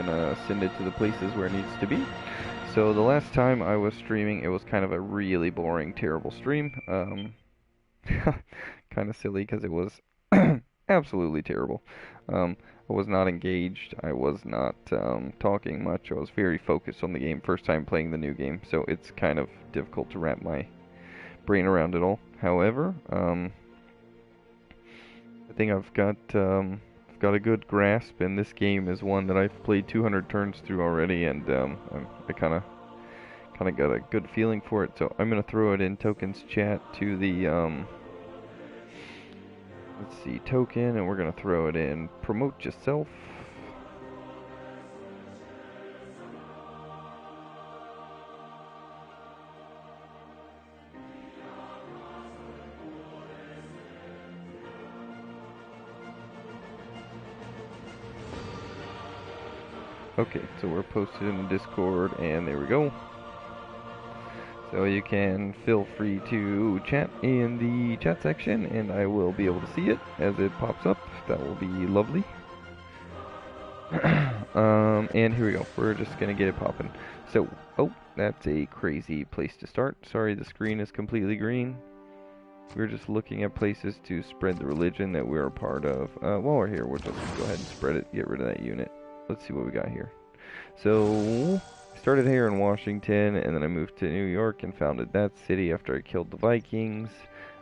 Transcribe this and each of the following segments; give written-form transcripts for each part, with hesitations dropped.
gonna send it to the places where it needs to be. So the last time I was streaming, it was kind of a really boring, terrible stream. Kind of silly because it was absolutely terrible. I was not engaged. I was not talking much. I was very focused on the game. First time playing the new game, so it's kind of difficult to wrap my brain around it all. However, I think I've got a good grasp, and this game is one that I've played 200 turns through already, and I kind of got a good feeling for it. So I'm gonna throw it in tokens chat to the let's see, token, and we're gonna throw it in promote yourself. Okay, so we're posted in the Discord, and there we go. So you can feel free to chat in the chat section, and I will be able to see it as it pops up. That will be lovely. And here we go. We're just gonna get it popping. So, oh, that's a crazy place to start. Sorry, the screen is completely green. We're just looking at places to spread the religion that we're a part of. While we're here, we'll just go ahead and spread it, get rid of that unit. Let's see what we got here. So, started here in Washington, and then I moved to New York and founded that city after I killed the Vikings.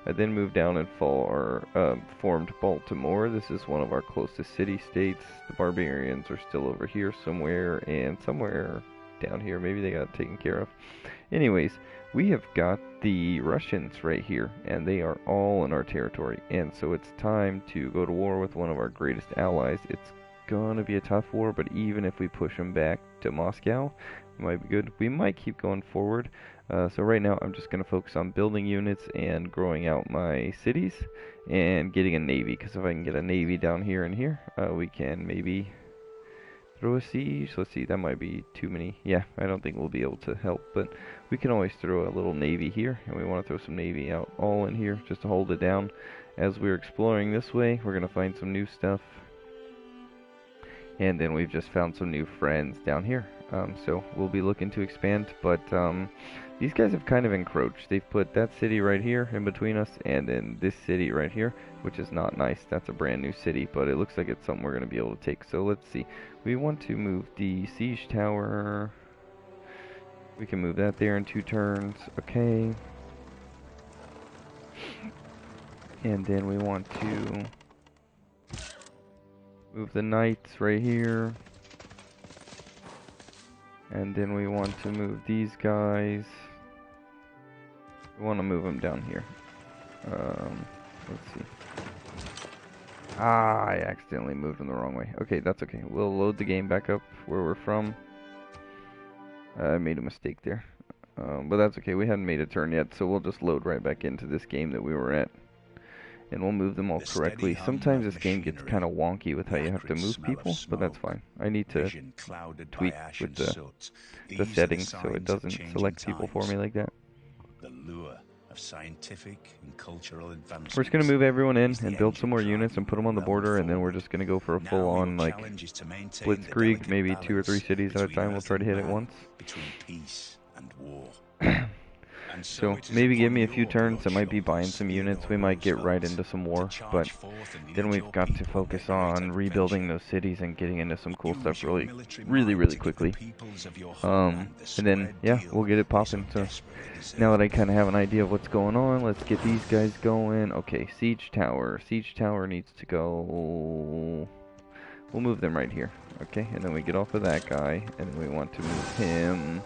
I then moved down and formed Baltimore. This is one of our closest city-states. The barbarians are still over here somewhere, and somewhere down here, maybe they got taken care of. Anyways, we have got the Russians right here, and they are all in our territory. And so it's time to go to war with one of our greatest allies. It's gonna be a tough war, but even if we push them back to Moscow, it might be good. We might keep going forward. So right now I'm just gonna focus on building units and growing out my cities and getting a navy, because if I can get a navy down here and here, we can maybe throw a siege. Let's see, that might be too many. Yeah, I don't think we'll be able to help, but we can always throw a little navy here, and we want to throw some navy out all in here just to hold it down. As we're exploring this way, we're gonna find some new stuff. And then we've just found some new friends down here. So we'll be looking to expand, but these guys have kind of encroached. They've put that city right here in between us, and then this city right here, which is not nice. That's a brand new city, but it looks like it's something we're going to be able to take. So let's see. We want to move the siege tower. We can move that there in 2 turns. Okay. And then we want to move the knights right here. And then we want to move these guys. We want to move them down here. Let's see. Ah, I accidentally moved them the wrong way. Okay, that's okay. We'll load the game back up where we're from. I made a mistake there. But that's okay. We hadn't made a turn yet, so we'll just load right back into this game that we were at. And we'll move them all correctly. Sometimes this game gets kind of wonky with how you have to move people, but that's fine. I need to tweak with the settings so it doesn't select people for me like that. The lure of scientific and cultural advancement. We're just going to move everyone in and build some more units and put them on the border, and then we're just going to go for a full-on, like, blitzkrieg, maybe 2 or 3 cities at a time. We'll try to hit it once. Between peace and war. So maybe give me a few turns. I might be buying some units. We might get right into some war, but then we've got to focus on rebuilding those cities and getting into some cool stuff really quickly. And then yeah, we'll get it popping. So now that I kind of have an idea of what's going on, let's get these guys going. Okay, siege tower. Siege tower needs to go. We'll move them right here. Okay, and then we get off of that guy, and we want to move him.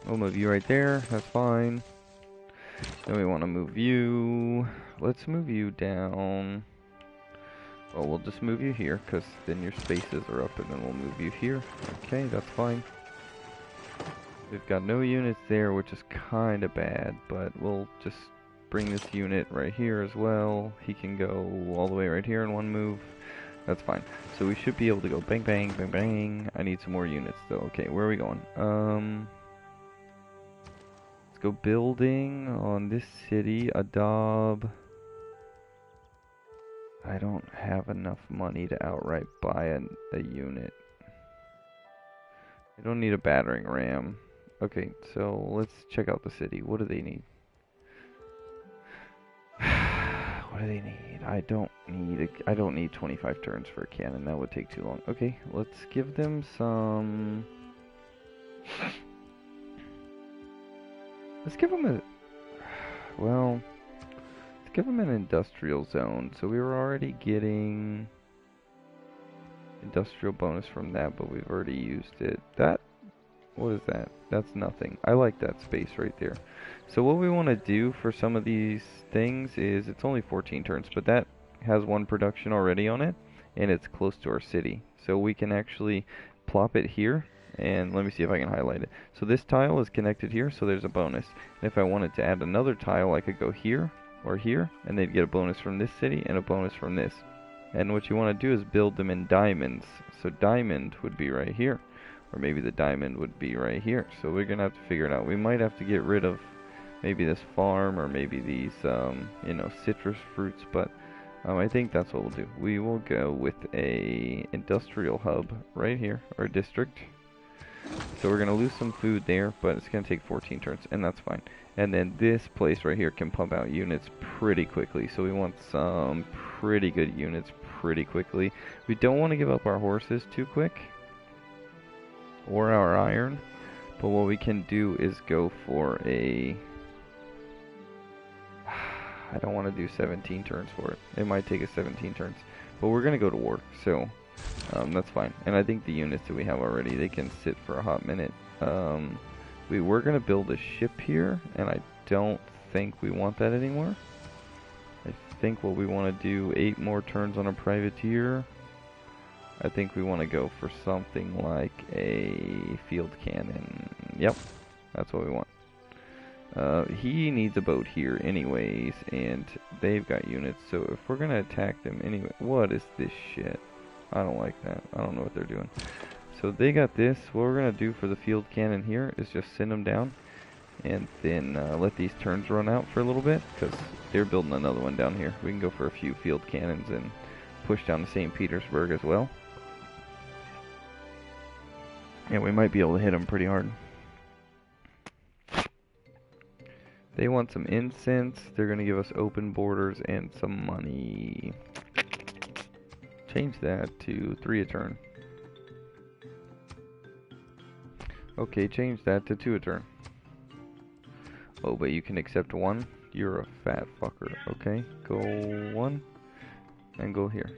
We'll move you right there, that's fine. Then we want to move you. Let's move you down. Well, we'll just move you here, because then your spaces are up, and then we'll move you here. Okay, that's fine. We've got no units there, which is kind of bad, but we'll just bring this unit right here as well. He can go all the way right here in one move. That's fine. So we should be able to go bang, bang, bang, bang. I need some more units, though. Okay, where are we going? Go building on this city, Adob. I don't have enough money to outright buy a unit. I don't need a battering ram. Okay, so let's check out the city. What do they need? What do they need? I don't need 25 turns for a cannon. That would take too long. Okay, let's give them some. Let's give them a. Well, let's give them an industrial zone. So we were already getting industrial bonus from that, but we've already used it. What is that? That's nothing. I like that space right there. So what we want to do for some of these things is, it's only 14 turns, but that has one production already on it, and it's close to our city. So we can actually plop it here, and let me see if I can highlight it. So this tile is connected here, so there's a bonus. And if I wanted to add another tile, I could go here or here, and they'd get a bonus from this city and a bonus from this. And what you want to do is build them in diamonds. So diamond would be right here. Or maybe the diamond would be right here. So we're going to have to figure it out. We might have to get rid of maybe this farm or maybe these, you know, citrus fruits. But I think that's what we'll do. We will go with a industrial hub right here, or district. So we're going to lose some food there, but it's going to take 14 turns, and that's fine. And then this place right here can pump out units pretty quickly. So we want some pretty good units pretty quickly. We don't want to give up our horses too quick, or our iron, but what we can do is go for a. I don't want to do 17 turns for it. It might take us 17 turns, but we're gonna go to war, so that's fine. And I think the units that we have already, they can sit for a hot minute. We were gonna build a ship here, and I don't think we want that anymore. I think what we want to do, 8 more turns on a privateer. I think we want to go for something like a field cannon. Yep, that's what we want. He needs a boat here anyways, and they've got units, so if we're going to attack them anyway... What is this shit? I don't like that. I don't know what they're doing. So they got this. What we're going to do for the field cannon here is just send them down, and then let these turns run out for a little bit, because they're building another one down here. We can go for a few field cannons and push down to St. Petersburg as well. Yeah, we might be able to hit them pretty hard. They want some incense. They're going to give us open borders and some money. Change that to 3 a turn. Okay, change that to 2 a turn. Oh, but you can accept 1? You're a fat fucker. Okay, go 1 and go here.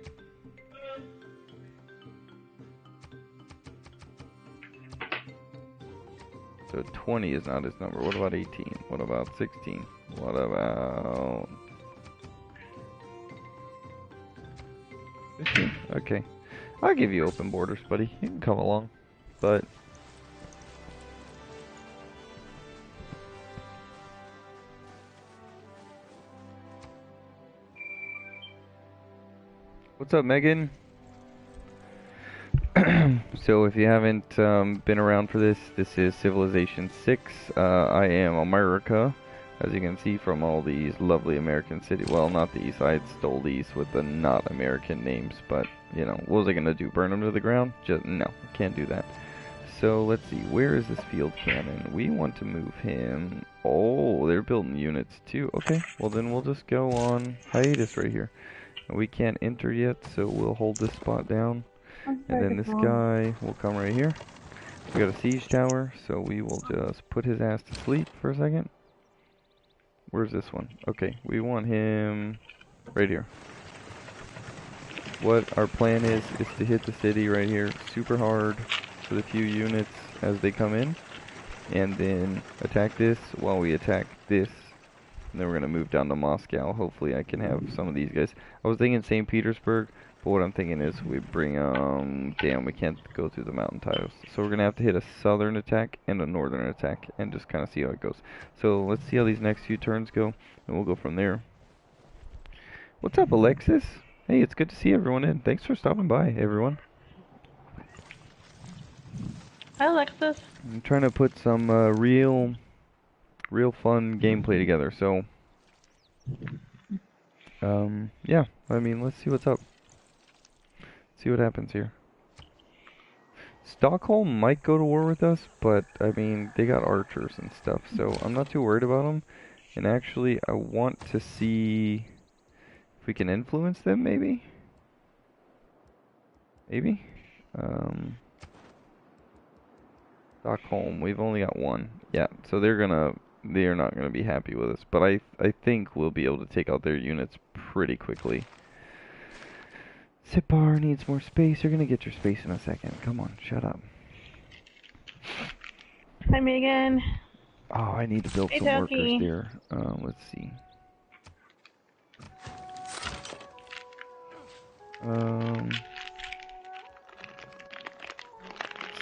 So 20 is not his number. What about 18? What about 16? What about 15? Okay. I'll give you open borders, buddy. You can come along. But what's up, Megan? So if you haven't been around for this, this is Civilization 6. I am America, as you can see from all these lovely American cities. Well, not these. I stole these with the not American names, but, you know, what was I going to do? Burn them to the ground? No, can't do that. So let's see, where is this field cannon? We want to move him. Oh, they're building units too. Okay, well then we'll just go on hiatus right here. We can't enter yet, so we'll hold this spot down. And then this guy will come right here. We got a siege tower, so we will just put his ass to sleep for a second. Where's this one? Okay, we want him right here. What our plan is to hit the city right here super hard with a few units as they come in, and then attack this while we attack this. And then we're going to move down to Moscow. Hopefully I can have some of these guys. I was thinking St. Petersburg, but what I'm thinking is we bring, damn, we can't go through the mountain tiles. So we're going to have to hit a southern attack and a northern attack and just kind of see how it goes. So let's see how these next few turns go, and we'll go from there. What's up, Alexis? Hey, it's good to see everyone in. Thanks for stopping by, everyone. Hi, Alexis. I'm trying to put some real fun gameplay together, so Yeah, I mean, let's see what's up. See what happens here. Stockholm might go to war with us, but, I mean, they got archers and stuff, so I'm not too worried about them. And actually, I want to see if we can influence them, maybe? Maybe? Stockholm, we've only got one. Yeah, so they're not gonna be happy with us, but I think we'll be able to take out their units pretty quickly. Sipar needs more space. You're gonna get your space in a second. Come on, shut up. Hi, Megan. Oh, I need to build Hey, some workers Toki. there. Let's see.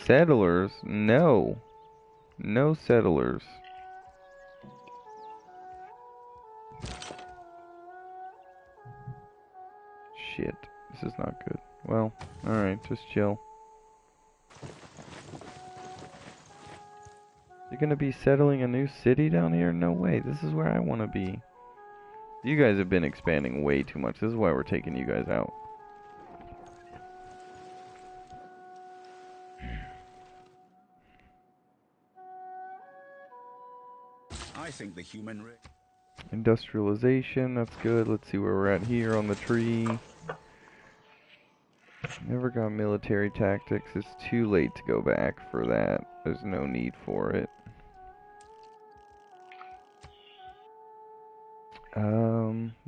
Settlers? No. No settlers. Shit. This is not good. Well, alright, just chill. You're gonna be settling a new city down here? No way. This is where I want to be. You guys have been expanding way too much. This is why we're taking you guys out. I think the human race. Industrialization, that's good. Let's see where we're at here on the tree. Never got military tactics. It's too late to go back for that. There's no need for it.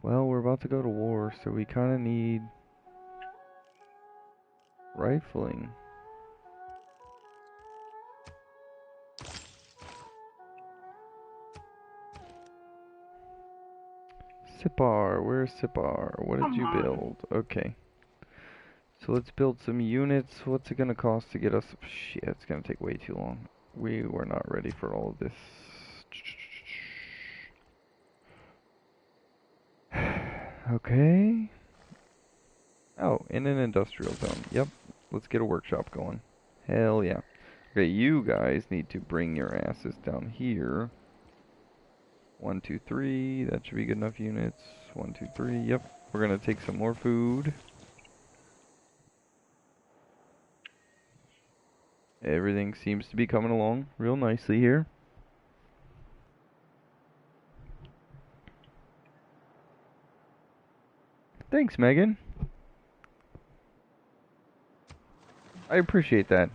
Well, we're about to go to war, so we kind of need rifling. Sipar, where's Sipar? What did you build? Okay. So let's build some units. What's it gonna cost to get us? Shit, it's gonna take way too long. We were not ready for all of this. Okay. Oh, in an industrial zone. Yep. Let's get a workshop going. Hell yeah. Okay, you guys need to bring your asses down here. 1, 2, 3. That should be good enough units. 1, 2, 3. Yep. We're gonna take some more food. Everything seems to be coming along real nicely here. Thanks, Megan. I appreciate that.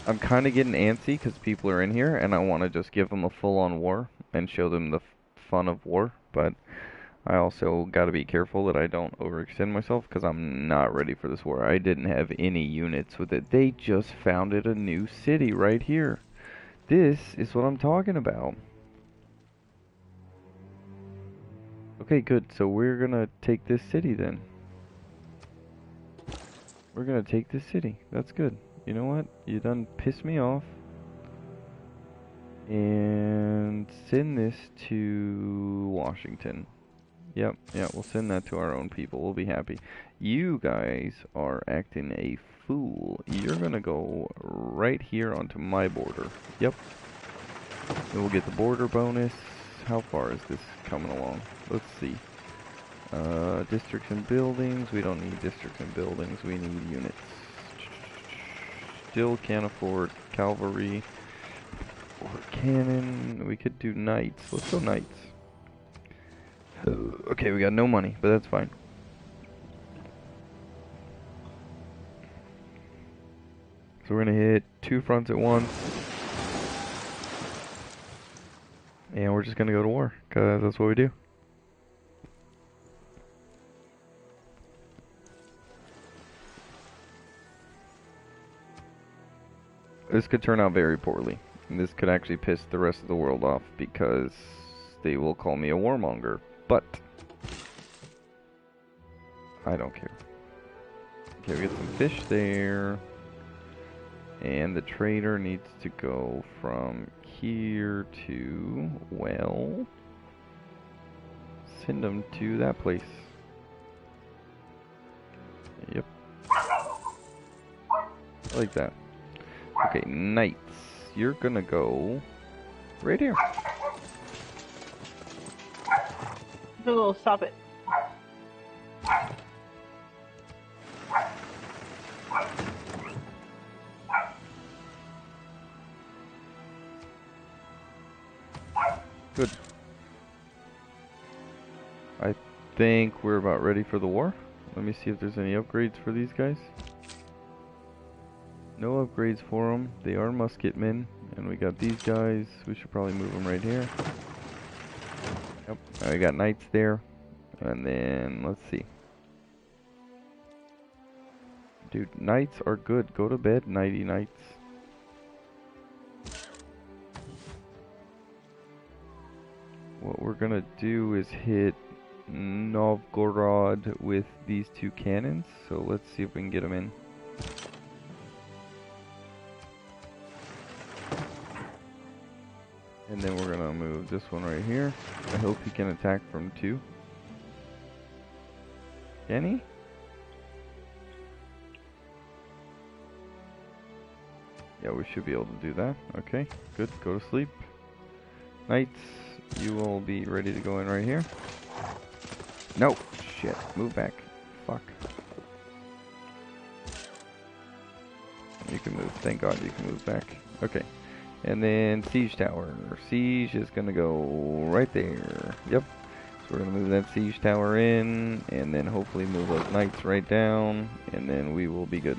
I'm kind of getting antsy because people are in here, and I want to just give them a full-on war and show them the fun of war, but I also got to be careful that I don't overextend myself because I'm not ready for this war. I didn't have any units with it. They just founded a new city right here. This is what I'm talking about. Okay, good. So we're gonna take this city then. We're gonna take this city. That's good. You know what? You done pissed me off. And send this to Washington. Yep, yeah, we'll send that to our own people. We'll be happy. You guys are acting a fool. You're gonna go right here onto my border. Yep. And we'll get the border bonus. How far is this coming along? Let's see. Districts and buildings. We don't need districts and buildings. We need units. Still can't afford cavalry or cannon. We could do knights. Let's go knights. Okay, we got no money, but that's fine. So we're gonna hit 2 fronts at once. And we're just gonna go to war, because that's what we do. This could turn out very poorly. And this could actually piss the rest of the world off, because they will call me a warmonger. But I don't care. Okay, we get some fish there. And the trader needs to go from here to, well, send them to that place. Yep. I like that. Okay, knights. You're gonna go right here. Google, stop it. Good. I think we're about ready for the war. Let me see if there's any upgrades for these guys. No upgrades for them. They are musketmen. And we got these guys. We should probably move them right here. Yep. We got knights there. And then, let's see. Dude, knights are good. Go to bed, nighty knights. What we're gonna do is hit Novgorod with these two cannons. So let's see if we can get them in. And then we're gonna move this one right here. I hope he can attack from 2. Can he? Yeah, we should be able to do that. Okay, good. Go to sleep. Knights, you will be ready to go in right here. No! Shit. Move back. Fuck. You can move. Thank God you can move back. Okay. And then siege tower. Siege is gonna go right there. Yep. So we're gonna move that siege tower in, and then hopefully move those knights right down, and then we will be good.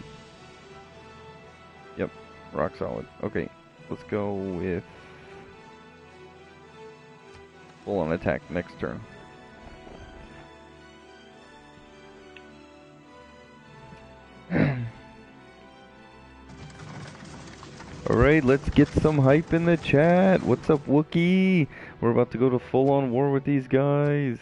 Yep. Rock solid. Okay. Let's go with full on attack next turn. Alright, let's get some hype in the chat. What's up, Wookie? We're about to go to full-on war with these guys.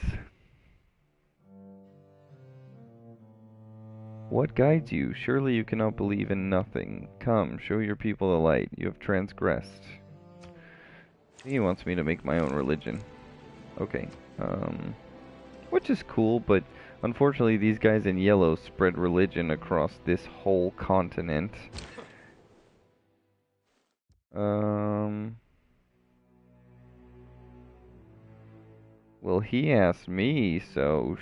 What guides you? Surely you cannot believe in nothing. Come, show your people the light. You have transgressed. He wants me to make my own religion. Okay, which is cool, but unfortunately these guys in yellow spread religion across this whole continent. Well, he asked me, so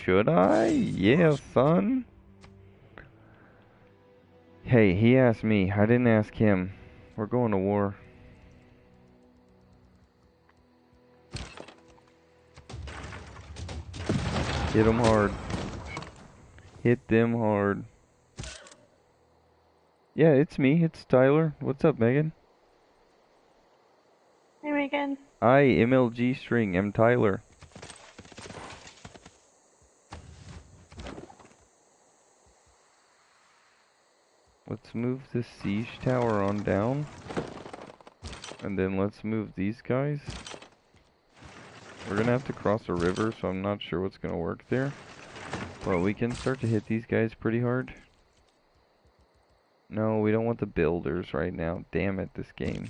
should I? Yeah, son. Hey, he asked me. I didn't ask him. We're going to war. Hit them hard. Hit them hard. Yeah, it's me. It's Tyler. What's up, Megan? Hey, Megan. I, MLGxString, am Tyler. Let's move the siege tower on down. And then let's move these guys. We're gonna have to cross a river, so I'm not sure what's gonna work there. But we can start to hit these guys pretty hard. No, we don't want the builders right now. Damn it, this game.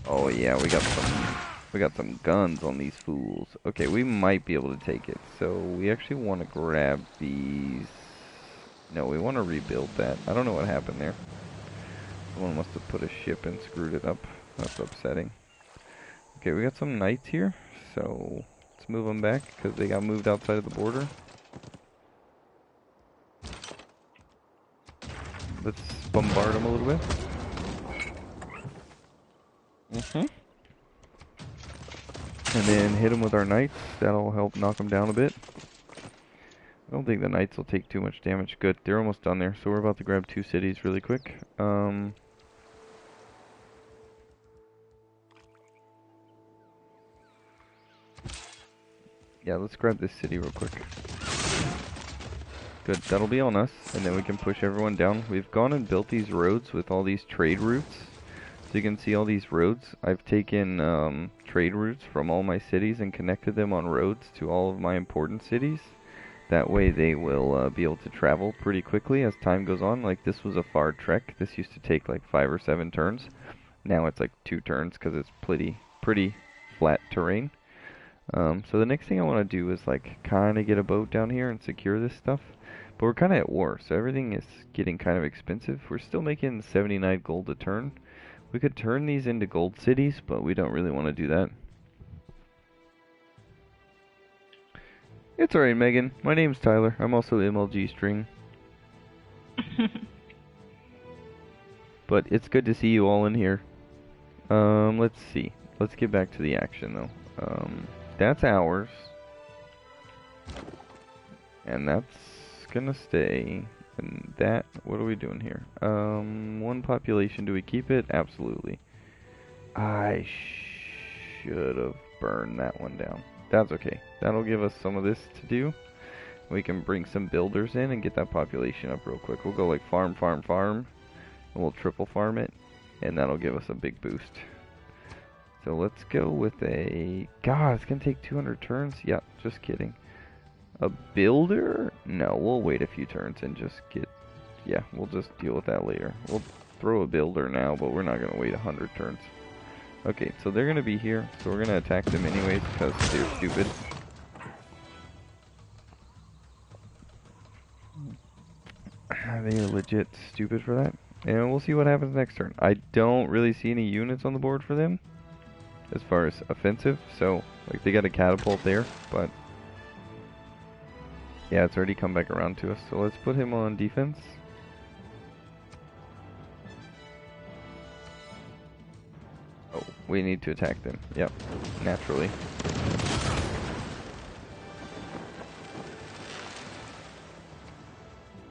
Oh yeah, we got some guns on these fools. Okay, we might be able to take it. So we actually want to grab these. No, we want to rebuild that. I don't know what happened there. Someone must have put a ship and screwed it up. That's upsetting. Okay, we got some knights here. So let's move them back because they got moved outside of the border. Let's bombard them a little bit. And then hit them with our knights. That'll help knock them down a bit. I don't think the knights will take too much damage. Good, they're almost done there. So we're about to grab 2 cities really quick. Yeah, let's grab this city real quick. Good, that'll be on us. And then we can push everyone down. We've gone and built these roads with all these trade routes. So you can see all these roads. I've taken trade routes from all my cities and connected them on roads to all of my important cities. That way they will be able to travel pretty quickly as time goes on. Like this was a far trek. This used to take like 5 or 7 turns. Now it's like 2 turns because it's pretty flat terrain. So the next thing I want to do is like kind of get a boat down here and secure this stuff. But we're kind of at war, so everything is getting kind of expensive. We're still making 79 gold a turn. We could turn these into gold cities, but we don't really want to do that. It's alright, Megan. My name's Tyler. I'm also MLGxString. But it's good to see you all in here. Let's see. Let's get back to the action, though. That's ours. And that's gonna stay. And that, what are we doing here? One population, do we keep it? Absolutely. I should have burned that one down. That's okay. That'll give us some of this to do. We can bring some builders in and get that population up real quick. We'll go like farm, farm, farm. And we'll triple farm it. And that'll give us a big boost. So let's go with a... God, it's gonna take 200 turns? Yeah, just kidding. A builder? No, we'll wait a few turns and just get... Yeah, we'll just deal with that later. We'll throw a builder now, but we're not gonna wait 100 turns. Okay, so they're gonna be here, so we're gonna attack them anyways because they're stupid. They are legit stupid for that. And we'll see what happens next turn. I don't really see any units on the board for them as far as offensive, so like they got a catapult there, but yeah, it's already come back around to us. So let's put him on defense. Oh, we need to attack them. Yep, naturally.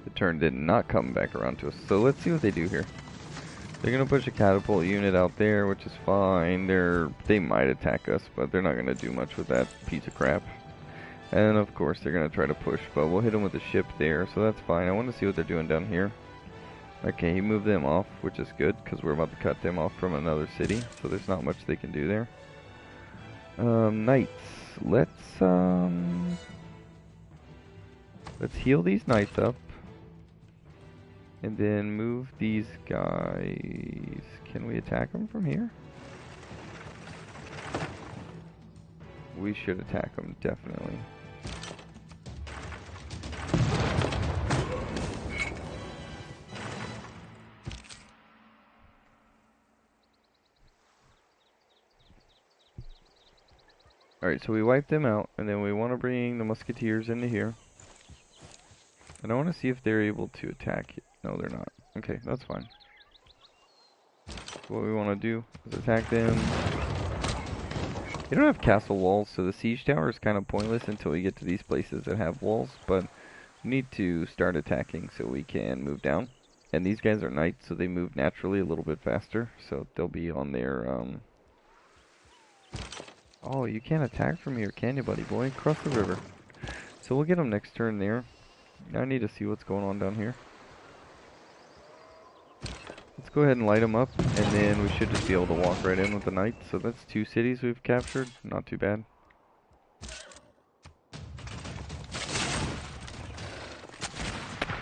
The turn did not come back around to us. So let's see what they do here. They're gonna push a catapult unit out there, which is fine. They might attack us, but they're not gonna do much with that piece of crap. And of course they're gonna try to push, but we'll hit them with a ship there, so that's fine. I want to see what they're doing down here. Okay, he moved them off, which is good, because we're about to cut them off from another city, so there's not much they can do there. Knights. Let's heal these knights up. And then move these guys. Can we attack them from here? We should attack them, definitely. Alright, so we wipe them out, and then we want to bring the musketeers into here. And I want to see if they're able to attack it. No, they're not. Okay, that's fine. So what we want to do is attack them. They don't have castle walls, so the siege tower is kind of pointless until we get to these places that have walls, but we need to start attacking so we can move down. And these guys are knights, so they move naturally a little bit faster, so they'll be on their, Oh, you can't attack from here, can you, buddy boy? Cross the river. So we'll get them next turn there. I need to see what's going on down here. Let's go ahead and light them up, and then we should just be able to walk right in with the knights. So that's 2 cities we've captured. Not too bad.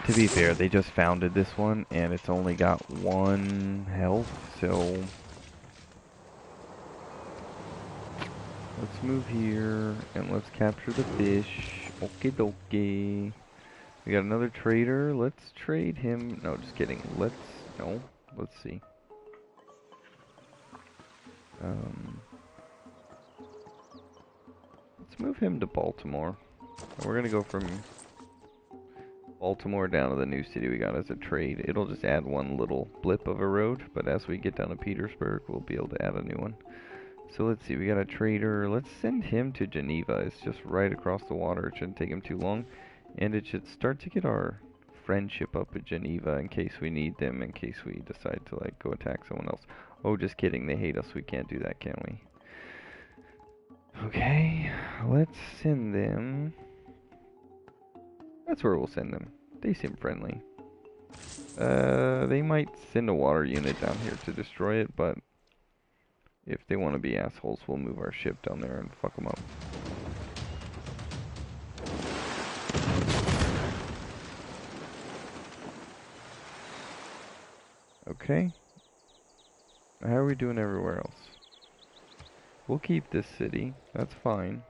To be fair, they just founded this one, and it's only got 1 health, so... Let's move here, and let's capture the fish. Okie dokie. We got another trader. Let's trade him. No, just kidding. Let's see. Let's move him to Baltimore. And we're gonna go from Baltimore down to the new city we got as a trade. It'll just add 1 little blip of a road, but as we get down to Petersburg, we'll be able to add a new one. So let's see, we got a trader. Let's send him to Geneva. It's just right across the water. It shouldn't take him too long. And it should start to get our friendship up at Geneva in case we need them, in case we decide to like go attack someone else. Oh, just kidding. They hate us. We can't do that, can we? Okay, let's send them. That's where we'll send them. They seem friendly. They might send a water unit down here to destroy it, but if they want to be assholes, we'll move our ship down there and fuck them up. Okay. How are we doing everywhere else? We'll keep this city. That's fine.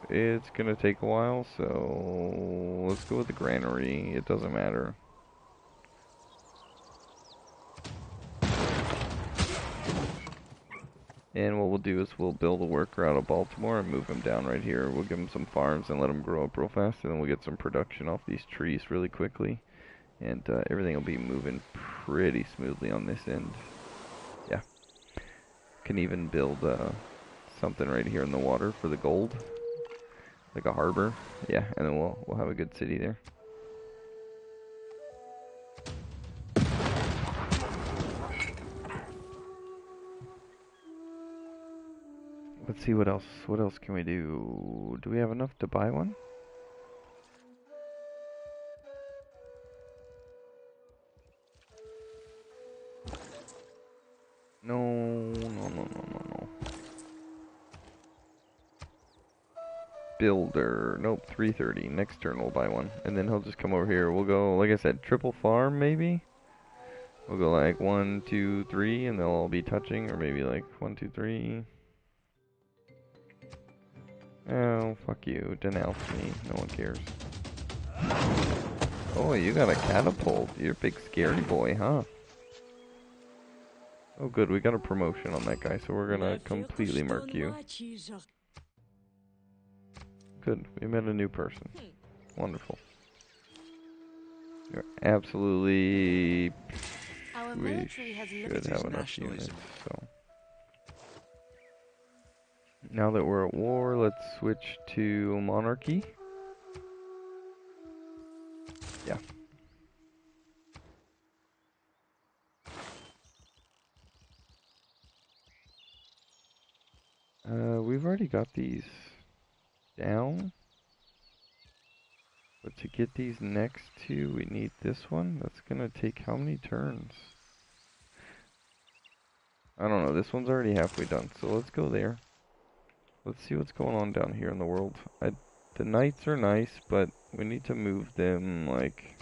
It's gonna take a while, so let's go with the granary. It doesn't matter. And what we'll do is we'll build a worker out of Baltimore and move him down right here. We'll give him some farms and let him grow up real fast, and then we'll get some production off these trees really quickly. And everything will be moving pretty smoothly on this end. Yeah. Can even build something right here in the water for the gold. Like a harbor. Yeah, and then we'll have a good city there. Let's see what else. What else can we do? Do we have enough to buy one? No, no, no, no, no, no. Builder. Nope, 330. Next turn we'll buy one. And then he'll just come over here. We'll go, like I said, triple farm maybe? We'll go like 1, 2, 3, and they'll all be touching. Or maybe like 1, 2, 3. Oh, fuck you. Denounce me. No one cares. Oh, you got a catapult. You're a big scary boy, huh? Oh, good. We got a promotion on that guy, so we're gonna completely murk you. Good. We met a new person. Wonderful. You're absolutely... We should have enough units, so... Now that we're at war, let's switch to monarchy. Yeah. We've already got these down. But to get these next two, we need this one. That's gonna take how many turns? I don't know. This one's already halfway done, so let's go there. Let's see what's going on down here in the world. The knights are nice, but we need to move them, like,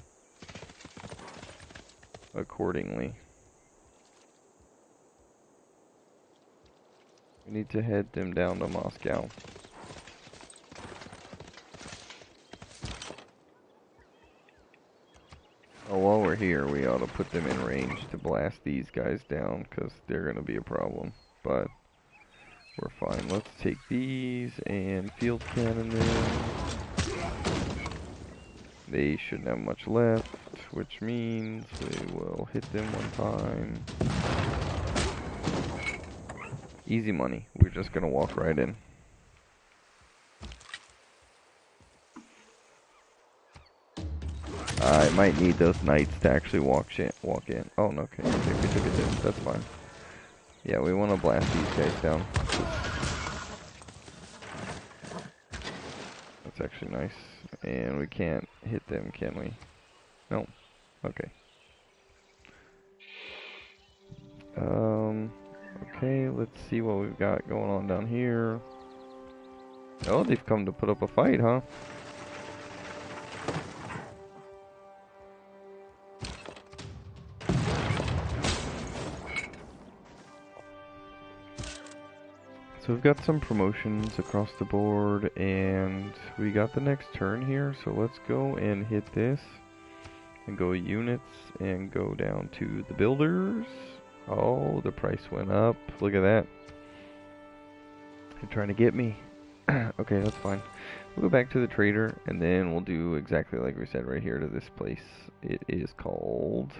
accordingly. We need to head them down to Moscow. Oh, while we're here, we ought to put them in range to blast these guys down, because they're going to be a problem. But we're fine. Let's take these and field cannon them. They shouldn't have much left, which means we will hit them one time. Easy money. We're just going to walk right in. I might need those knights to actually walk in. Oh, no, okay. If we took it in, that's fine. Yeah, we want to blast these guys down. That's actually nice. And we can't hit them, can we? No. Okay. Okay, let's see what we've got going on down here. Oh, they've come to put up a fight, huh? So we've got some promotions across the board, and we got the next turn here, so let's go and hit this, and go units, and go down to the builders. Oh, the price went up. Look at that. They're trying to get me. Okay, that's fine. We'll go back to the trader, and then we'll do exactly like we said right here to this place. It is called...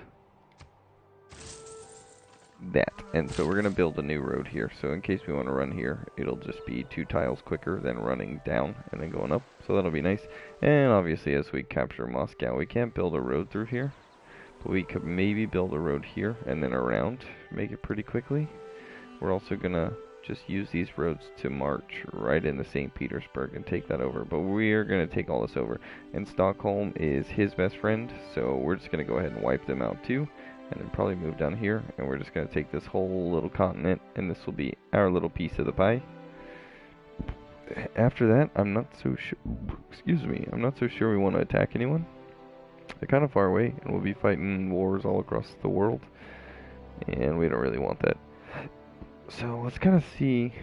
that. And so we're going to build a new road here. So in case we want to run here, it'll just be 2 tiles quicker than running down and then going up. So that'll be nice. And obviously as we capture Moscow, we can't build a road through here. But we could maybe build a road here and then around. Make it pretty quickly. We're also going to just use these roads to march right into St. Petersburg and take that over. But we are going to take all this over. And Stockholm is his best friend. So we're just going to go ahead and wipe them out too. And then probably move down here, and we're just going to take this whole little continent, and this will be our little piece of the pie. After that, I'm not so sure, excuse me, I'm not so sure we want to attack anyone. They're kind of far away, and we'll be fighting wars all across the world, and we don't really want that. So let's kind of see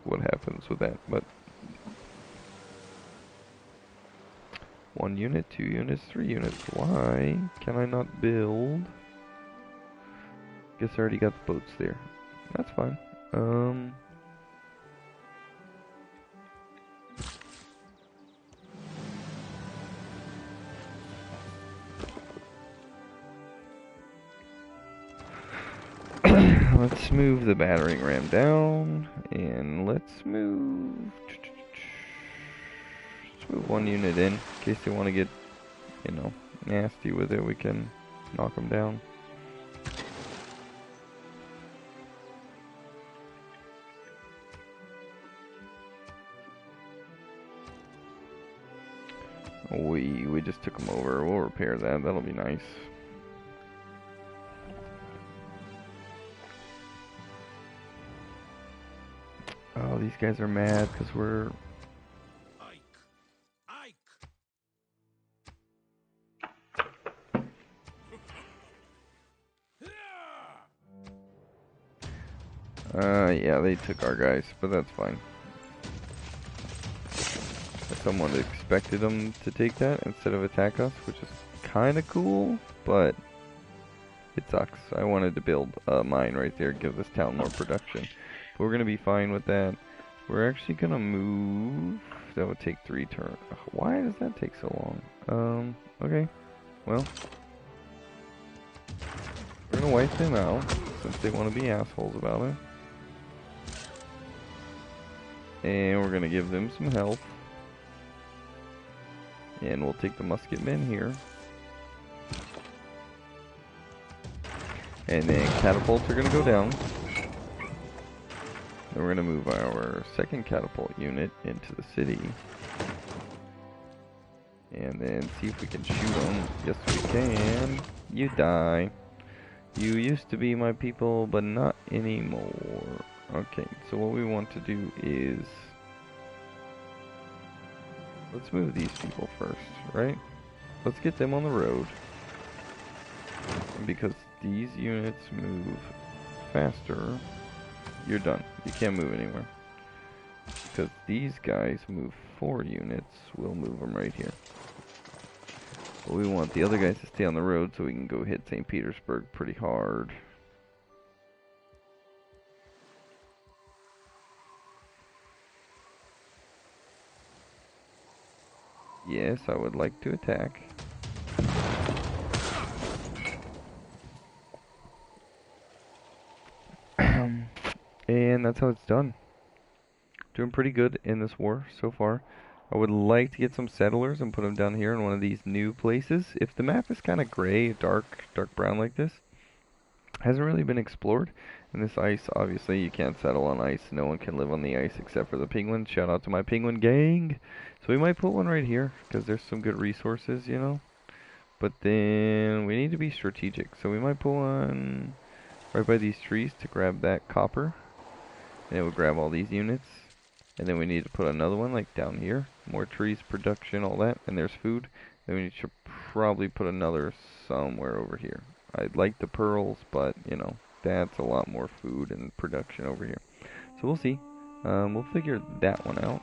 what happens with that, but 1 unit, 2 units, 3 units. Why can I not build? Guess I already got the boats there. That's fine. Let's move the battering ram down, and let's move 1 unit in case they want to get, you know, nasty with it. We can knock them down. We just took them over. We'll repair that. That'll be nice. Oh, these guys are mad because we're... yeah, they took our guys, but that's fine. Someone expected them to take that instead of attack us, which is kind of cool, but it sucks. I wanted to build a mine right there, give this town more production. But we're going to be fine with that. We're actually going to move. That would take 3 turns. Why does that take so long? Okay. Well, we're going to wipe them out since they want to be assholes about it. And we're going to give them some health. And we'll take the musket men here. And then catapults are going to go down. Then we're going to move our second catapult unit into the city. And then see if we can shoot them. Yes, we can. You die. You used to be my people, but not anymore. Okay, so what we want to do is... let's move these people first, right? Let's get them on the road. Because these units move faster, you're done. You can't move anywhere. Because these guys move 4 units, we'll move them right here. But we want the other guys to stay on the road so we can go hit St. Petersburg pretty hard. Yes, I would like to attack. And that's how it's done. Doing pretty good in this war so far. I would like to get some settlers and put them down here in one of these new places. If the map is kind of gray, dark brown like this, hasn't really been explored. And this ice, obviously, you can't settle on ice. No one can live on the ice except for the penguins. Shout out to my penguin gang. So we might put one right here because there's some good resources, you know. But then we need to be strategic. So we might put one right by these trees to grab that copper. And it will grab all these units. And then we need to put another one like down here. More trees, production, all that. And there's food. Then we should probably put another somewhere over here. I'd like the pearls, but, you know, that's a lot more food and production over here. So we'll see. We'll figure that one out.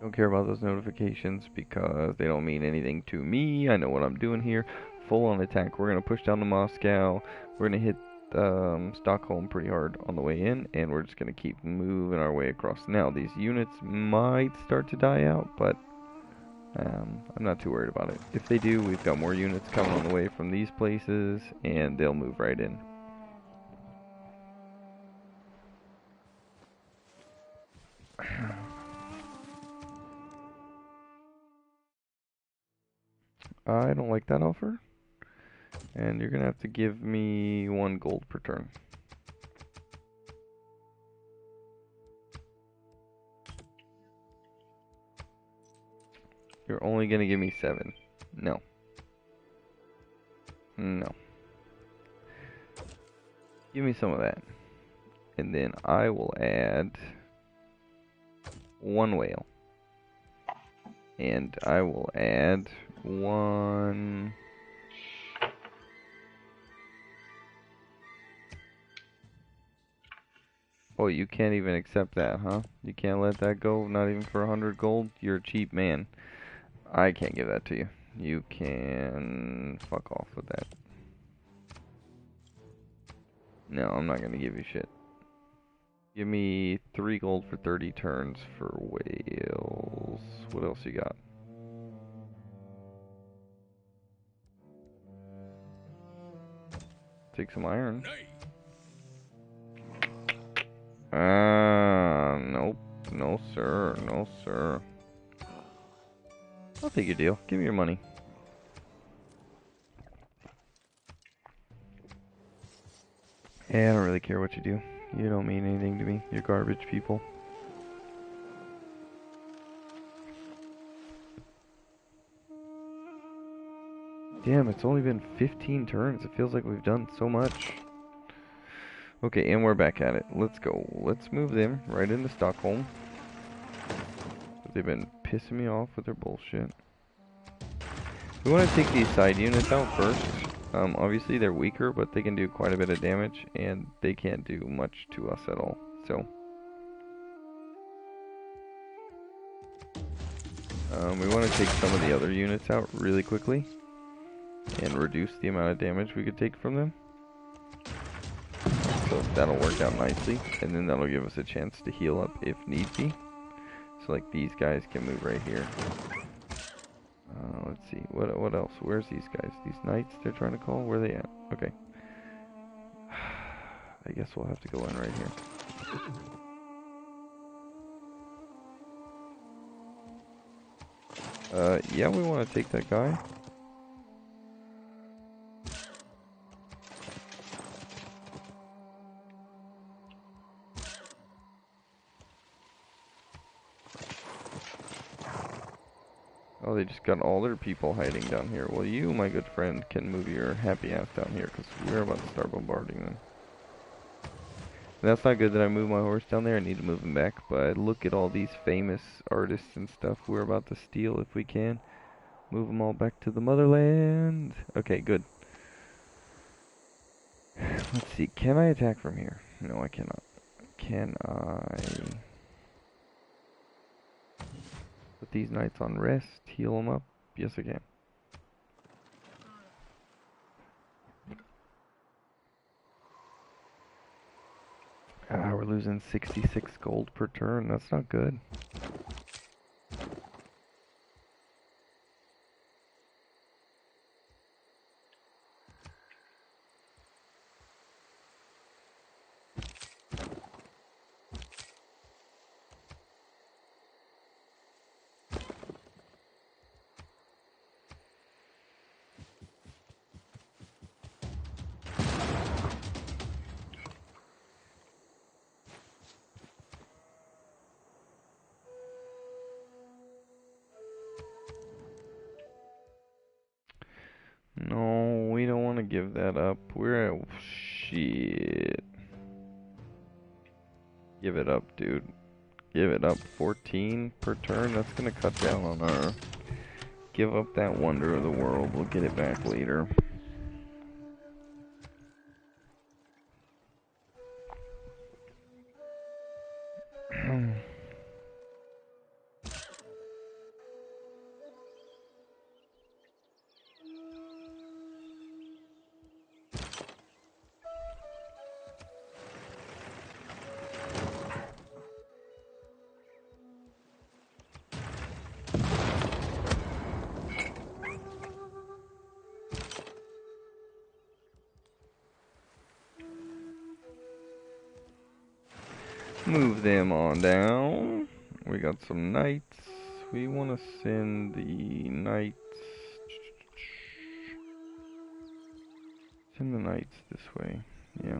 Don't care about those notifications because they don't mean anything to me. I know what I'm doing here. Full on attack. We're going to push down to Moscow. We're going to hit Stockholm pretty hard on the way in, and we're just going to keep moving our way across. Now, these units might start to die out, but I'm not too worried about it. If they do, we've got more units coming on the way from these places, and they'll move right in. I don't like that offer. And you're going to have to give me 1 gold per turn. You're only going to give me 7. No. No. Give me some of that. And then I will add 1 whale. And I will add 1... Oh, you can't even accept that, huh? You can't let that go? Not even for 100 gold? You're a cheap man. I can't give that to you. You can fuck off with that. No, I'm not gonna give you shit. Give me 3 gold for 30 turns for whales. What else you got? Take some iron. Nope. No, sir. No, sir. I'll take your deal. Give me your money. Hey, I don't really care what you do. You don't mean anything to me. You're garbage people. Damn, it's only been 15 turns. It feels like we've done so much. Okay, and we're back at it. Let's go. Let's move them right into Stockholm. They've been pissing me off with their bullshit. We want to take these side units out first. Obviously they're weaker, but they can do quite a bit of damage, and they can't do much to us at all. So, we want to take some of the other units out really quickly, and reduce the amount of damage we could take from them. So that'll work out nicely, and then that'll give us a chance to heal up if need be. So like these guys can move right here. Let's see, what else? Where's these guys? These knights they're trying to call? Where are they at? Okay. I guess we'll have to go in right here. Yeah, we want to take that guy. Oh, they just got all their people hiding down here. Well, you, my good friend, can move your happy ass down here, because we're about to start bombarding them. And that's not good that I move my horse down there. I need to move him back, but look at all these famous artists and stuff we're about to steal if we can. Move them all back to the motherland. Okay, good. Let's see, can I attack from here? No, I cannot. Can I put these knights on rest, heal them up? Yes, I can. We're losing 66 gold per turn. That's not good. No, we don't want to give that up. We're at... Shit. Give it up, dude. Give it up. 14 per turn. That's going to cut down on our... Give up that wonder of the world. We'll get it back later. Move them on down. We got some knights. We want to send the knights. Send the knights this way. Yeah.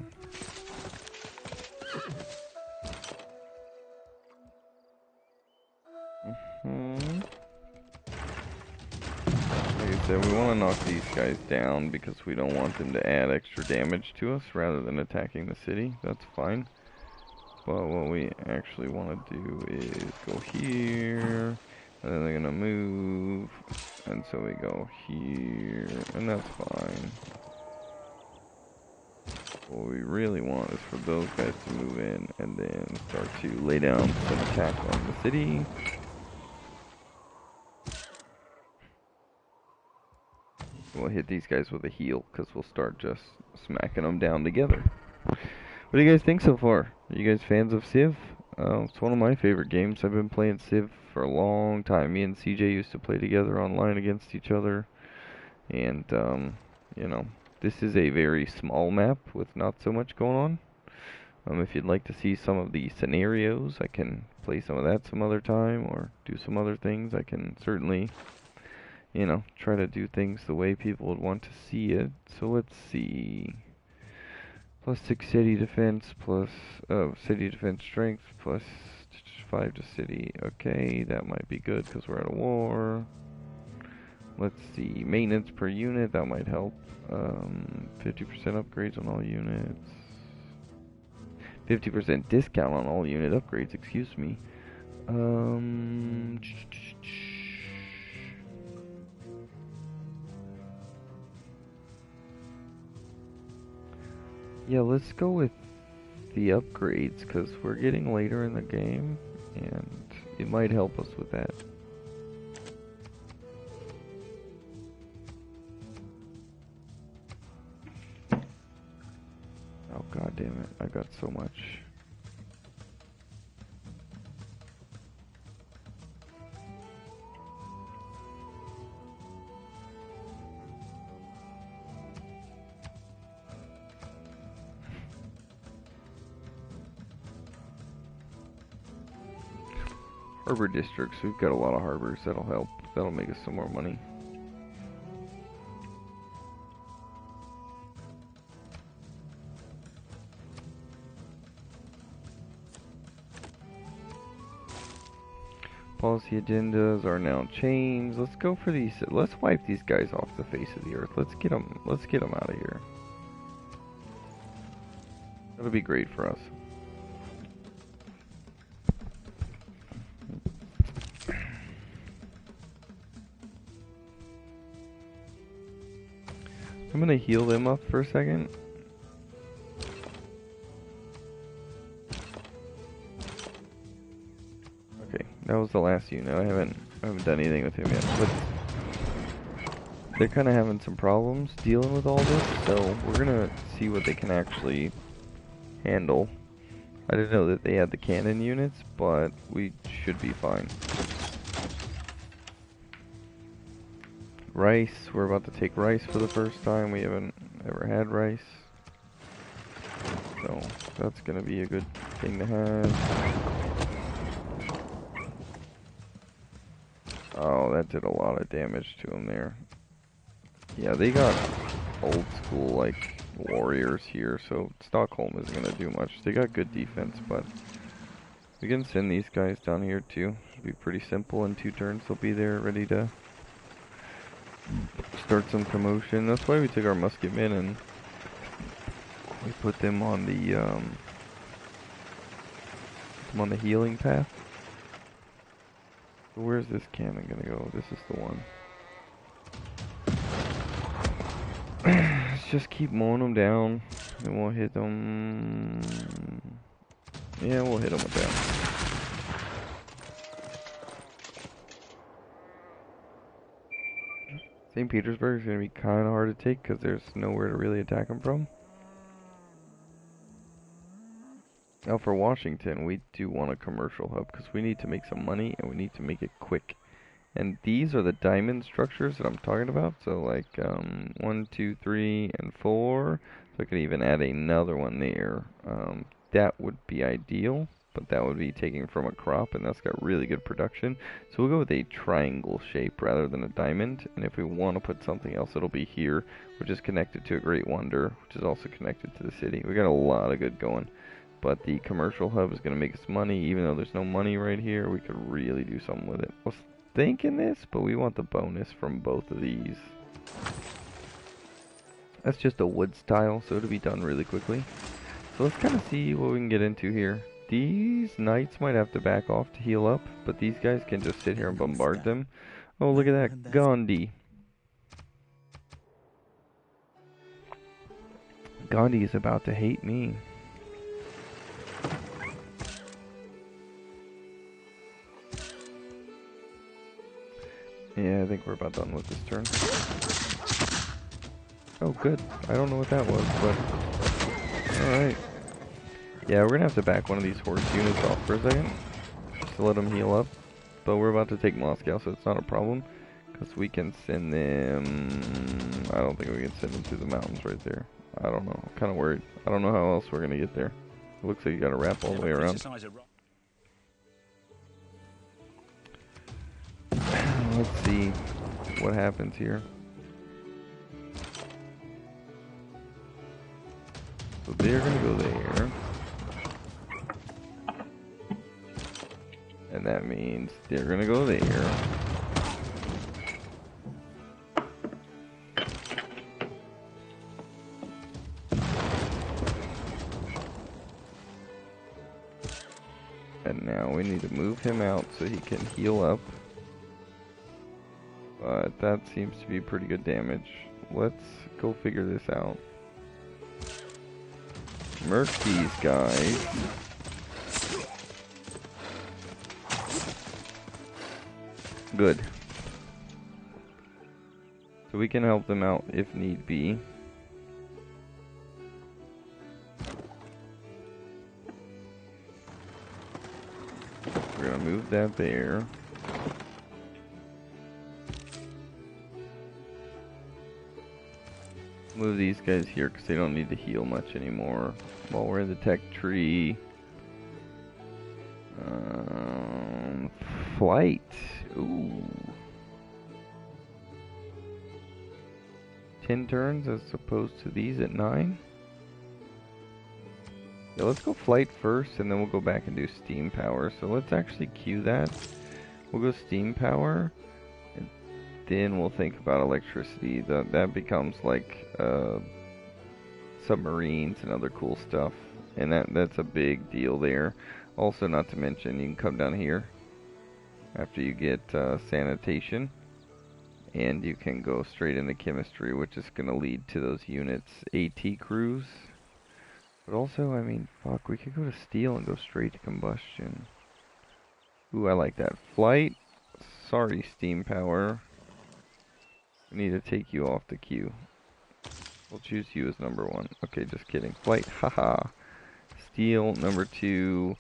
Like I said, we want to knock these guys down because we don't want them to add extra damage to us rather than attacking the city. That's fine. But what we actually want to do is go here, and then they're gonna move, and so we go here, and that's fine. What we really want is for those guys to move in, and then start to lay down some attack on the city. We'll hit these guys with a heal, because we'll start just smacking them down together. What do you guys think so far? Are you guys fans of Civ? It's one of my favorite games. I've been playing Civ for a long time. Me and CJ used to play together online against each other. And, you know, this is a very small map with not so much going on. If you'd like to see some of the scenarios, I can play some of that some other time, or do some other things. I can certainly, you know, try to do things the way people would want to see it. So let's see. Plus 6 city defense, plus city defense strength, plus 5 to city. Okay, that might be good because we're at a war. Let's see. Maintenance per unit, that might help. 50% upgrades on all units. 50% discount on all unit upgrades, excuse me. Yeah, let's go with the upgrades, because we're getting later in the game, and it might help us with that. Oh, god damn it, I got so much. Harbor districts, we've got a lot of harbors, that'll help. That'll make us some more money. Policy agendas are now changed. Let's go for these. Let's wipe these guys off the face of the earth. Let's get them out of here. That'll be great for us. I'm gonna heal them up for a second. Okay, that was the last unit. I haven't done anything with him yet, but they're kind of having some problems dealing with all this, so we're gonna see what they can actually handle. I didn't know that they had the cannon units, but we should be fine. Rice, we're about to take rice for the first time. We haven't ever had rice, so that's gonna be a good thing to have. Oh, that did a lot of damage to them there. Yeah, they got old school, like, warriors here, so Stockholm isn't gonna do much. They got good defense, but we can send these guys down here too. It'll be pretty simple. In 2 turns they'll be there ready to start some commotion. That's why we took our musketmen and we put them on the healing path. So where's this cannon gonna go? This is the one. Let's just keep mowing them down, and we'll hit them. Yeah, we'll hit them with that. St. Petersburg is going to be kind of hard to take because there's nowhere to really attack them from. Now for Washington, we do want a commercial hub because we need to make some money and we need to make it quick. And these are the diamond structures that I'm talking about. So like 1, 2, 3, and 4. So I could even add another one there. That would be ideal, but that would be taking from a crop, and that's got really good production. So we'll go with a triangle shape rather than a diamond. And if we want to put something else, it'll be here, which is connected to a Great Wonder, which is also connected to the city. We got a lot of good going. But the commercial hub is going to make us money. Even though there's no money right here, we could really do something with it. I was thinking this, but we want the bonus from both of these. That's just a wood style, so it'll be done really quickly. So let's kind of see what we can get into here. These knights might have to back off to heal up, but these guys can just sit here and bombard them. Oh, look at that, Gandhi. Gandhi is about to hate me. Yeah, I think we're about done with this turn. Oh, good. I don't know what that was, but... Alright. Yeah, we're gonna have to back one of these horse units off for a second. Just to let them heal up. But we're about to take Moscow, so it's not a problem. Because we can send them... I don't think we can send them to the mountains right there. I don't know. I'm kind of worried. I don't know how else we're gonna get there. It looks like you gotta wrap all the way around. Let's see what happens here. So they're gonna go there. And that means they're gonna go there. And now we need to move him out so he can heal up. But that seems to be pretty good damage. Let's go figure this out. Murk these guys. Good. So we can help them out if need be. We're gonna move that there. Move these guys here because they don't need to heal much anymore. While we're in the tech tree. Flight. Ooh. 10 turns as opposed to these at 9. Yeah, let's go flight first and then we'll go back and do steam power. So let's actually queue that. We'll go steam power. And then we'll think about electricity. That becomes like submarines and other cool stuff. And that's a big deal there. Also, not to mention, you can come down here after you get sanitation. And you can go straight into chemistry, which is going to lead to those units AT crews. But also, I mean, fuck, we could go to steel and go straight to combustion. Ooh, I like that. Flight. Sorry, steam power. We need to take you off the queue. We'll choose you as number 1. Okay, just kidding. Flight, haha. Steel, number 2.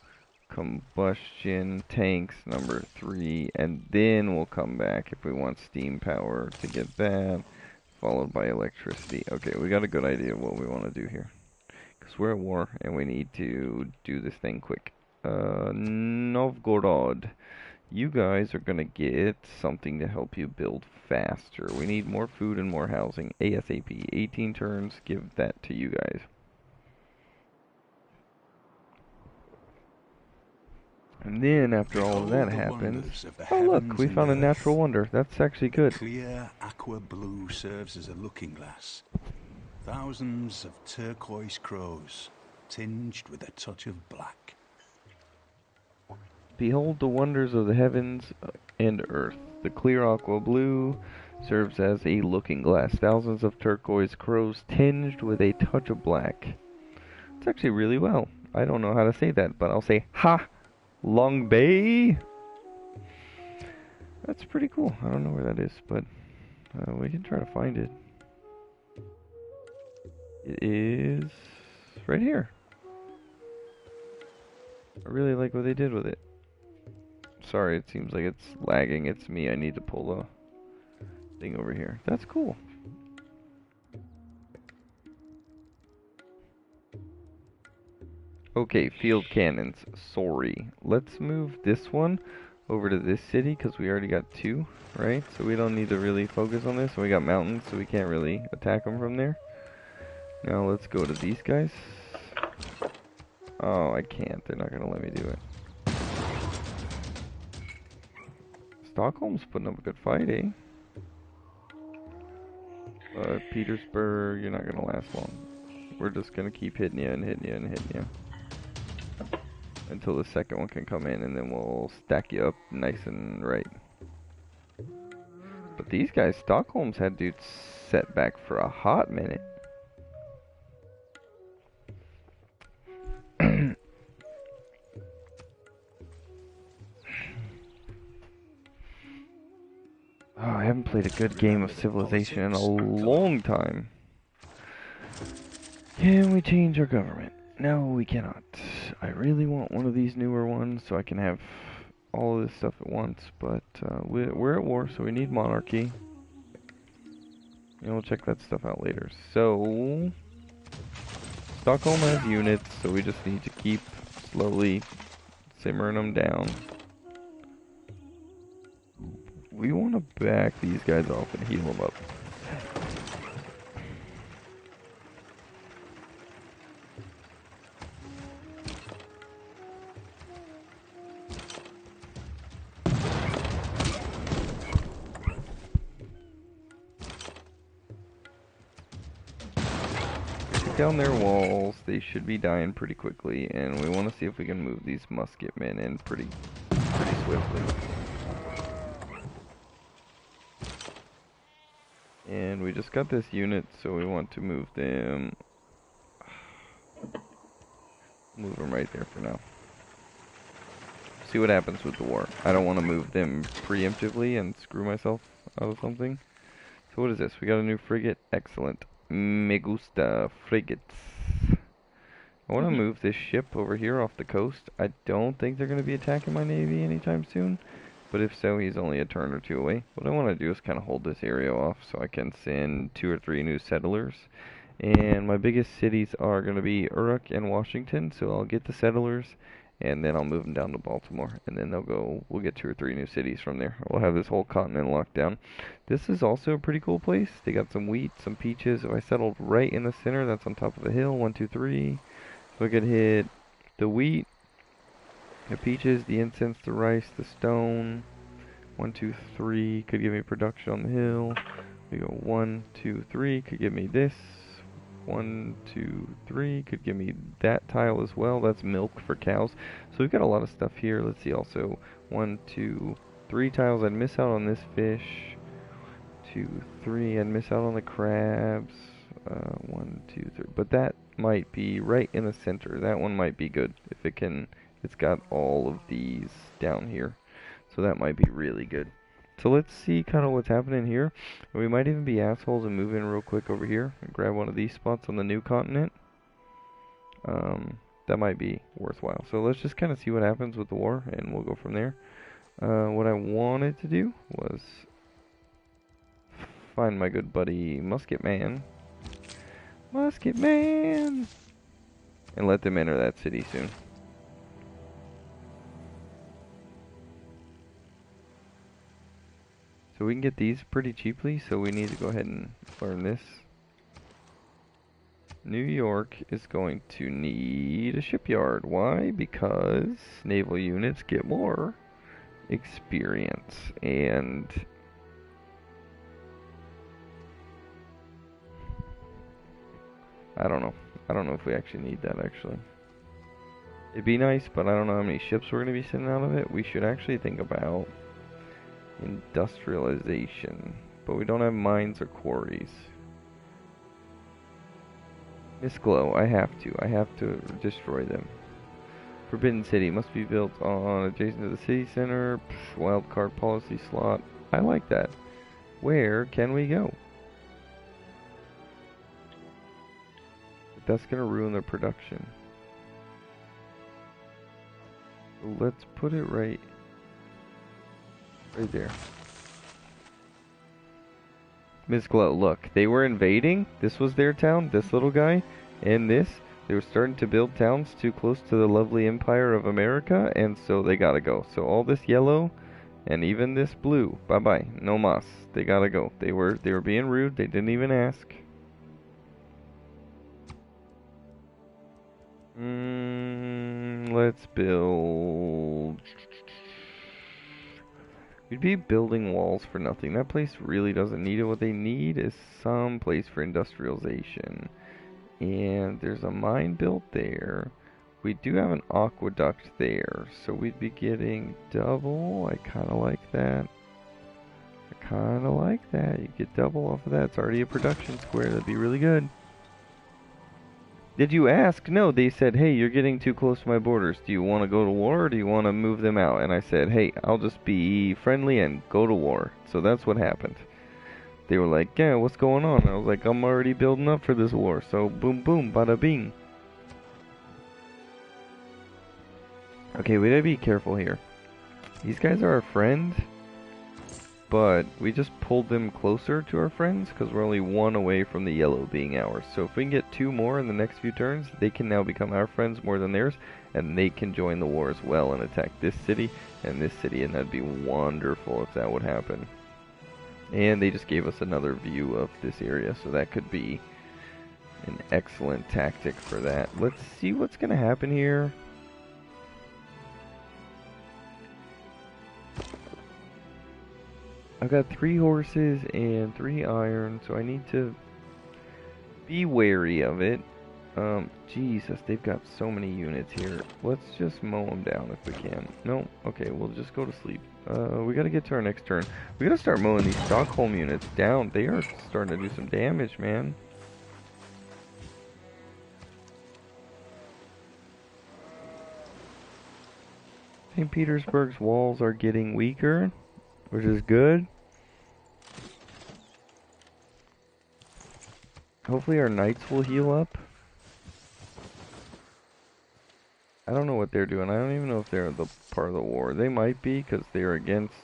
Combustion, tanks, number 3. And then we'll come back if we want steam power to get that. Followed by electricity. Okay, we got a good idea of what we want to do here. Because we're at war and we need to do this thing quick. Novgorod. You guys are going to get something to help you build faster. We need more food and more housing. ASAP. 18 turns. Give that to you guys. And then after all of that happens... Oh look, we found a natural wonder. That's actually good. Clear aqua blue serves as a looking glass. Thousands of turquoise crows, tinged with a touch of black. Behold the wonders of the heavens and earth. The clear aqua blue serves as a looking glass. Thousands of turquoise crows tinged with a touch of black. It's actually really well. I don't know how to say that, but I'll say, ha! Long Bay? That's pretty cool. I don't know where that is, but we can try to find it. It is right here. I really like what they did with it. Sorry, it seems like it's lagging. It's me. I need to pull the thing over here. That's cool. Okay, field cannons. Sorry. Let's move this one over to this city because we already got 2, right? So we don't need to really focus on this. We got mountains, so we can't really attack them from there. Now let's go to these guys. Oh, I can't. They're not going to let me do it. Stockholm's putting up a good fight, eh? Petersburg, you're not going to last long. We're just going to keep hitting you and hitting you and hitting you. Until the second one can come in, and then we'll stack you up nice and right. But these guys, Stockholm's had dudes set back for a hot minute. Oh, I haven't played a good game of Civilization in a long time. Can we change our government? No, we cannot. I really want one of these newer ones so I can have all of this stuff at once, but we're at war, so we need monarchy. And we'll check that stuff out later. So, Stockholm has units, so we just need to keep slowly simmering them down. We want to back these guys off and heal them up. Down their walls, they should be dying pretty quickly, and we want to see if we can move these musket men in pretty swiftly. And we just got this unit, so we want to move them right there for now. See what happens with the war. I don't want to move them preemptively and screw myself out of something. So what is this? We got a new frigate. Excellent. Me gusta frigates. I want to move this ship over here off the coast. I don't think they're going to be attacking my navy anytime soon. But if so, he's only a turn or two away. What I want to do is kind of hold this area off so I can send 2 or 3 new settlers. And my biggest cities are going to be Uruk and Washington. So I'll get the settlers and then I'll move them down to Baltimore. And then we'll get 2 or 3 new cities from there. We'll have this whole continent locked down. This is also a pretty cool place. They got some wheat, some peaches. If I settled right in the center, that's on top of a hill. 1, 2, 3. So I could hit the wheat, the peaches, the incense, the rice, the stone. 1, 2, 3 could give me production on the hill. We go 1, 2, 3 could give me this. 1, 2, 3 could give me that tile as well. That's milk for cows. So we've got a lot of stuff here. Let's see also 1, 2, 3 tiles. I'd miss out on this fish. 2, 3. I'd miss out on the crabs. 1, 2, 3. But that might be right in the center. That one might be good if it can. It's got all of these down here. So that might be really good. So let's see kind of what's happening here. We might even be assholes and move in real quick over here and grab one of these spots on the new continent. That might be worthwhile. So let's just kind of see what happens with the war and we'll go from there. What I wanted to do was find my good buddy Musket Man. Musket Man! And let them enter that city soon. So we can get these pretty cheaply, so we need to go ahead and learn this. New York is going to need a shipyard. Why? Because naval units get more experience, and I don't know. I don't know if we actually need that, actually. It'd be nice, but I don't know how many ships we're going to be sending out of it. We should actually think about industrialization, but we don't have mines or quarries. Misglow, I have to destroy them. Forbidden City must be built on adjacent to the city center. Wildcard policy slot. I like that. Where can we go? But that's gonna ruin their production. So let's put it right there. Miss Glow, look, they were invading. This was their town, this little guy, and this. They were starting to build towns too close to the lovely empire of America, and so they gotta go. So all this yellow, and even this blue, bye-bye, no mas. They gotta go. They were being rude. They didn't even ask. Let's build. We'd be building walls for nothing. That place really doesn't need it. What they need is some place for industrialization. And there's a mine built there. We do have an aqueduct there, so we'd be getting double. I kind of like that. You get double off of that. It's already a production square. That'd be really good. Did you ask? No, they said, hey, you're getting too close to my borders. Do you want to go to war or do you want to move them out? And I said, hey, I'll just be friendly and go to war. So that's what happened. They were like, yeah, what's going on? I was like, I'm already building up for this war. So boom, boom, bada bing. Okay, we gotta be careful here. These guys are our friends, but we just pulled them closer to our friends because we're only one away from the yellow being ours. So if we can get 2 more in the next few turns, they can now become our friends more than theirs, and they can join the war as well and attack this city and this city, and that'd be wonderful if that would happen. And they just gave us another view of this area, so that could be an excellent tactic for that. Let's see what's gonna happen here. I've got 3 horses and 3 iron, so I need to be wary of it. Jesus, they've got so many units here. Let's just mow them down if we can. No? Okay, we'll just go to sleep. We gotta get to our next turn. We gotta start mowing these Stockholm units down. They are starting to do some damage, man. St. Petersburg's walls are getting weaker, which is good. Hopefully our knights will heal up. I don't know what they're doing. I don't even know if they're the part of the war. They might be, because they're against...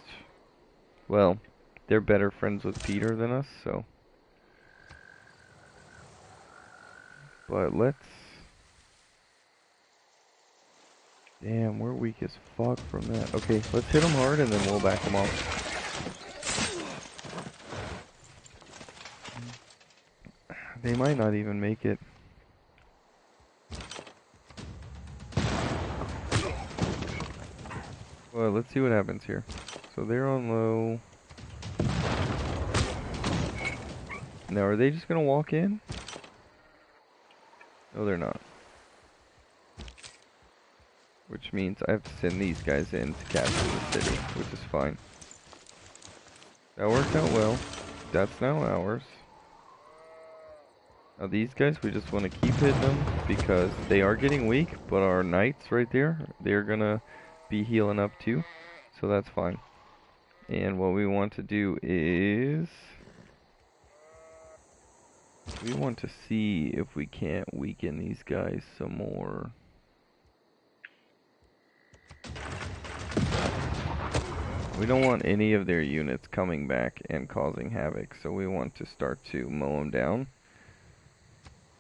Well, they're better friends with Peter than us, so... But let's... Damn, we're weak as fuck from that. Okay, let's hit them hard and then we'll back them off. They might not even make it. Well, let's see what happens here. So they're on low. Now, are they just gonna walk in? No, they're not. Which means I have to send these guys in to capture the city, which is fine. That worked out well. That's now ours. Now these guys, we just want to keep hitting them because they are getting weak, but our knights right there, they're gonna be healing up too, so that's fine. And what we want to do is we want to see if we can't weaken these guys some more. We don't want any of their units coming back and causing havoc, so we want to start to mow them down.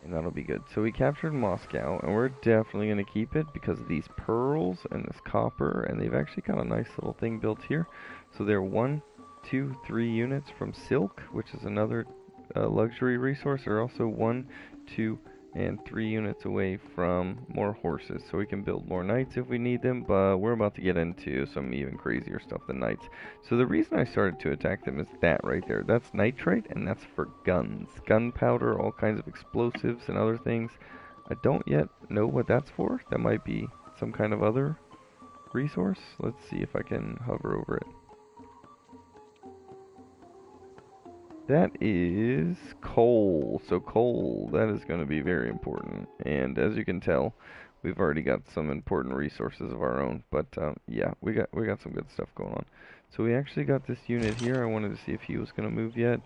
And that'll be good. So we captured Moscow, and we're definitely going to keep it because of these pearls and this copper, and they've actually got a nice little thing built here. So they're 1, 2, 3 units from silk, which is another luxury resource. They're also 1, 2, and 3 units away from more horses, so we can build more knights if we need them, but we're about to get into some even crazier stuff than knights. So the reason I started to attack them is that right there. That's nitrate, and that's for guns. Gunpowder, all kinds of explosives and other things. I don't yet know what that's for. That might be some kind of other resource. Let's see if I can hover over it. That is coal. So coal, that is going to be very important. And as you can tell, we've already got some important resources of our own. But yeah, we got some good stuff going on. So we actually got this unit here. I wanted to see if he was going to move yet.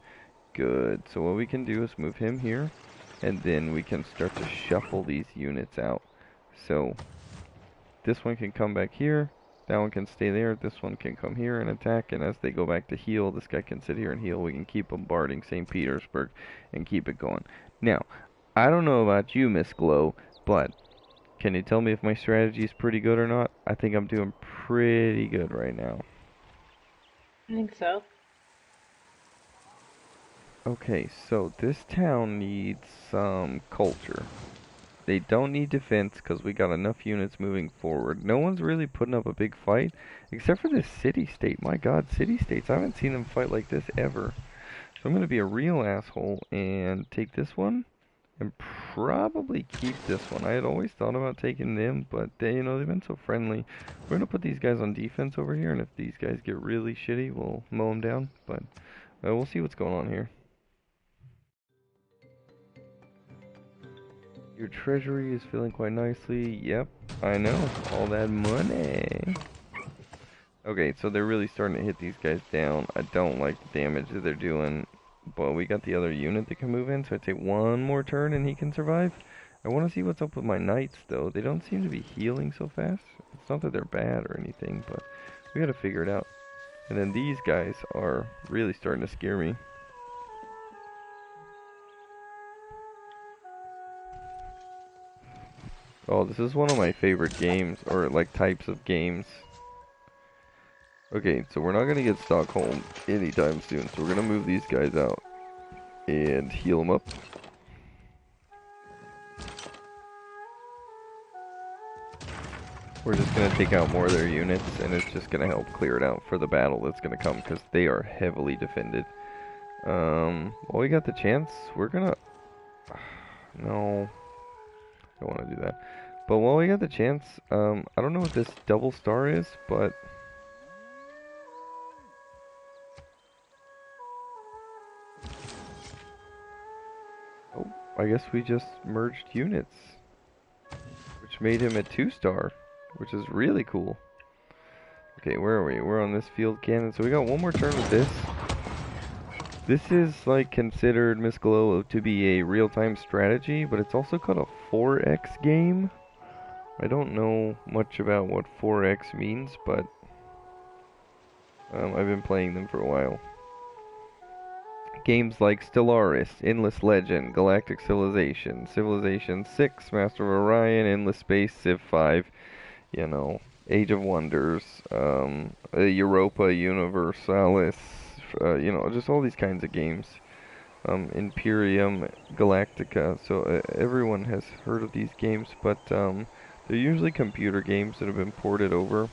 Good. So what we can do is move him here, and then we can start to shuffle these units out. So this one can come back here. That one can stay there. This one can come here and attack. And as they go back to heal, this guy can sit here and heal. We can keep bombarding St. Petersburg and keep it going. Now, I don't know about you, Miss Glow, but can you tell me if my strategy is pretty good or not? I think I'm doing pretty good right now. I think so. Okay, so this town needs some culture. They don't need defense because we got enough units moving forward. No one's really putting up a big fight, except for this city-state. My god, city-states, I haven't seen them fight like this ever. So I'm going to be a real asshole and take this one, and probably keep this one. I had always thought about taking them, but they, you know, they've been so friendly. We're going to put these guys on defense over here, and if these guys get really shitty, we'll mow them down. But we'll see what's going on here. Your treasury is filling quite nicely. Yep, I know. All that money. Okay, so they're really starting to hit these guys down. I don't like the damage that they're doing. but we got the other unit that can move in, so I take one more turn and he can survive. I want to see what's up with my knights, though. They don't seem to be healing so fast. It's not that they're bad or anything, but we gotta figure it out. And then these guys are really starting to scare me. Oh, this is one of my favorite games, or like types of games. Okay, so we're not gonna get Stockholm anytime soon, so we're gonna move these guys out and heal them up. We're just gonna take out more of their units, and it's just gonna help clear it out for the battle that's gonna come, because they are heavily defended. While we got the chance, we're gonna... No, I don't want to do that. But while we got the chance, I don't know what this double star is, but... Oh, I guess we just merged units, which made him a 2-star, which is really cool. Okay, where are we? We're on this field cannon, so we got one more turn with this. This is like considered Miss Glow to be a real-time strategy, but it's also called a 4X game. I don't know much about what 4X means, but I've been playing them for a while. Games like Stellaris, Endless Legend, Galactic Civilization, Civilization 6, Master of Orion, Endless Space, Civ 5, you know, Age of Wonders, Europa Universalis, you know, just all these kinds of games. Imperium Galactica, so everyone has heard of these games, but they're usually computer games that have been ported over.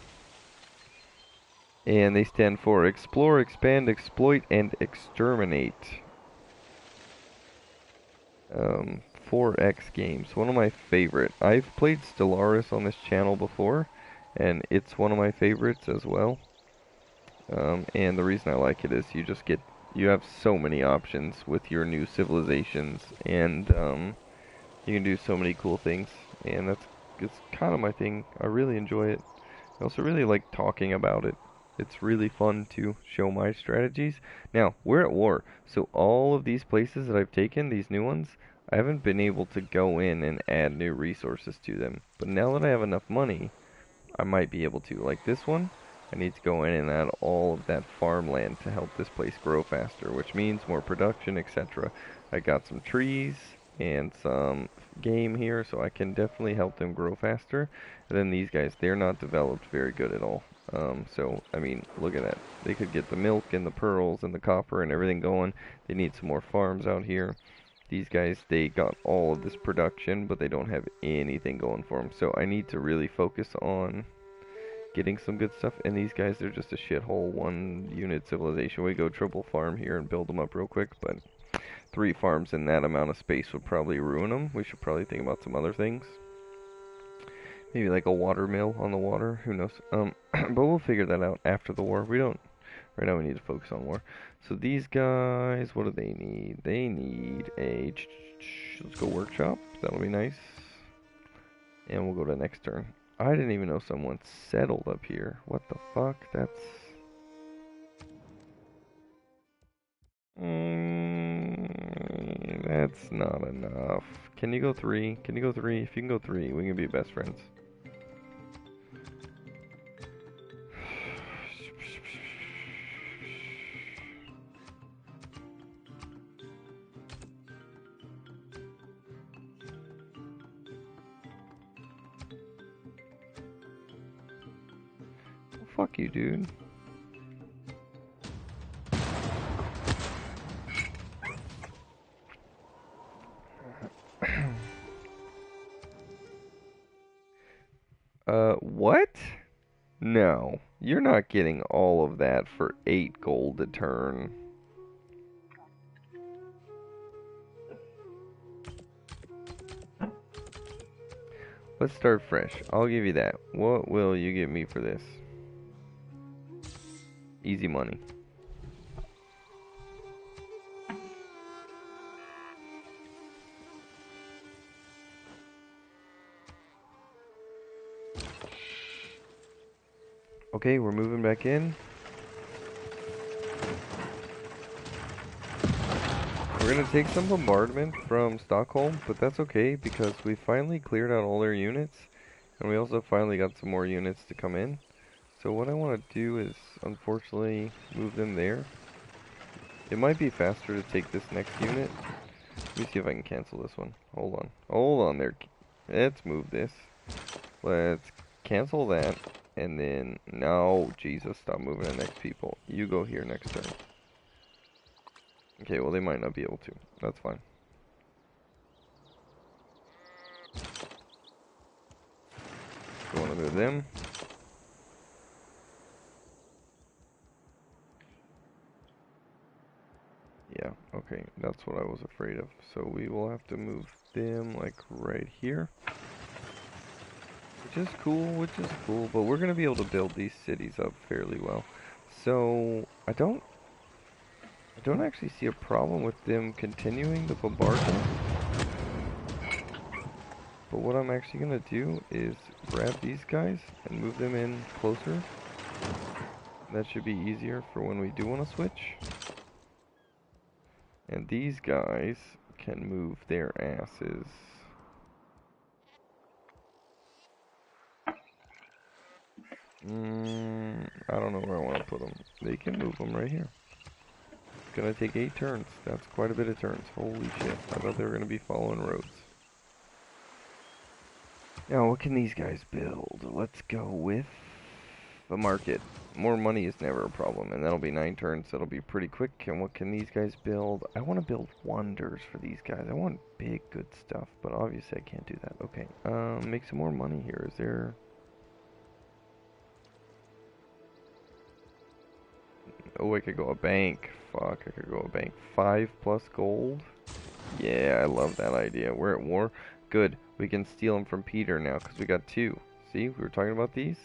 And they stand for Explore, Expand, Exploit, and Exterminate. 4X games, one of my favorite. I've played Stellaris on this channel before, and it's one of my favorites as well. And the reason I like it is you have so many options with your new civilizations, and you can do so many cool things, and it's kind of my thing. I really enjoy it. I also really like talking about it. It's really fun to show my strategies. Now, we're at war, so all of these places that I've taken, these new ones, I haven't been able to go in and add new resources to them. But now that I have enough money, I might be able to. Like this one, I need to go in and add all of that farmland to help this place grow faster, which means more production, etc. I got some trees and some game here, so I can definitely help them grow faster. And then these guys, they're not developed very good at all. So, I mean, look at that. They could get the milk and the pearls and the copper and everything going. They need some more farms out here. These guys, they got all of this production, but they don't have anything going for them. So I need to really focus on getting some good stuff. And these guys, they're just a shithole 1-unit civilization. We go triple farm here and build them up real quick, but 3 farms in that amount of space would probably ruin them. We should probably think about some other things. Maybe like a water mill on the water, who knows. But we'll figure that out after the war. Right now we need to focus on war. So these guys, what do they need? They need a, let's go workshop, that'll be nice. And we'll go to next turn. I didn't even know someone settled up here. What the fuck, that's not enough. Can you go 3? Can you go 3? If you can go 3, we can be best friends. Fuck you, dude. What? No. You're not getting all of that for 8 gold a turn. Let's start fresh. I'll give you that. What will you give me for this? Easy money. Okay, we're moving back in. We're gonna take some bombardment from Stockholm, but that's okay because we finally cleared out all their units, and we also finally got some more units to come in. So what I want to do is, unfortunately, move them there. It might be faster to take this next unit. Let me see if I can cancel this one. Hold on. Hold on there. Let's move this. Let's cancel that. And then, no, Jesus, stop moving the next people. You go here next turn. Okay, well, they might not be able to. That's fine. So I want to move them. Yeah, okay, that's what I was afraid of. So we will have to move them, like, right here. Which is cool, but we're going to be able to build these cities up fairly well. So, I don't actually see a problem with them continuing the bombardment. But what I'm actually going to do is grab these guys and move them in closer. That should be easier for when we do want to switch. And these guys can move their asses. I don't know where I want to put them. They can move them right here. It's gonna take 8 turns. That's quite a bit of turns. Holy shit. I thought they were gonna be following roads. Now, what can these guys build? Let's go with the market. More money is never a problem, and that'll be 9 turns. That'll be pretty quick. And what can these guys build? I want to build wonders for these guys. I want big, good stuff, but obviously I can't do that. Okay, make some more money here. Is there... Oh, I could go a bank. Fuck, I could go a bank. 5 plus gold? Yeah, I love that idea. We're at war. Good. We can steal them from Peter now, because we got 2. See, we were talking about these?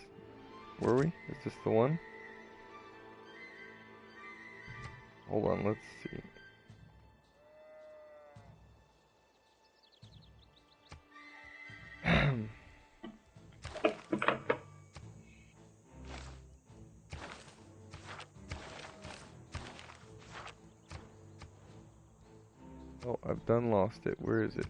Were we? Is this the one? Hold on, let's see. Oh, I've done lost it. Where is it?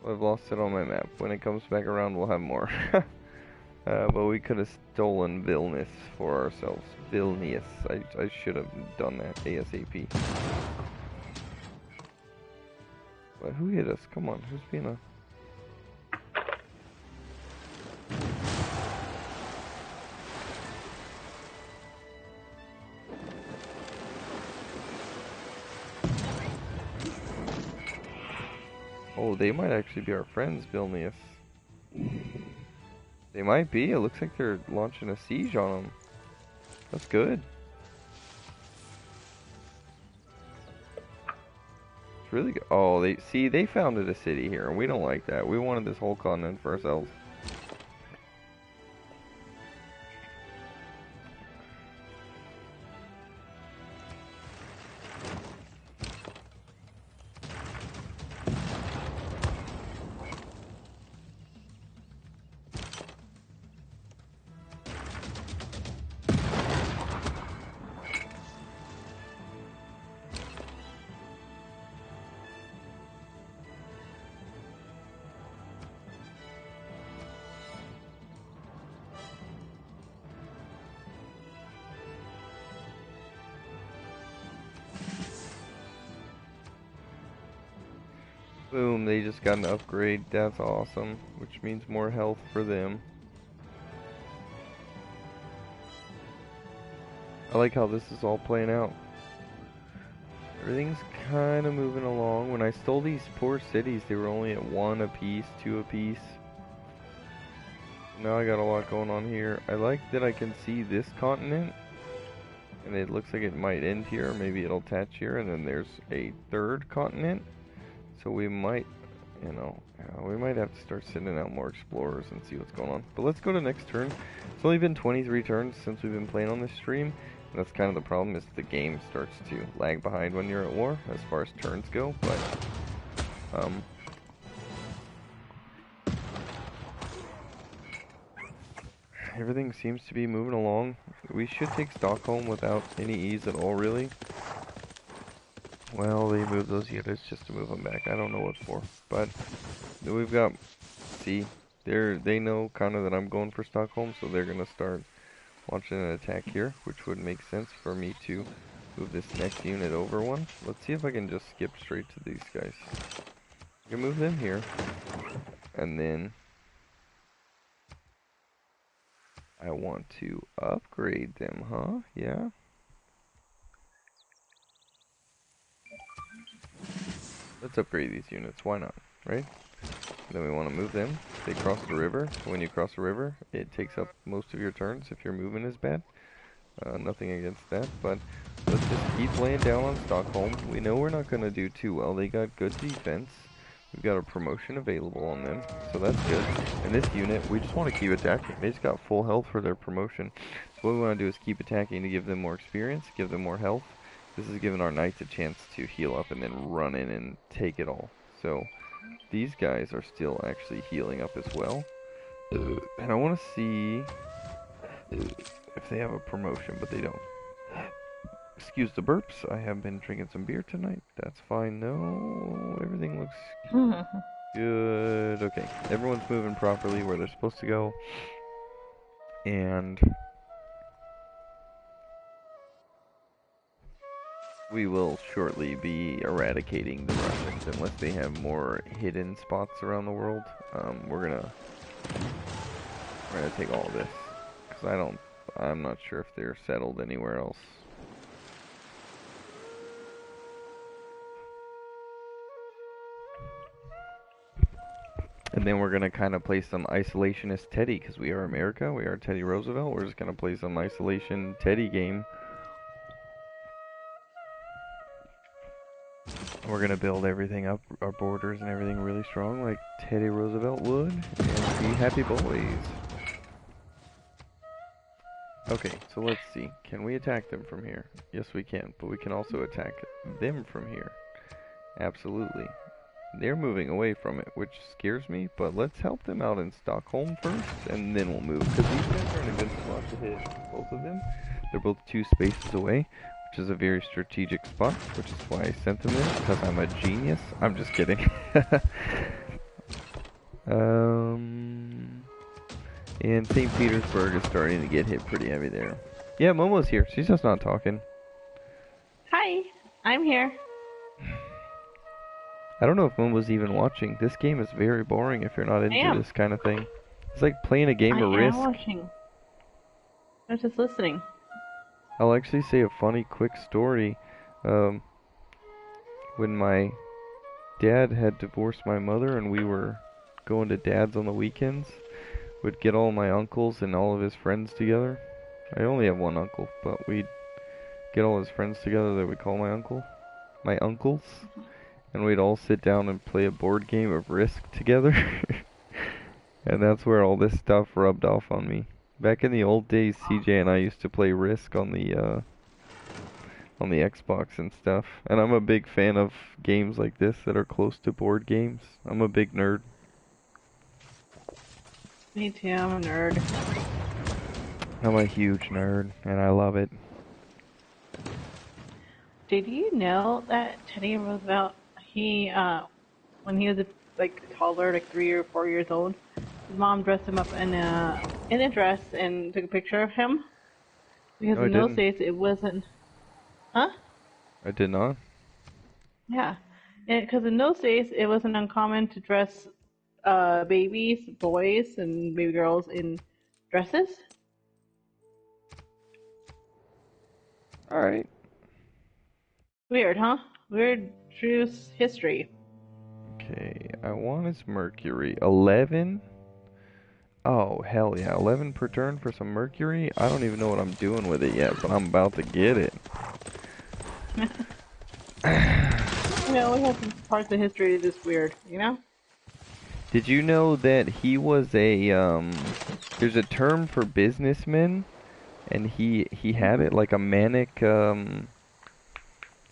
I've lost it on my map. When it comes back around, we'll have more. But we could have stolen Vilnius for ourselves. Vilnius. I should have done that ASAP. But who hit us? Come on, who's being a... Oh, they might actually be our friends, Vilnius. They might be. It looks like they're launching a siege on them. That's good. It's really good. Oh, they founded a city here, and we don't like that. We wanted this whole continent for ourselves. Boom, they just got an upgrade. That's awesome. Which means more health for them. I like how this is all playing out. Everything's kind of moving along. When I stole these poor cities, they were only at 1 apiece, 2 apiece. Now I got a lot going on here. I like that I can see this continent. And it looks like it might end here. Maybe it'll attach here. And then there's a 3rd continent. So we might, you know, we might have to start sending out more explorers and see what's going on. But let's go to next turn. It's only been 23 turns since we've been playing on this stream. And that's kind of the problem, is the game starts to lag behind when you're at war as far as turns go. But everything seems to be moving along. We should take Stockholm without any ease at all, really. Well, they moved those units just to move them back. I don't know what for, but we've got. See, they know kind of that I'm going for Stockholm, so they're gonna start launching an attack here, which would make sense for me to move this next unit over one. Let's see if I can just skip straight to these guys. I can move them here, and then I want to upgrade them, huh? Yeah. Let's upgrade these units, why not, right? Then we want to move them. They cross the river. When you cross the river, it takes up most of your turns if your movement is bad. Nothing against that, but let's just keep laying down on Stockholm. We know we're not going to do too well. They got good defense. We've got a promotion available on them, so that's good. And this unit, we just want to keep attacking. They just got full health for their promotion. So what we want to do is keep attacking to give them more experience, give them more health. This is giving our knights a chance to heal up and then run in and take it all. So these guys are still actually healing up as well. And I want to see if they have a promotion, but they don't. Excuse the burps. I have been drinking some beer tonight. That's fine. No, everything looks good. Okay, everyone's moving properly where they're supposed to go. And we will shortly be eradicating the Russians unless they have more hidden spots around the world. We're gonna take all of this because I'm not sure if they're settled anywhere else. And then we're gonna kind of play some isolationist Teddy because we are America. We are Teddy Roosevelt. We're just gonna play some isolation Teddy game. We're gonna build everything up, our borders and everything really strong like Teddy Roosevelt would, and be happy boys. Okay, so let's see. Can we attack them from here? Yes, we can, but we can also attack them from here. Absolutely. They're moving away from it, which scares me, but let's help them out in Stockholm first, and then we'll move, because these guys are in a good spot to hit both of them. They're both 2 spaces away, which is a very strategic spot, which is why I sent them there, because I'm a genius. I'm just kidding. And St. Petersburg is starting to get hit pretty heavy there. Yeah, Momo's here. She's just not talking. Hi, I'm here. I don't know if Momo's even watching. This game is very boring if you're not into this kind of thing. It's like playing a game of Risk. I am watching. I was just listening. I'll actually say a funny, quick story. When my dad had divorced my mother and we were going to dad's on the weekends, we'd get all my uncles and all of his friends together. I only have one uncle, but we'd get all his friends together that we call my uncles. And we'd all sit down and play a board game of Risk together. And that's where all this stuff rubbed off on me. Back in the old days, CJ and I used to play Risk on the Xbox and stuff. And I'm a big fan of games like this that are close to board games. I'm a big nerd. Me too, I'm a nerd. I'm a huge nerd, and I love it. Did you know that Teddy Roosevelt, when he was like toddler, like 3 or 4 years old, his mom dressed him up in a dress and took a picture of him? Because in those days it wasn't... Huh? I did not? Yeah. Because in those days it wasn't uncommon to dress babies, boys, and baby girls in dresses. Alright. Weird, huh? Weird true history. Okay, I want his Mercury. 11? Oh, hell yeah. 11 per turn for some Mercury? I don't even know what I'm doing with it yet, but I'm about to get it. You know, we have some parts of history that's just weird, you know? Did you know that he was a, there's a term for businessmen, and he had it like a manic,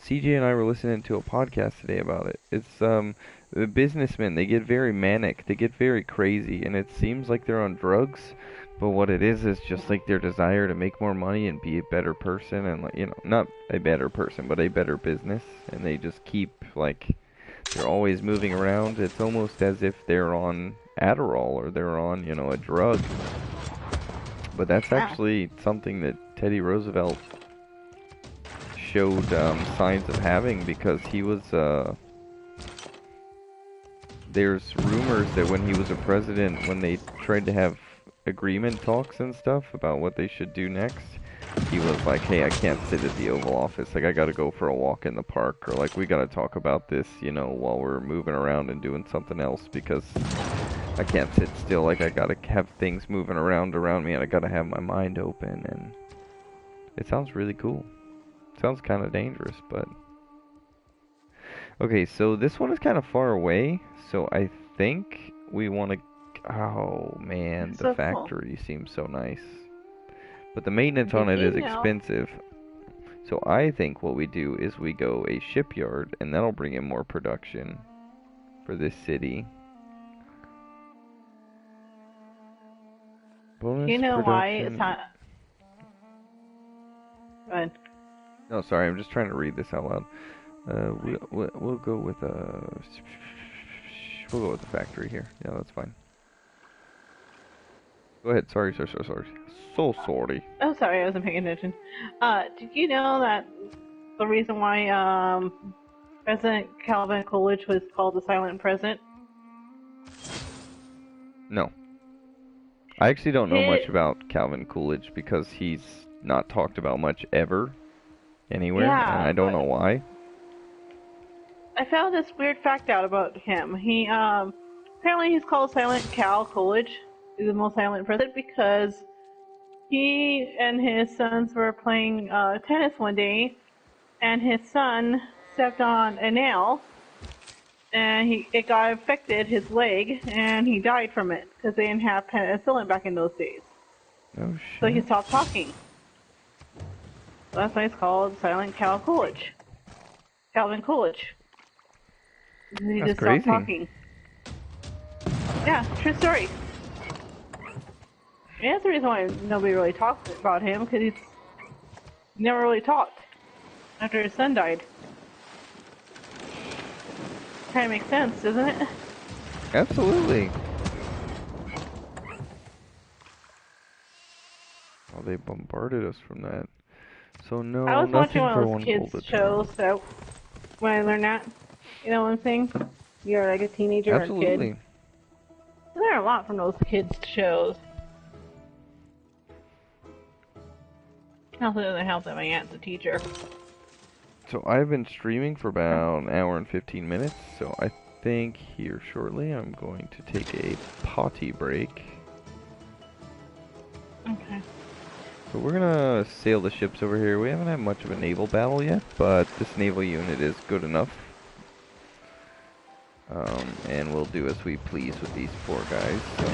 CJ and I were listening to a podcast today about it. It's, businessmen, they get very manic, they get very crazy, and it seems like they're on drugs, But what it is just like their desire to make more money and be a better person, and like, you know, not a better person, but a better business. And they just keep like they're always moving around. It's almost as if they're on Adderall or they're on, you know, a drug. But that's Yeah. actually something that Teddy Roosevelt showed signs of having, because he was there's rumors that when he was a president, when they tried to have agreement talks and stuff about what they should do next, he was like, hey, I can't sit at the Oval Office, like I gotta go for a walk in the park, or like we gotta talk about this, you know, while we're moving around and doing something else, because I can't sit still, like I gotta have things moving around me, and I gotta have my mind open. And it sounds really cool. Sounds kind of dangerous, but okay, so this one is kind of far away, so I think we want to. Oh man, It's the so cool. factory seems so nice, but the maintenance on Did it you is know? expensive. So I think what we do is we go a shipyard, and that'll bring in more production for this city. Do Bonus you know why it's production. not? Good. No, sorry, I'm just trying to read this out loud. We'll go with we'll go with the factory here. Yeah, that's fine. Go ahead. Sorry, sorry, sorry, sorry. So sorry. Oh, sorry, I wasn't paying attention. Did you know that the reason why President Calvin Coolidge was called the Silent President? No. I actually don't know His, much about Calvin Coolidge because he's not talked about much ever anywhere, and yeah, I don't know but why. I found this weird fact out about him. He apparently he's called Silent Cal Coolidge. He's the most silent president because he and his sons were playing tennis one day, and his son stepped on a nail, and it got infected his leg, and he died from it because they didn't have penicillin back in those days. Oh So he shit. stopped talking. So that's why it's called Silent Cal Coolidge. Calvin Coolidge. He That's just stopped crazy. talking. Yeah, true story. And that's the reason why nobody really talks about him, because he's never really talked after his son died. Kind of makes sense, doesn't it? Absolutely. Oh, they bombarded us from that. So I no, was watching nothing one for of those one kids golden shows, arrow. so when they're not, you know what I'm saying? You're like a teenager or a kid. Absolutely. I learn a lot from those kids shows. Also doesn't help that my aunt's a teacher. So I've been streaming for about an hour and 15 minutes, so I think here shortly I'm going to take a potty break. Okay. So we're gonna sail the ships over here. We haven't had much of a naval battle yet, but this naval unit is good enough. And we'll do as we please with these poor guys. So.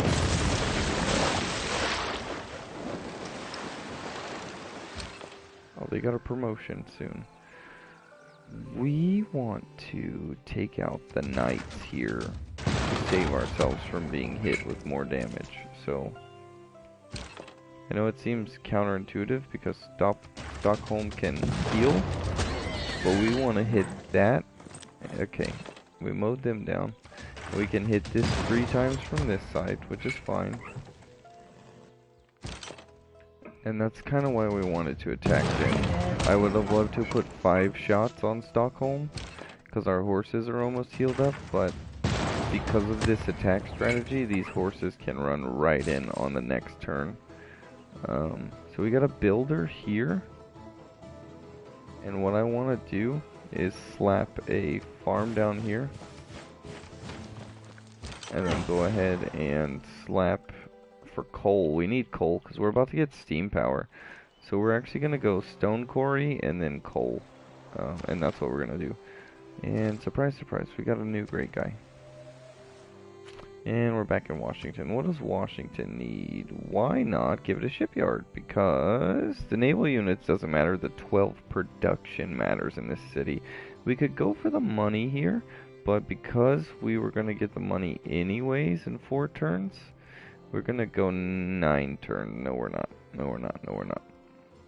Oh, they got a promotion soon. We want to take out the knights here to save ourselves from being hit with more damage. So, I know it seems counterintuitive because Stockholm can heal, but we want to hit that. Okay, we mowed them down. We can hit this 3 times from this side, which is fine. And that's kind of why we wanted to attack them. I would have loved to put 5 shots on Stockholm, because our horses are almost healed up, but because of this attack strategy, these horses can run right in on the next turn. So we got a builder here, and what I want to do is slap a farm down here, and then go ahead and slap for coal. We need coal because we're about to get steam power. So we're actually going to go stone quarry and then coal. And that's what we're going to do. And surprise, surprise, we got a new great guy. And we're back in Washington. What does Washington need? Why not give it a shipyard? Because the naval units doesn't matter. The 12 production matters in this city. We could go for the money here, but because we were going to get the money anyways in 4 turns, We're gonna go 9 turn. No, we're not. No, we're not. No, we're not.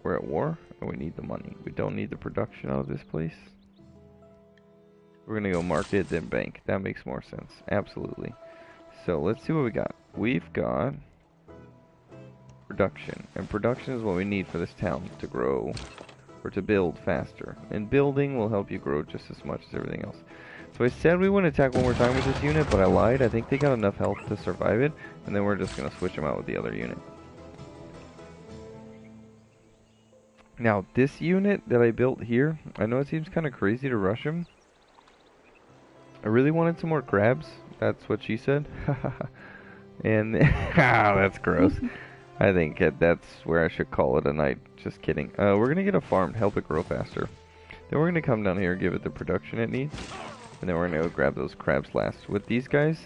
We're at war, and we need the money. We don't need the production out of this place. We're gonna go market, then bank. That makes more sense. Absolutely. So let's see what we got. We've got production, and production is what we need for this town to grow, or to build faster. And building will help you grow just as much as everything else. So I said we wouldn't attack one more time with this unit, but I lied. I think they got enough health to survive it, and then we're just gonna switch them out with the other unit. Now, this unit that I built here, I know it seems kind of crazy to rush him. I really wanted some more crabs. That's what she said. And that's gross. I think that's where I should call it a night. Just kidding. We're going to get a farm to help it grow faster. Then we're going to come down here and give it the production it needs. And then we're going to go grab those crabs last. With these guys,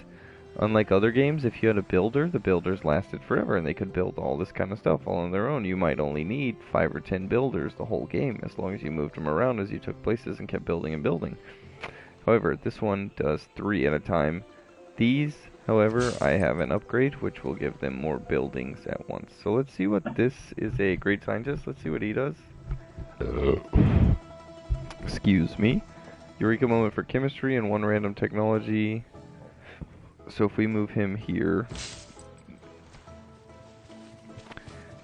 unlike other games, if you had a builder, the builders lasted forever. And they could build all this kind of stuff all on their own. You might only need 5 or 10 builders the whole game, as long as you moved them around as you took places and kept building and building. However, this one does 3 at a time. These, however, I have an upgrade, which will give them more buildings at once. So let's see what this is. A great scientist. Let's see what he does. Excuse me. Eureka moment for chemistry and 1 random technology. So if we move him here.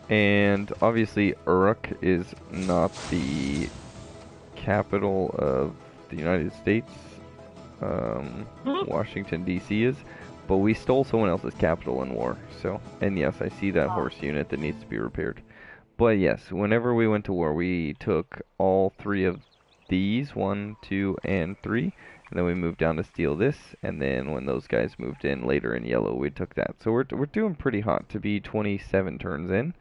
And obviously Uruk is not the capital of the United States. Washington DC is, but we stole someone else's capital in war. So, and yes, I see that horse unit that needs to be repaired. But yes, whenever we went to war, we took all 3 of these, 1, 2, and 3, and then we moved down to steal this. And then when those guys moved in later in yellow, we took that. So we're doing pretty hot to be 27 turns in.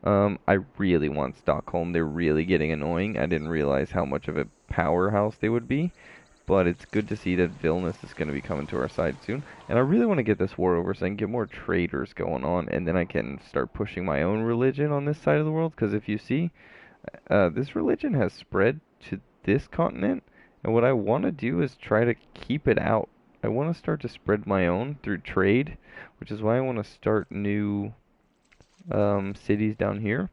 I really want Stockholm. They're really getting annoying. I didn't realize how much of a powerhouse they would be. But it's good to see that Vilnius is going to be coming to our side soon. And I really want to get this war over so I can get more traders going on. And then I can start pushing my own religion on this side of the world. Because if you see, this religion has spread to this continent. And what I want to do is try to keep it out. I want to start to spread my own through trade. Which is why I want to start new cities down here.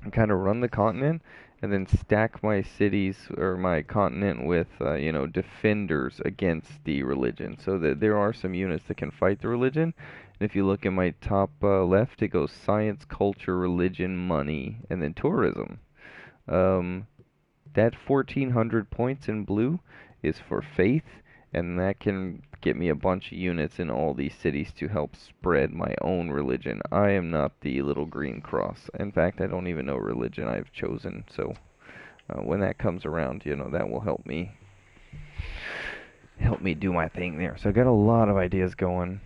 And kind of run the continent. And then stack my cities or my continent with, you know, defenders against the religion. So that there are some units that can fight the religion. And if you look at my top left, it goes science, culture, religion, money, and then tourism. That 1,400 points in blue is for faith. And that can get me a bunch of units in all these cities to help spread my own religion. I am not the little green cross. In fact, I don't even know religion I've chosen. So when that comes around, you know, that will help me do my thing there. So I got a lot of ideas going.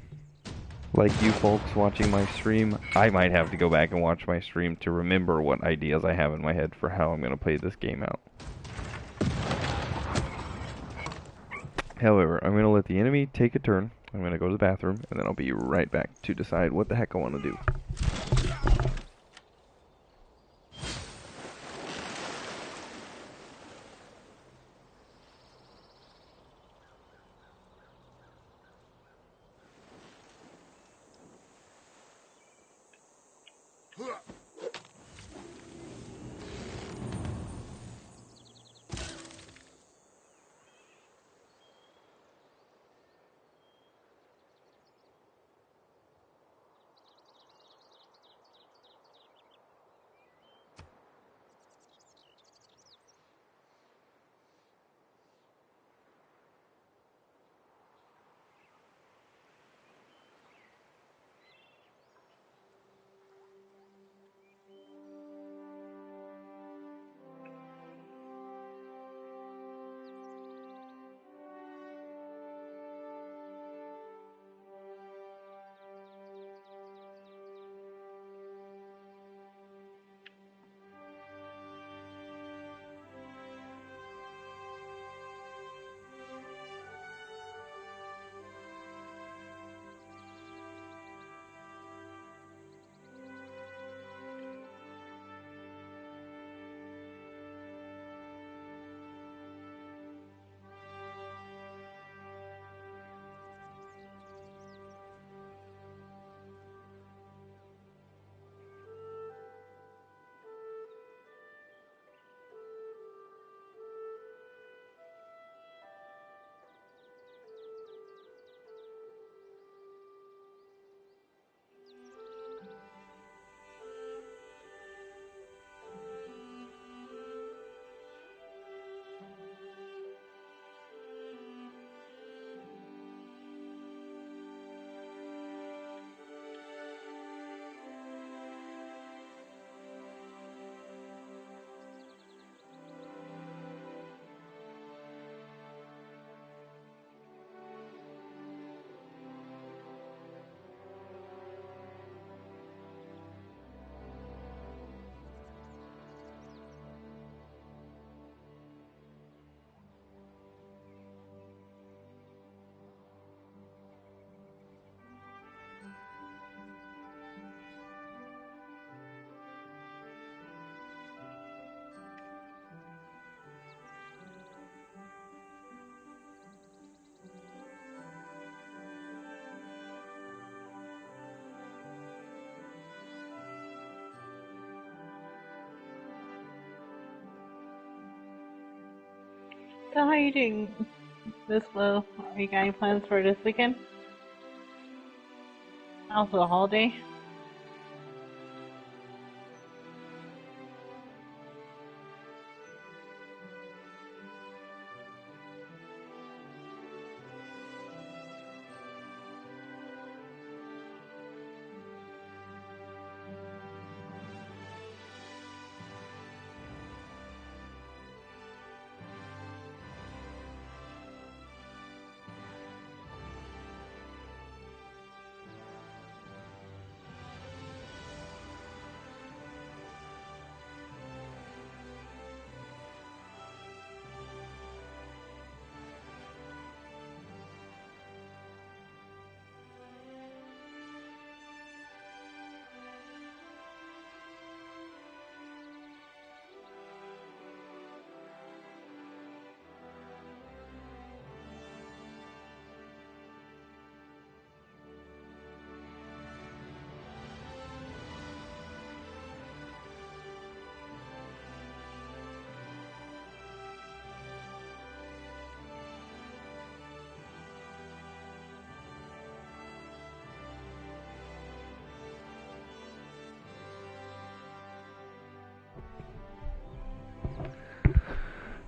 Like you folks watching my stream, I might have to go back and watch my stream to remember what ideas I have in my head for how I'm going to play this game out. However, I'm going to let the enemy take a turn. I'm going to go to the bathroom, and then I'll be right back to decide what the heck I want to do. So how are you doing this low? Are you got any plans for this weekend? Also a holiday?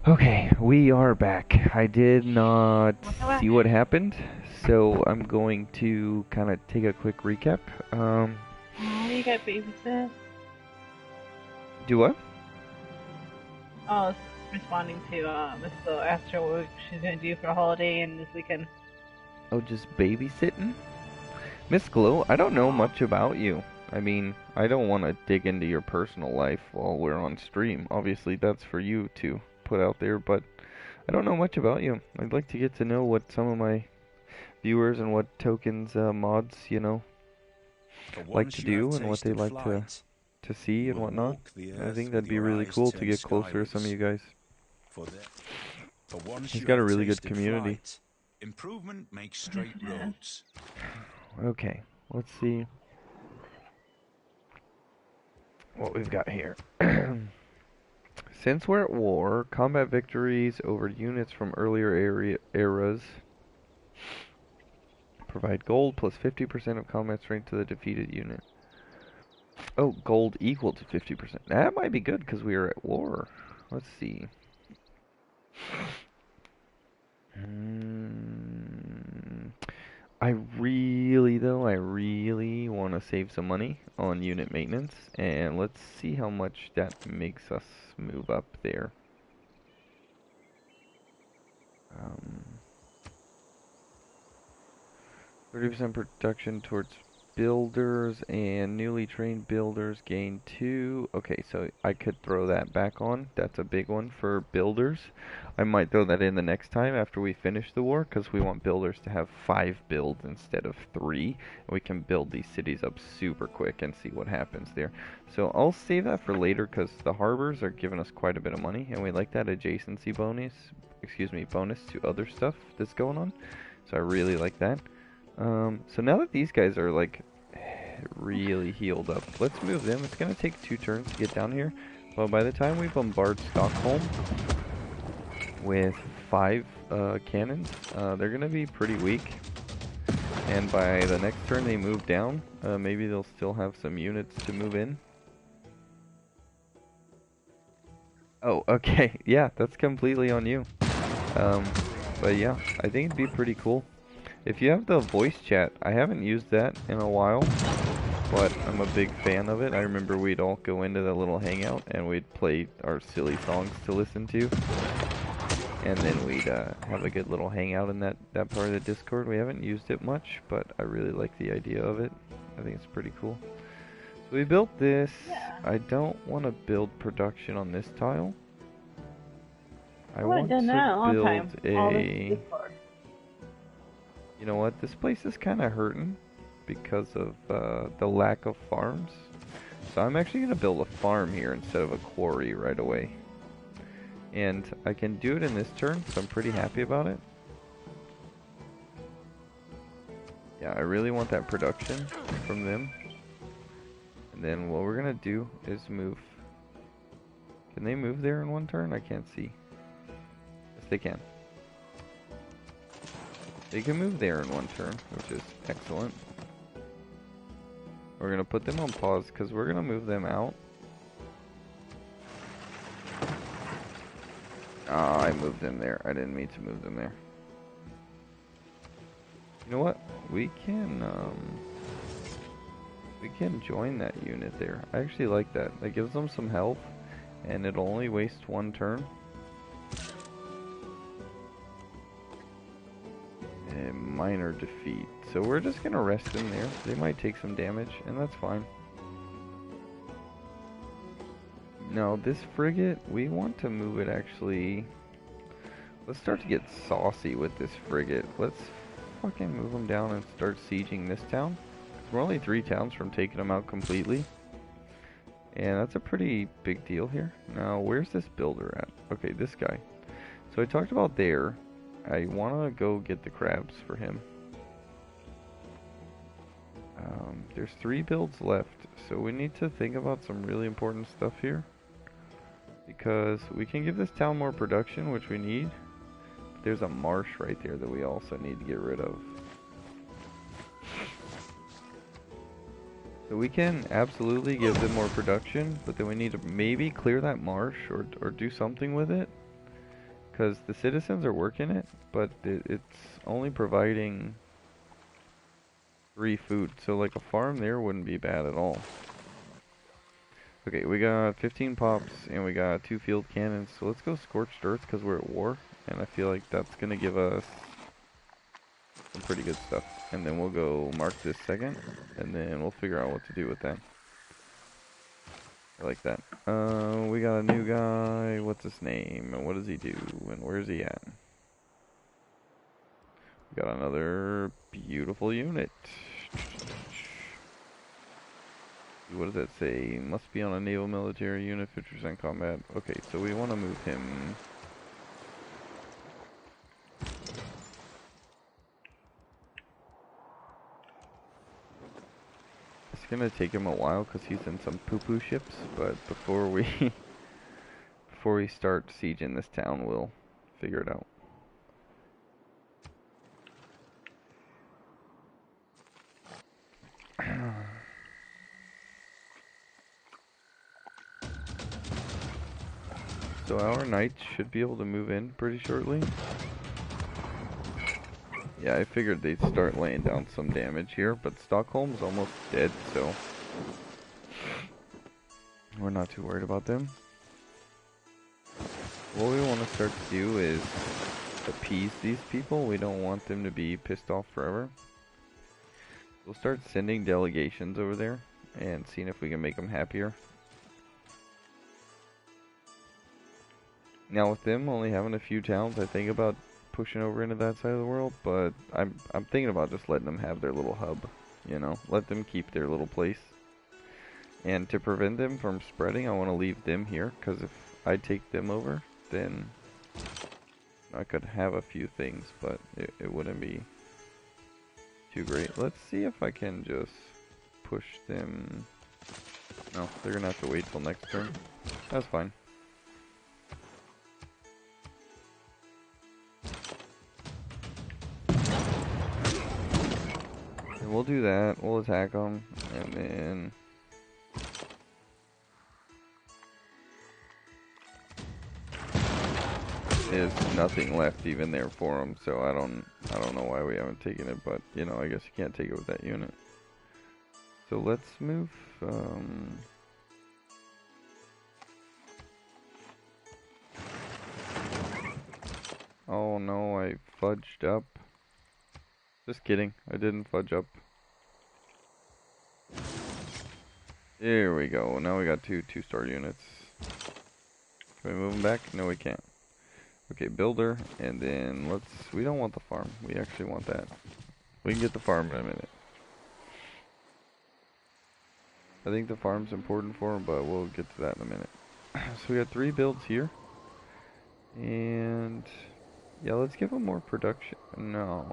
Okay, we are back. I did not see what happened, so I'm going to kind of take a quick recap. Oh, you got babysit? Do what? Oh, I was responding to Miss Lo. Asked her what she's gonna do for a holiday and this weekend. Oh, just babysitting? Miss Glow, I don't know much about you. I mean, I don't want to dig into your personal life while we're on stream. Obviously, that's for you to put out there, but I don't know much about you. I'd like to get to know what some of my viewers and what tokens, mods, like to do and what they like to see and whatnot. I think that'd be really cool to get closer to some of you guys. He's got a really good community. Improvement makes straight roads. Okay, let's see what we've got here. Since we're at war, combat victories over units from earlier eras provide gold plus 50% of combat strength to the defeated unit. Oh, gold equal to 50%. That might be good because we are at war. Let's see. I really want to save some money on unit maintenance, and let's see how much that makes us move up there. 30% production towards builders, and newly trained builders gain 2. Okay, so I could throw that back on. That's a big one for builders. I might throw that in the next time after we finish the war, because we want builders to have 5 builds instead of 3. And we can build these cities up super quick and see what happens there. So I'll save that for later, because the harbors are giving us quite a bit of money, and we like that adjacency bonus, bonus to other stuff that's going on. So I really like that. So now that these guys are like really healed up, let's move them. It's gonna take 2 turns to get down here, but by the time we bombard Stockholm with 5 cannons, they're gonna be pretty weak. And by the next turn they move down, maybe they'll still have some units to move in. Oh, okay, yeah, that's completely on you. But yeah, I think it'd be pretty cool. If you have the voice chat, I haven't used that in a while, but I'm a big fan of it. I remember we'd all go into the little hangout and we'd play our silly songs to listen to. And then we'd have a good little hangout in that part of the Discord. We haven't used it much, but I really like the idea of it. I think it's pretty cool. So we built this. Yeah. I don't want to build production on this tile. I want to build a... You know what? This place is kind of hurting because of the lack of farms. So I'm actually going to build a farm here instead of a quarry right away. And I can do it in this turn, so I'm pretty happy about it. Yeah, I really want that production from them. And then what we're going to do is move. Can they move there in 1 turn? I can't see. Yes, they can. They can move there in one turn, which is excellent. We're gonna put them on pause because we're gonna move them out. Ah, I moved them there. I didn't mean to move them there. You know what? We can join that unit there. I actually like that. That gives them some health, and it'll only waste one turn. A minor defeat. So we're just gonna rest them there. They might take some damage, and that's fine. Now this frigate, we want to move it actually. Let's start to get saucy with this frigate. Let's fucking move them down and start sieging this town. We're only 3 towns from taking them out completely. And that's a pretty big deal here. Now, where's this builder at? Okay, this guy. So I talked about there. I want to go get the crabs for him. There's 3 builds left. So we need to think about some really important stuff here. Because we can give this town more production, which we need. But there's a marsh right there that we also need to get rid of. So we can absolutely give them more production, but then we need to maybe clear that marsh or do something with it. Because the citizens are working it, but it's only providing 3 food. So like a farm there wouldn't be bad at all. Okay, we got 15 pops and we got 2 field cannons. So let's go scorched earth because we're at war. And I feel like that's going to give us some pretty good stuff. And then we'll go mark this second, and then we'll figure out what to do with that. I like that. We got a new guy. What's his name? And what does he do? And where's he at? We got another beautiful unit. What does that say? Must be on a naval military unit, 50% combat. Okay, so we want to move him. It's gonna take him a while because he's in some poo-poo ships, but before we start sieging this town, we'll figure it out. So our knights should be able to move in pretty shortly. Yeah, I figured they'd start laying down some damage here, but Stockholm's almost dead, so we're not too worried about them. What we want to start to do is appease these people. We don't want them to be pissed off forever. We'll start sending delegations over there and seeing if we can make them happier. Now with them only having a few towns, I think about pushing over into that side of the world, but I'm thinking about just letting them have their little hub, you know, let them keep their little place. And to prevent them from spreading, I want to leave them here, because if I take them over, then I could have a few things, but it wouldn't be too great. Let's see if I can just push them. No, they're gonna have to wait till next turn. That's fine. And we'll do that. We'll attack them, and then there's nothing left even there for them, so I don't know why we haven't taken it, but you know, I guess you can't take it with that unit. So let's move. Oh no, I fudged up. Just kidding, I didn't fudge up. There we go. Now we got two 2-star units. Can we move them back? No, we can't. Okay, builder, and then we don't want the farm. We actually want that. We can get the farm in a minute. I think the farm's important for him, but we'll get to that in a minute. So we got 3 builds here. And yeah, let's give him more production. No.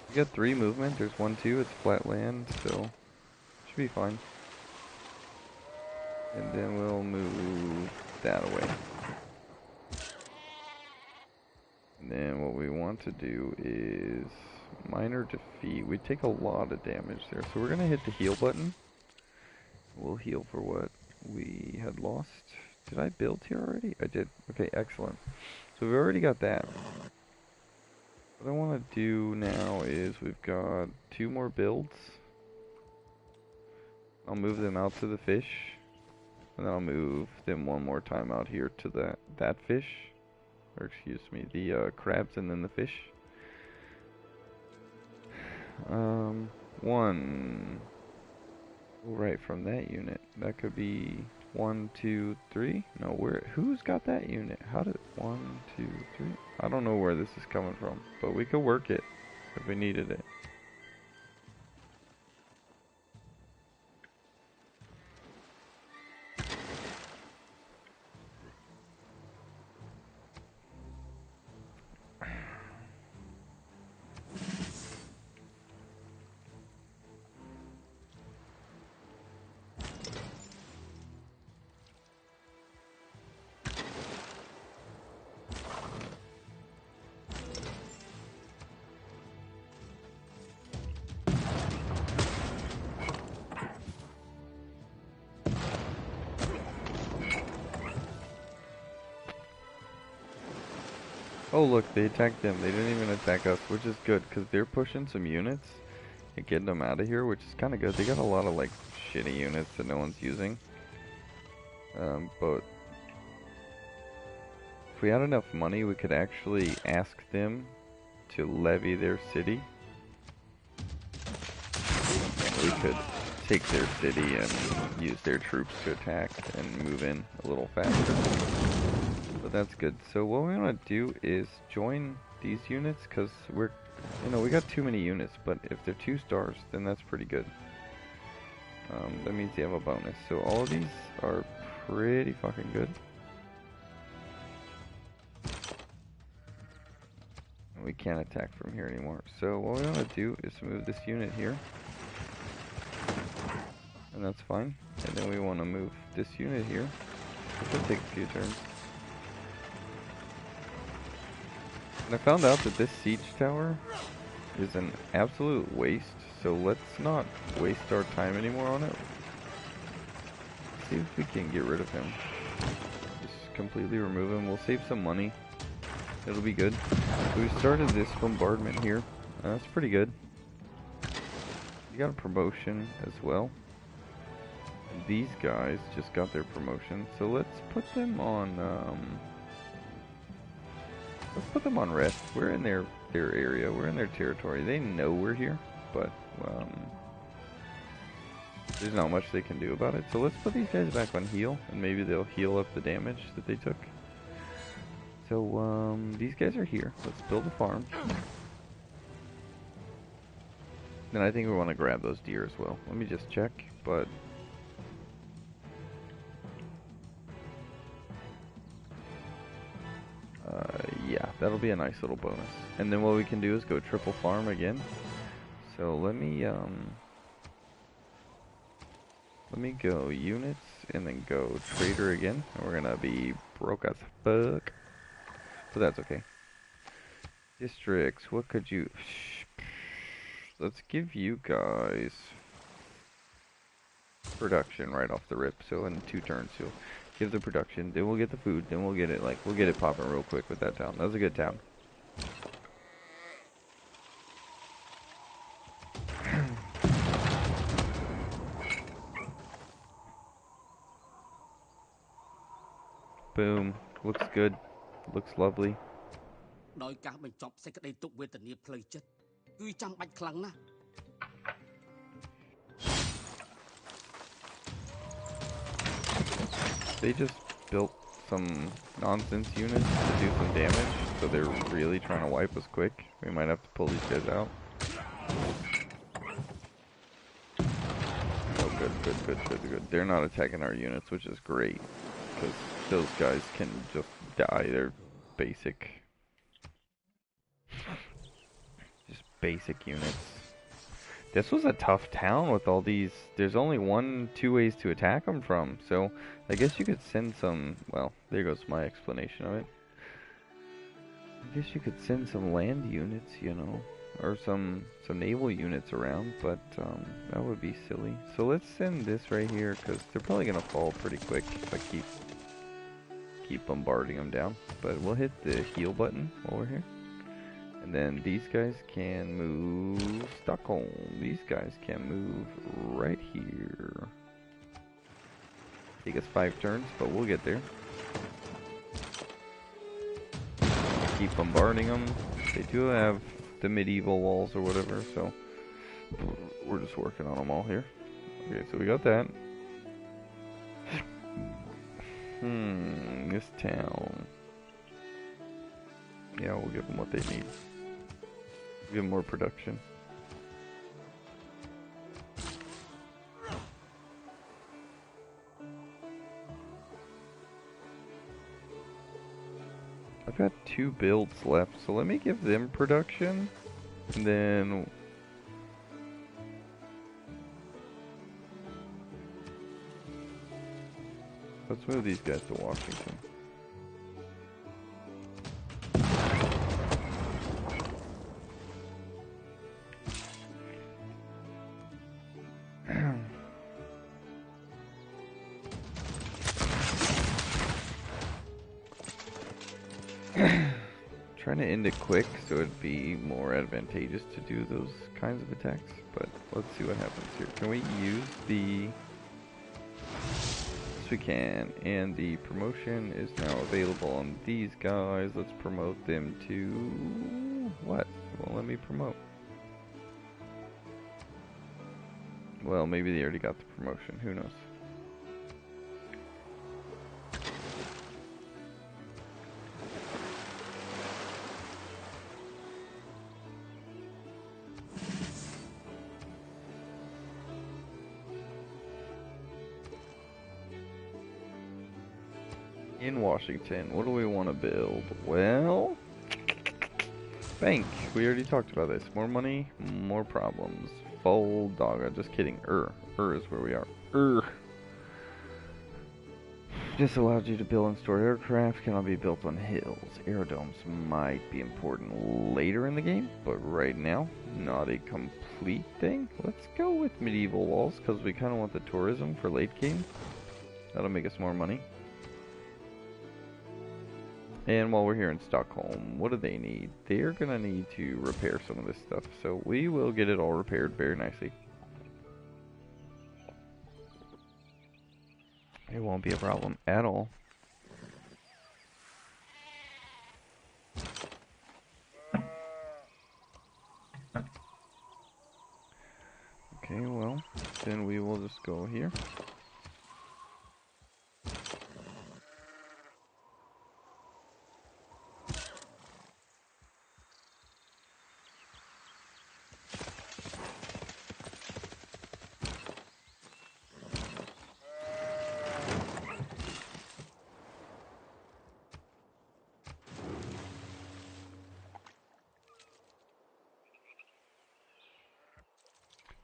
We got 3 movement. There's 1, 2. It's flat land, so should be fine. And then we'll move that away. And then what we want to do is minor defeat. We take a lot of damage there. So we're going to hit the heal button. We'll heal for what we had lost. Did I build here already? I did. Okay, excellent. So we've already got that. What I want to do now is we've got 2 more builds. I'll move them out to the fish. And then I'll move them 1 more time out here to that fish. Or excuse me, the crabs and then the fish. 1. Right from that unit. That could be 1, 2, 3. No, who's got that unit? How did 1, 2, 3? I don't know where this is coming from, but we could work it if we needed it. Oh look, they attacked them. They didn't even attack us, which is good, because they're pushing some units and getting them out of here, which is kind of good. They got a lot of, like, shitty units that no one's using. But if we had enough money, we could actually ask them to levy their city. We could take their city and use their troops to attack and move in a little faster. But that's good. So what we want to do is join these units, because we got too many units, but if they're 2 stars, then that's pretty good. That means they have a bonus. So all of these are pretty fucking good. We can't attack from here anymore. So what we want to do is move this unit here. And that's fine. And then we want to move this unit here. This will take a few turns. And I found out that this siege tower is an absolute waste, so let's not waste our time anymore on it. See if we can get rid of him. Just completely remove him. We'll save some money. It'll be good. So we started this bombardment here. That's pretty good. You got a promotion as well. These guys just got their promotion, so let's put them on rest. We're in their area, we're in their territory. They know we're here, but there's not much they can do about it. So let's put these guys back on heal, and maybe they'll heal up the damage that they took. So these guys are here. Let's build a farm. Then I think we want to grab those deer as well. Let me just check, but yeah, that'll be a nice little bonus. And then what we can do is go triple farm again. So let me go units and then go trader again. And we're gonna be broke as fuck, but that's okay. Districts, what could you? Let's give you guys production right off the rip. So in 2 turns, you'll give the production, then we'll get the food, then we'll get it popping real quick with that town. That was a good town. Boom. Looks good. Looks lovely. They just built some nonsense units to do some damage, so they're really trying to wipe us quick. We might have to pull these guys out. Oh, good. They're not attacking our units, which is great, because those guys can just die. They're basic. Just basic units. This was a tough town with all these. There's only two ways to attack them from. So I guess you could send some. Well, there goes my explanation of it. I guess you could send some land units, you know, or some naval units around, but that would be silly. So let's send this right here because they're probably gonna fall pretty quick if I keep bombarding them down. But we'll hit the heal button while we're here. And then these guys can move Stockholm. These guys can move right here. Take us 5 turns, but we'll get there. Keep bombarding them. They do have the medieval walls or whatever, so we're just working on them all here. Okay, so we got that. This town. Yeah, we'll give them what they need. Give them more production. I've got 2 builds left, so let me give them production, and then let's move these guys to Washington. Trying to end it quick so it'd be more advantageous to do those kinds of attacks, but let's see what happens here. Can we use the... Yes, we can, and the promotion is now available on these guys. Let's promote them to... what? Well, let me promote. Well, maybe they already got the promotion, who knows. In Washington, what do we want to build? Well, bank. We already talked about this. More money, more problems. Full dogga. Just kidding. Is where we are. Just allows you to build and store aircraft. Cannot be built on hills. Aerodomes might be important later in the game, but right now, not a complete thing. Let's go with medieval walls because we kind of want the tourism for late game. That'll make us more money. And while we're here in Stockholm, what do they need? They're gonna need to repair some of this stuff, so we will get it all repaired very nicely. It won't be a problem at all. Okay, well, then we will just go here.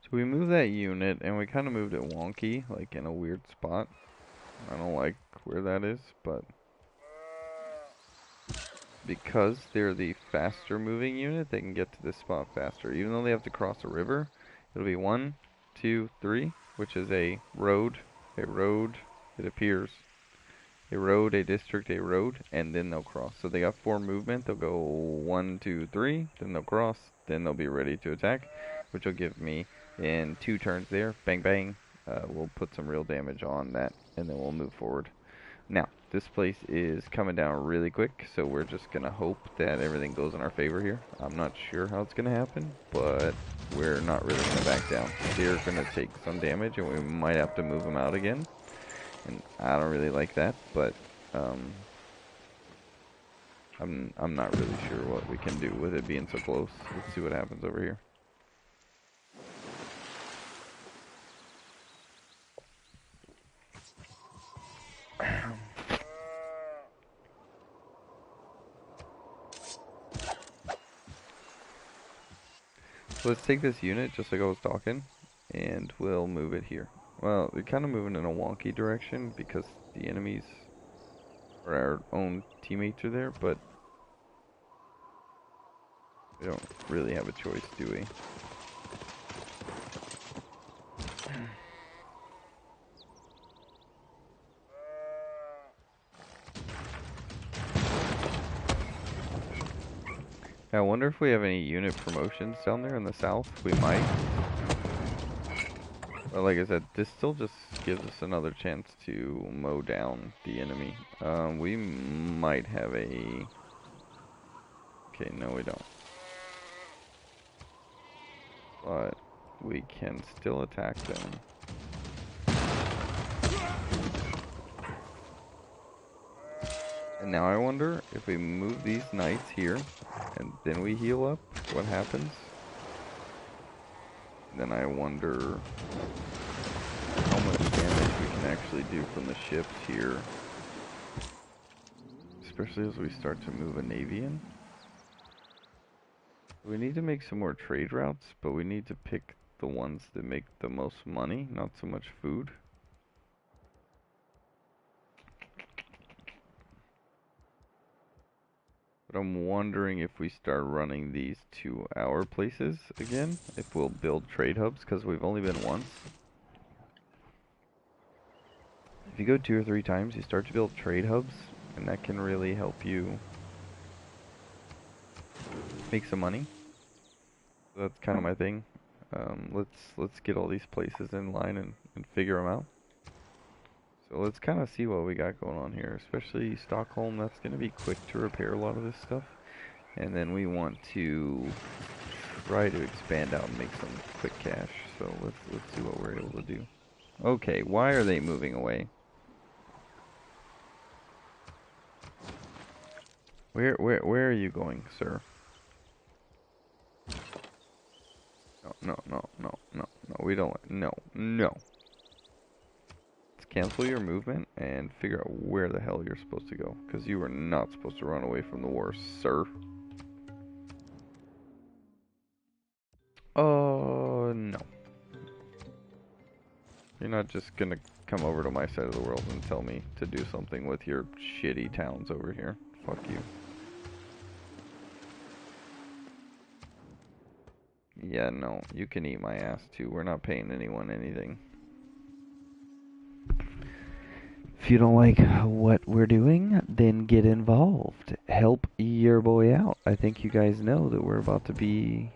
So we moved that unit, and we kind of moved it wonky, like in a weird spot. I don't like where that is, but because they're the faster moving unit, they can get to this spot faster. Even though they have to cross a river, it'll be 1, 2, 3, which is a road, it appears. A road, a district, a road, and then they'll cross. So they got 4 movement. They'll go 1, 2, 3, then they'll cross, then they'll be ready to attack, which will give me in 2 turns there. Bang, bang. We'll put some real damage on that, and then we'll move forward. Now, this place is coming down really quick, so we're just going to hope that everything goes in our favor here. I'm not sure how it's going to happen, but we're not really going to back down. They're going to take some damage, and we might have to move them out again. And I don't really like that, but I'm not really sure what we can do with it being so close. Let's see what happens over here. So let's take this unit, just like I was talking, and we'll move it here. Well, we're kind of moving in a wonky direction because the enemies or our own teammates are there, but we don't really have a choice, do we? I wonder if we have any unit promotions down there in the south. We might. But like I said, this still just gives us another chance to mow down the enemy. We might have a... Okay, no we don't. But we can still attack them. And now I wonder if we move these knights here and then we heal up, what happens? Then I wonder how much damage we can actually do from the ships here. Especially as we start to move a navy in. We need to make some more trade routes, but we need to pick the ones that make the most money, not so much food. But I'm wondering if we start running these to our places again, if we'll build trade hubs, because we've only been once. If you go 2 or 3 times, you start to build trade hubs, and that can really help you make some money. So that's kind of my thing. Let's get all these places in line and figure them out. So let's kind of see what we got going on here, especially Stockholm. That's going to be quick to repair a lot of this stuff. And then we want to try to expand out and make some quick cash. So let's see what we're able to do. Okay, why are they moving away? Where are you going, sir? No, we don't, no. Let's cancel your movement and figure out where the hell you're supposed to go, because you are not supposed to run away from the war, sir. Oh, no. You're not just gonna come over to my side of the world and tell me to do something with your shitty towns over here. Fuck you. Yeah, no, you can eat my ass too. We're not paying anyone anything. If you don't like what we're doing, then get involved. Help your boy out. I think you guys know that we're about to be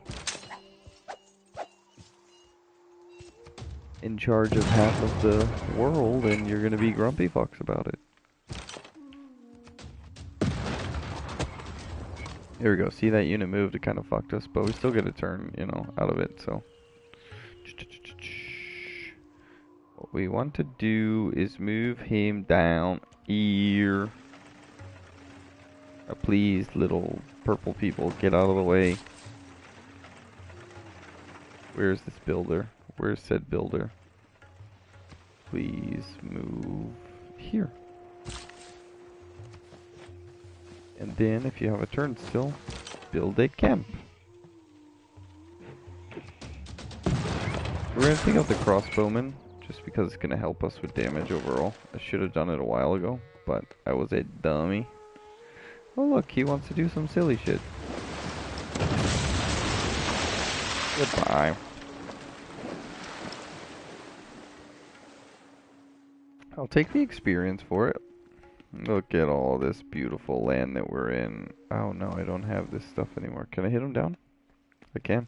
in charge of half of the world, and you're gonna be grumpy fucks about it. There we go. See, that unit moved, it kind of fucked us, but we still get a turn, you know, out of it, so. What we want to do is move him down here. Please, little purple people, get out of the way. Where's this builder? Where's said builder? Please move here. And then, if you have a turn still, build a camp. We're gonna take out the crossbowman, just because it's gonna help us with damage overall. I should have done it a while ago, but I was a dummy. Oh look, he wants to do some silly shit. Goodbye. I'll take the experience for it. Look at all this beautiful land that we're in. Oh no, I don't have this stuff anymore. Can I hit him down? I can.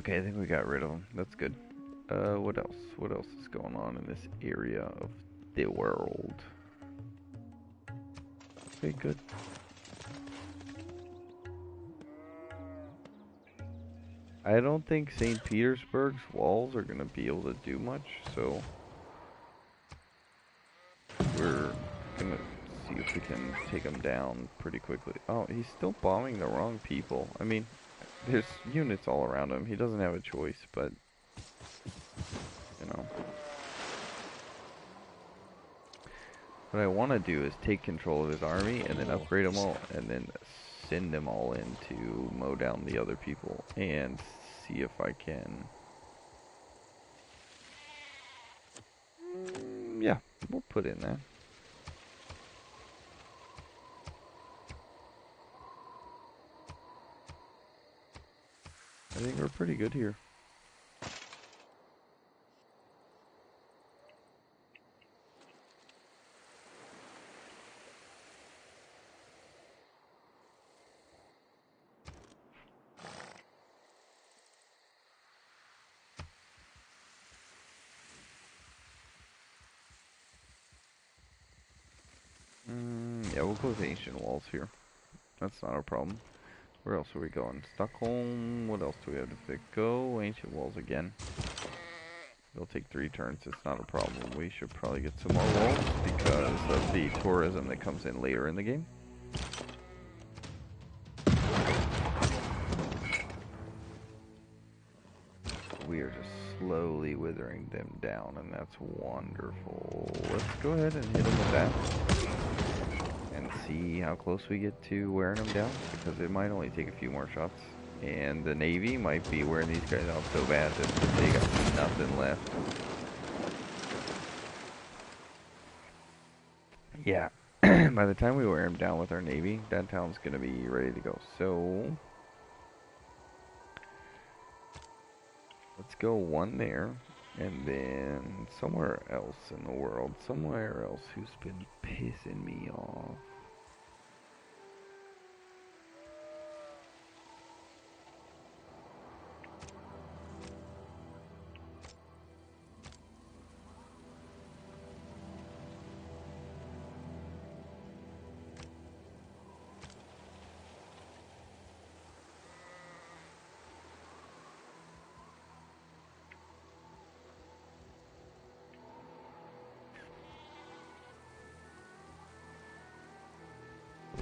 Okay, I think we got rid of him. That's good. What else? What else is going on in this area of the world? Okay, good. I don't think St. Petersburg's walls are going to be able to do much, so we're going to see if we can take him down pretty quickly. Oh, he's still bombing the wrong people. I mean, there's units all around him. He doesn't have a choice, but, you know. What I want to do is take control of his army and then upgrade them all and then send them all in to mow down the other people and see if I can. Yeah, we'll put in that. I think we're pretty good here. Yeah, we'll close the ancient walls here. That's not a problem. Where else are we going? Stockholm. What else do we have to pick? Go ancient walls again. It'll take 3 turns. It's not a problem. We should probably get some more walls because of the tourism that comes in later in the game. We are just slowly withering them down, and that's wonderful. Let's go ahead and hit them with that and see how close we get to wearing them down, because it might only take a few more shots. And the Navy might be wearing these guys out so bad that they got nothing left. Yeah, by the time we wear them down with our Navy, that town's gonna be ready to go. So let's go 1 there, and then somewhere else in the world, somewhere else who's been pissing me off.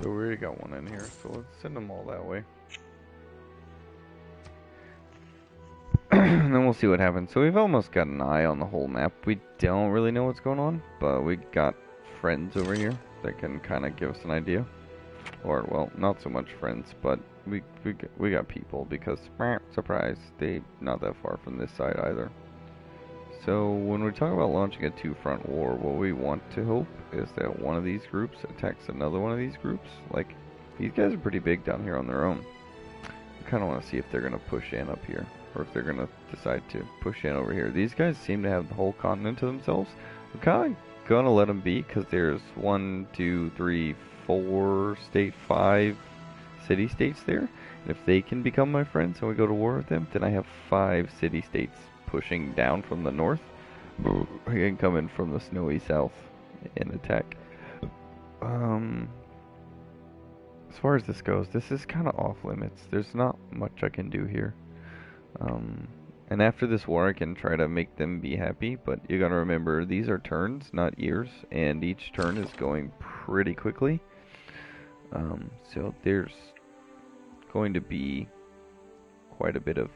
So we already got 1 in here, so let's send them all that way. And then we'll see what happens. So we've almost got an eye on the whole map. We don't really know what's going on, but we got friends over here that can kind of give us an idea. Or, well, not so much friends, but we got people because, surprise, they not that far from this side either. So when we talk about launching a 2-front war, what we want to hope is that one of these groups attacks another one of these groups. Like, these guys are pretty big down here on their own. I kind of want to see if they're going to push in up here, or if they're going to decide to push in over here. These guys seem to have the whole continent to themselves. I'm kind of going to let them be, because there's 1, 2, 3, 4 state, 5 city-states there. And if they can become my friends and we go to war with them, then I have 5 city-states pushing down from the north. I can come in from the snowy south and attack. As far as this goes, this is kind of off limits. There's not much I can do here. And after this war, I can try to make them be happy, but you gotta remember, these are turns, not years, and each turn is going pretty quickly. So there's going to be quite a bit of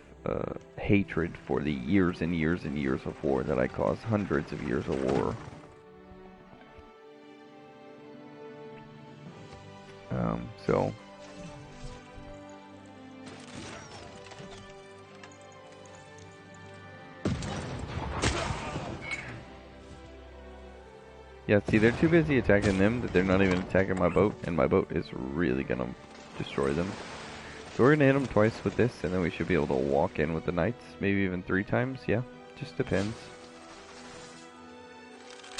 hatred for the years and years and years of war that I caused, hundreds of years of war. So yeah, see, they're too busy attacking them that they're not even attacking my boat, and my boat is really gonna destroy them. So we're gonna hit them twice with this, and then we should be able to walk in with the knights, maybe even 3 times, yeah, just depends.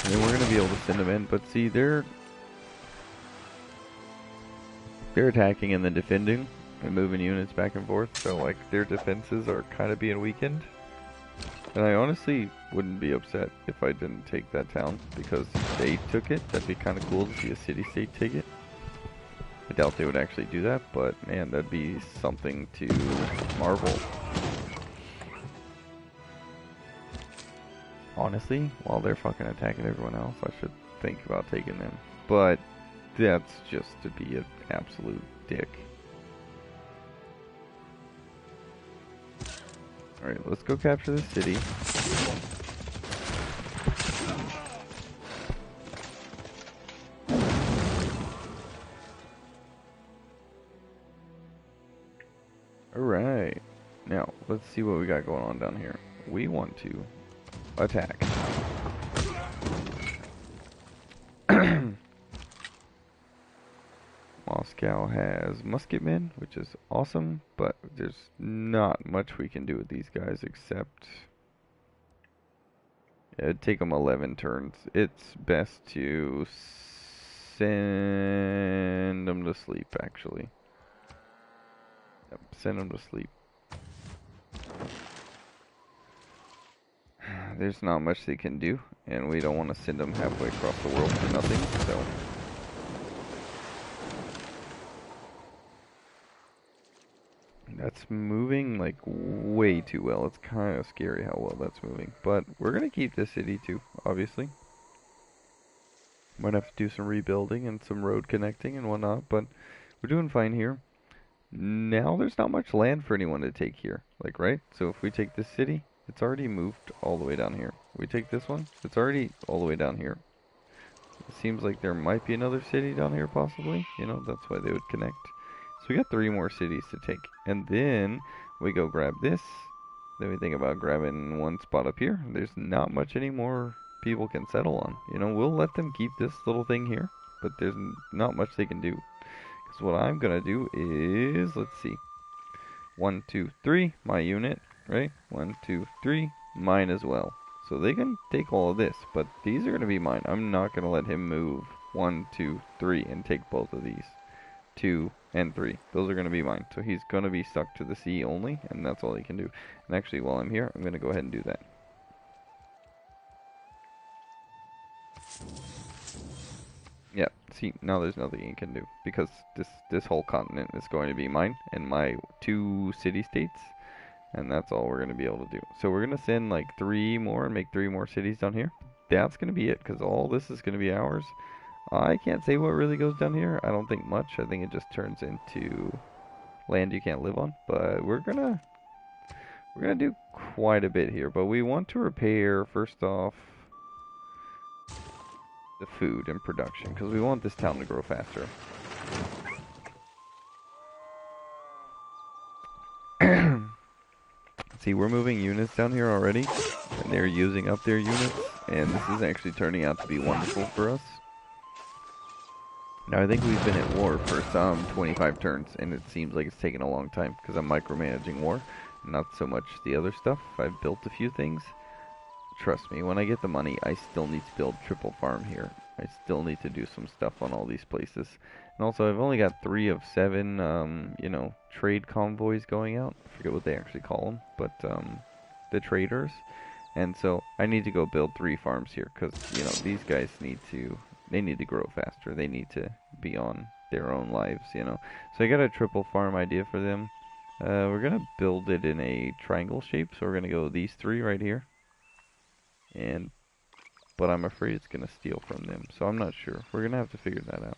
And then we're gonna be able to send them in, but see, they're attacking and then defending, and moving units back and forth, so like, their defenses are kind of being weakened. And I honestly wouldn't be upset if I didn't take that town, because if they took it, that'd be kind of cool to see a city-state take it. I doubt they would actually do that, but man, that'd be something to marvel. Honestly, while they're fucking attacking everyone else, I should think about taking them. But that's just to be an absolute dick. Alright, let's go capture the city. Alright. Now, let's see what we got going on down here. We want to attack. Moscow has musketmen, which is awesome, but there's not much we can do with these guys except... It'd take them 11 turns. It's best to send them to sleep, actually. Yep, send them to sleep. There's not much they can do, and we don't want to send them halfway across the world for nothing, so... That's moving like way too well. It's kind of scary how well that's moving. But we're going to keep this city too, obviously. Might have to do some rebuilding and some road connecting and whatnot, but we're doing fine here. Now there's not much land for anyone to take here, like, right? So if we take this city, it's already moved all the way down here. We take this one, it's already all the way down here. It seems like there might be another city down here possibly, you know, that's why they would connect. So we got 3 more cities to take. And then we go grab this. Then we think about grabbing one spot up here. There's not much anymore people can settle on. You know, we'll let them keep this little thing here, but there's not much they can do. Because what I'm going to do is, let's see. 1, 2, 3, my unit, right? 1, 2, 3, mine as well. So they can take all of this, but these are going to be mine. I'm not going to let him move 1, 2, 3 and take both of these. 2 and 3. Those are going to be mine. So he's going to be stuck to the sea only, and that's all he can do. And actually, while I'm here, I'm going to go ahead and do that. Yeah, see, now there's nothing he can do, because this whole continent is going to be mine, and my 2 city-states, and that's all we're going to be able to do. So we're going to send like 3 more and make 3 more cities down here. That's going to be it, because all this is going to be ours. I can't say what really goes down here. I don't think much. I think it just turns into land you can't live on. But we're gonna do quite a bit here. But we want to repair, first off, the food and production, because we want this town to grow faster. See, we're moving units down here already, and they're using up their units, and this is actually turning out to be wonderful for us. Now, I think we've been at war for some 25 turns, and it seems like it's taken a long time, because I'm micromanaging war, not so much the other stuff. I've built a few things. Trust me, when I get the money, I still need to build triple farm here. I still need to do some stuff on all these places. And also, I've only got 3 of 7, you know, trade convoys going out. I forget what they actually call them, but, the traders. And so, I need to go build 3 farms here, because, you know, these guys need to... They need to grow faster. They need to be on their own lives, you know. So I got a triple farm idea for them. We're going to build it in a triangle shape. So we're going to go these 3 right here. But I'm afraid it's going to steal from them. So I'm not sure. We're going to have to figure that out.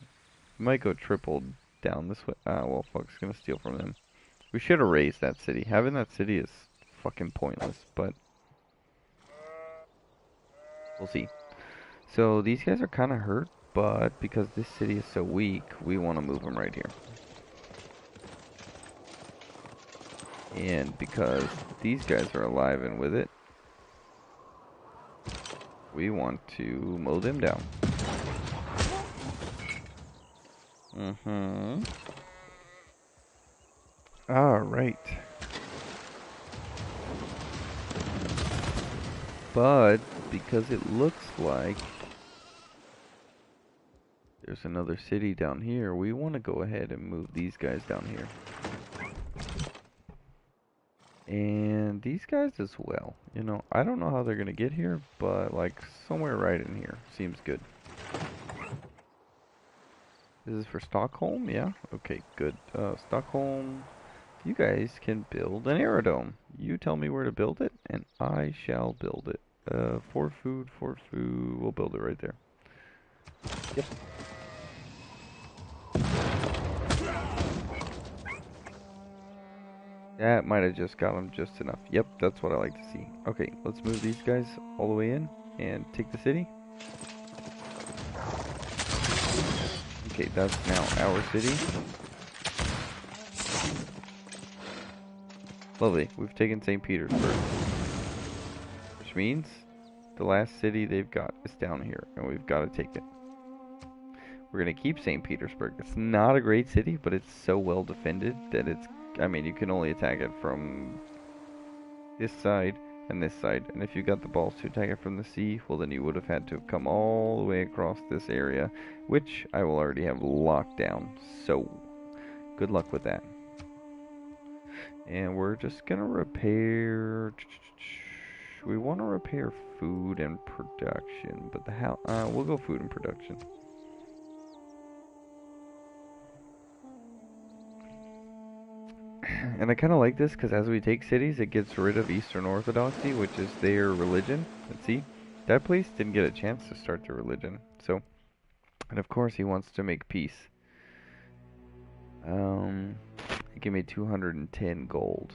We might go triple down this way. Well, fuck, it's going to steal from them. We should have raised that city. Having that city is fucking pointless, but we'll see. So these guys are kind of hurt, but because this city is so weak, we want to move them right here. And because these guys are alive and with it, we want to mow them down. Alright. But because it looks like there's another city down here, we want to go ahead and move these guys down here. And these guys as well. You know, I don't know how they're going to get here, but like somewhere right in here seems good. This is for Stockholm, yeah? Okay, good. Stockholm, you guys can build an aerodome. You tell me where to build it, and I shall build it. For food, we'll build it right there. Yep. That might have just got him just enough. Yep, that's what I like to see. Okay, let's move these guys all the way in and take the city. Okay, that's now our city. Lovely. We've taken St. Petersburg. Which means the last city they've got is down here, and we've got to take it. We're going to keep St. Petersburg. It's not a great city, but it's so well defended that it's... I mean, you can only attack it from this side and this side. And if you got the balls to attack it from the sea, well, then you would have had to come all the way across this area, which I will already have locked down. So, good luck with that. And we're just going to repair... We want to repair food and production, but the how... we'll go food and production. And I kind of like this because as we take cities, it gets rid of Eastern Orthodoxy, which is their religion. And see, that place didn't get a chance to start their religion. So, and of course he wants to make peace. Give me 210 gold.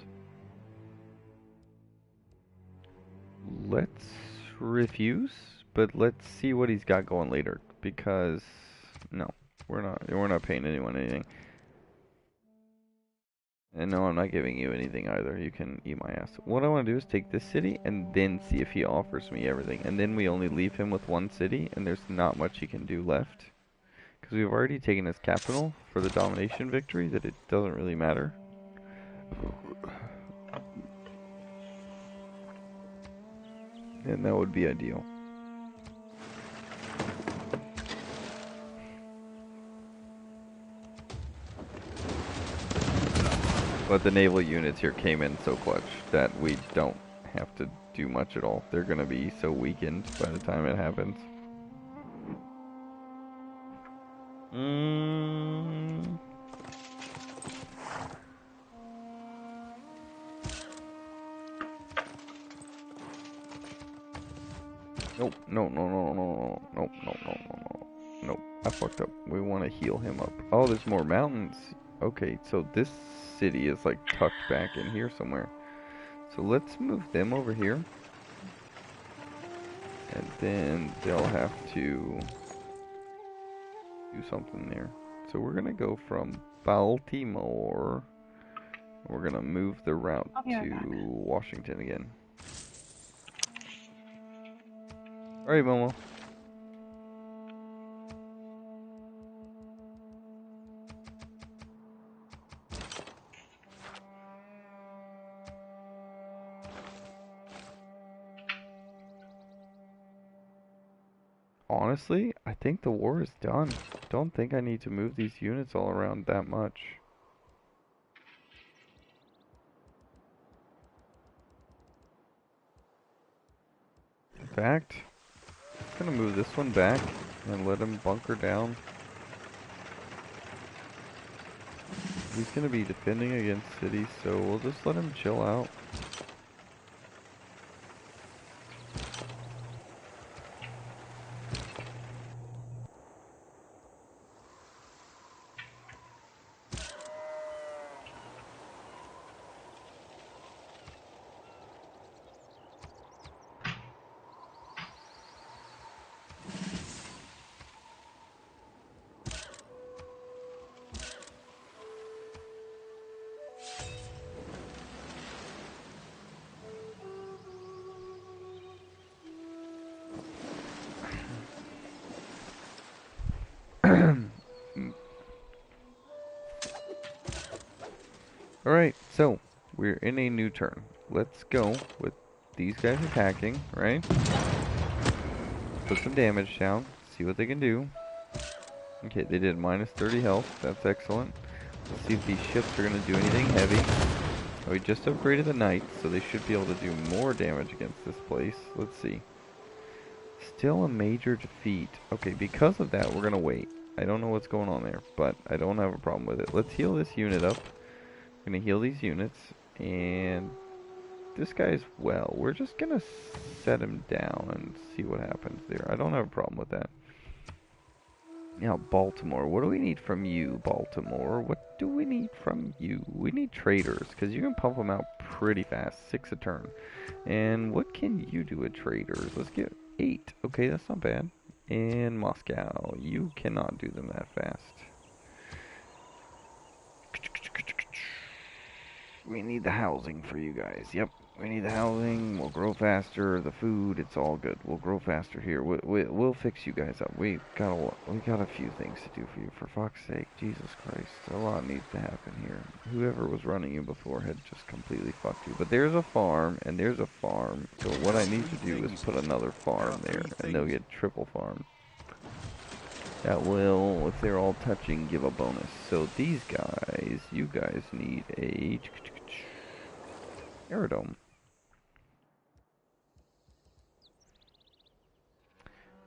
Let's refuse, but let's see what he's got going later. Because no, we're not paying anyone anything. And no, I'm not giving you anything either. You can eat my ass. What I want to do is take this city and then see if he offers me everything. And then we only leave him with one city, and there's not much he can do left. Because we've already taken his capital for the domination victory, that it doesn't really matter. And that would be ideal. But the naval units here came in so clutch that we don't have to do much at all. They're going to be so weakened by the time it happens. Nope, nope, I fucked up. We want to heal him up. Oh, there's more mountains. Okay, so this city is like tucked back in here somewhere. So let's move them over here. And then they'll have to do something there. So we're going to go from Baltimore. We're going to move the route to Washington again. Alright, Momo. Honestly, I think the war is done. Don't think I need to move these units all around that much. In fact, I'm gonna move this one back and let him bunker down. He's gonna be defending against cities, so we'll just let him chill out. Alright, so we're in a new turn. Let's go with these guys attacking, right? Put some damage down, see what they can do. Okay, they did minus 30 health, that's excellent. Let's see if these ships are going to do anything heavy. Oh, we just upgraded the knights, so they should be able to do more damage against this place. Let's see. Still a major defeat. Okay, because of that, we're going to wait. I don't know what's going on there, but I don't have a problem with it. Let's heal this unit up. I'm going to heal these units, and this guy's well. We're just going to set him down and see what happens there. I don't have a problem with that. Now, Baltimore, what do we need from you, Baltimore? What do we need from you? We need traders, because you can pump them out pretty fast, 6 a turn. And what can you do with traders? Let's get 8. Okay, that's not bad. And Moscow, you cannot do them that fast. We need the housing for you guys. Yep, we need the housing. We'll grow faster. The food, it's all good. We'll grow faster here. We'll fix you guys up. We got a few things to do for you. For fuck's sake, Jesus Christ, a lot needs to happen here. Whoever was running you before had just completely fucked you. But there's a farm and there's a farm. So what I need to do is put another farm there, and they'll get triple farm. That will, if they're all touching, give a bonus. So these guys, you guys need a aerodome.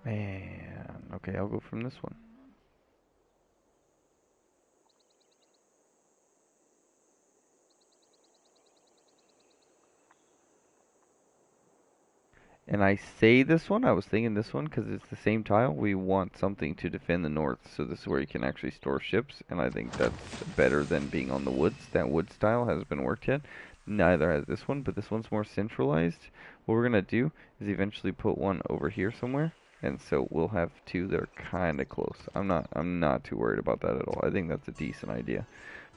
Man, okay, I'll go from this one. And I say this one, I was thinking this one because it's the same tile. We want something to defend the north, so this is where you can actually store ships, and I think that's better than being on the woods. That wood style hasn't been worked yet. Neither has this one, but this one's more centralized. What we're gonna do is eventually put one over here somewhere, and so we'll have 2 that are kind of close. I'm not too worried about that at all. I think that's a decent idea.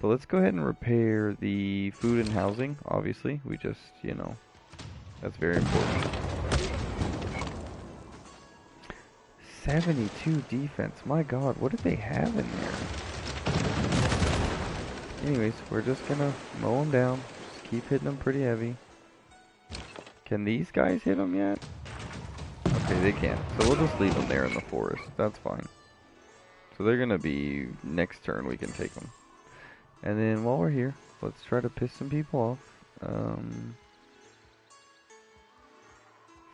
But let's go ahead and repair the food and housing. Obviously, we just, you know, that's very important. 72 defense. My God, what did they have in there? Anyways, we're just gonna mow them down. Just keep hitting them pretty heavy. Can these guys hit them yet? Okay, they can't. So we'll just leave them there in the forest. That's fine. So they're gonna be, next turn we can take them. And then while we're here, let's try to piss some people off.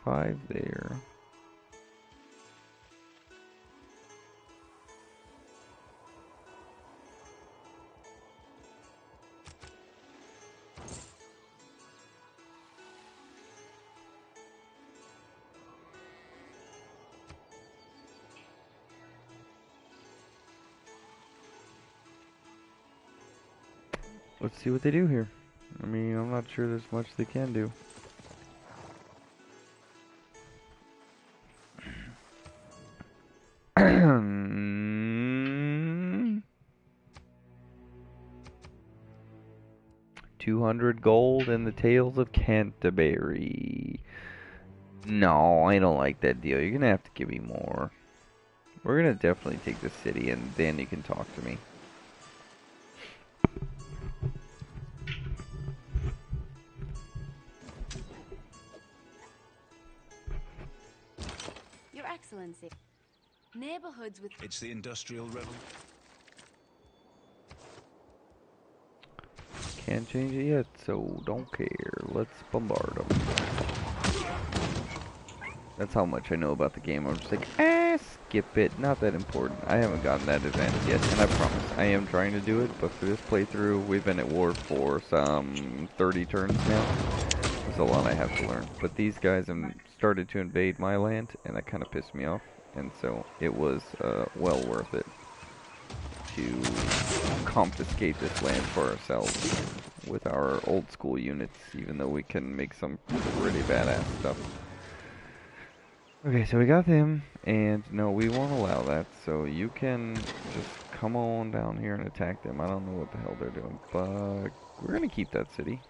5 there. Let's see what they do here. I mean, I'm not sure there's much they can do. $200 gold and the Tales of Canterbury. No, I don't like that deal. You're gonna have to give me more. We're gonna definitely take the city, and then you can talk to me. Your Excellency. Neighborhoods with... It's the Industrial Revolution. Can't change it yet, so don't care. Let's bombard them. That's how much I know about the game. I'm just like, skip it. Not that important. I haven't gotten that advanced yet, and I promise I am trying to do it, but for this playthrough, we've been at war for some 30 turns now. There's a lot I have to learn. But these guys have started to invade my land, and that kind of pissed me off. And so it was well worth it to confiscate this land for ourselves with our old school units, even though we can make some pretty badass stuff. Okay, so we got them, and no, we won't allow that, so you can just come on down here and attack them. I don't know what the hell they're doing, but we're gonna keep that city.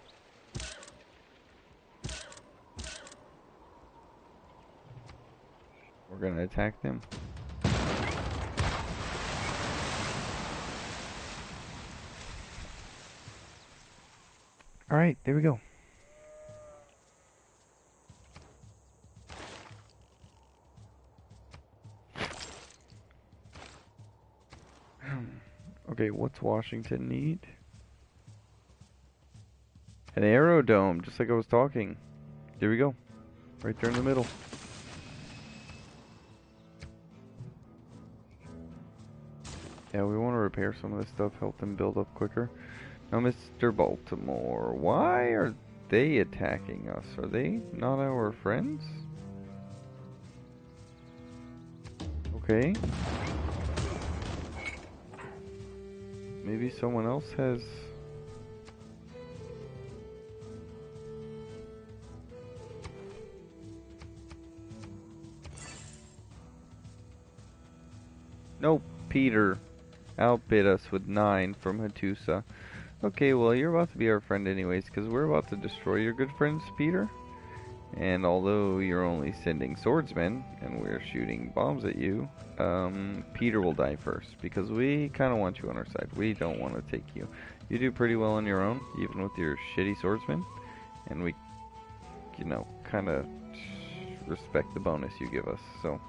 We're gonna attack them. Alright, there we go. Okay, what's Washington need? An aerodome, just like I was talking. There we go. Right there in the middle. Yeah, we want to repair some of this stuff, help them build up quicker. Now, Mr. Baltimore, why are they attacking us? Are they not our friends? Okay. Maybe someone else has... Nope, Peter outbid us with 9 from Hattusa. Okay, well, you're about to be our friend anyways, because we're about to destroy your good friends, Peter. And although you're only sending swordsmen, and we're shooting bombs at you, Peter will die first, because we kind of want you on our side. We don't want to take you. You do pretty well on your own, even with your shitty swordsmen, and we, you know, kind of respect the bonus you give us, so...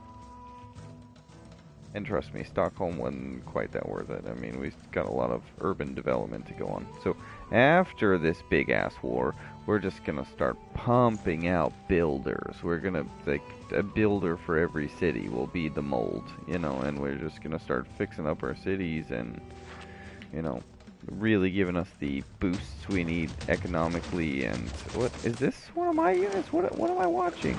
And trust me, Stockholm wasn't quite that worth it. I mean, we've got a lot of urban development to go on. So, after this big-ass war, we're just gonna start pumping out builders. We're gonna, like, a builder for every city will be the mold, you know, and we're just gonna start fixing up our cities and, you know, really giving us the boosts we need economically. And, what, is this one of my units? What am I watching?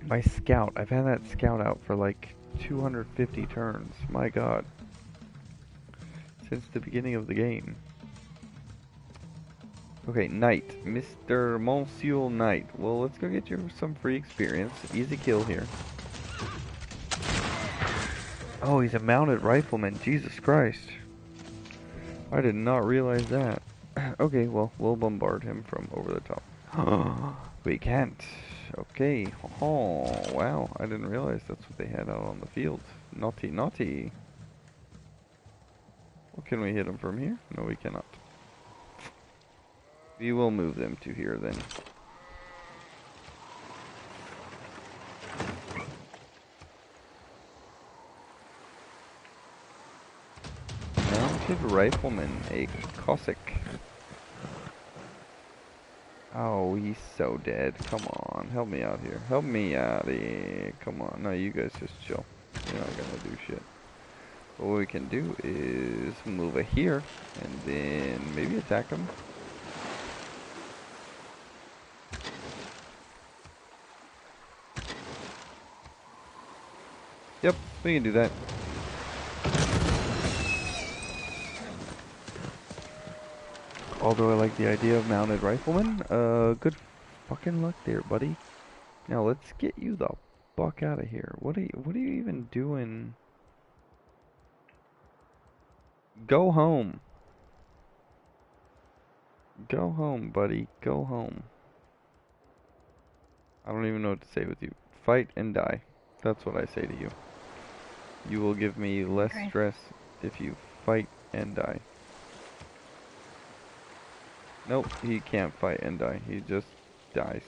My scout. I've had that scout out for like 250 turns. My god. Since the beginning of the game. Okay, Knight. Mr. Monsieur Knight. Well, let's go get you some free experience. Easy kill here. Oh, he's a mounted rifleman. Jesus Christ. I did not realize that. Okay, well, we'll bombard him from over the top. We can't. Okay. Oh, wow. I didn't realize that's what they had out on the field. Naughty, naughty. Well, can we hit them from here? No, we cannot. We will move them to here then. Mounted rifleman, a Cossack. Oh, he's so dead. Come on, help me out here. Help me out here. Come on. No, you guys just chill. You're not gonna do shit. What we can do is move it here, and then maybe attack him. Yep, we can do that. Although I like the idea of mounted riflemen, good fucking luck there, buddy. Now let's get you the fuck out of here. What are you even doing? Go home. Go home, buddy. Go home. I don't even know what to say with you. Fight and die. That's what I say to you. You will give me less stress if you fight and die. Nope, he can't fight and die. He just dies.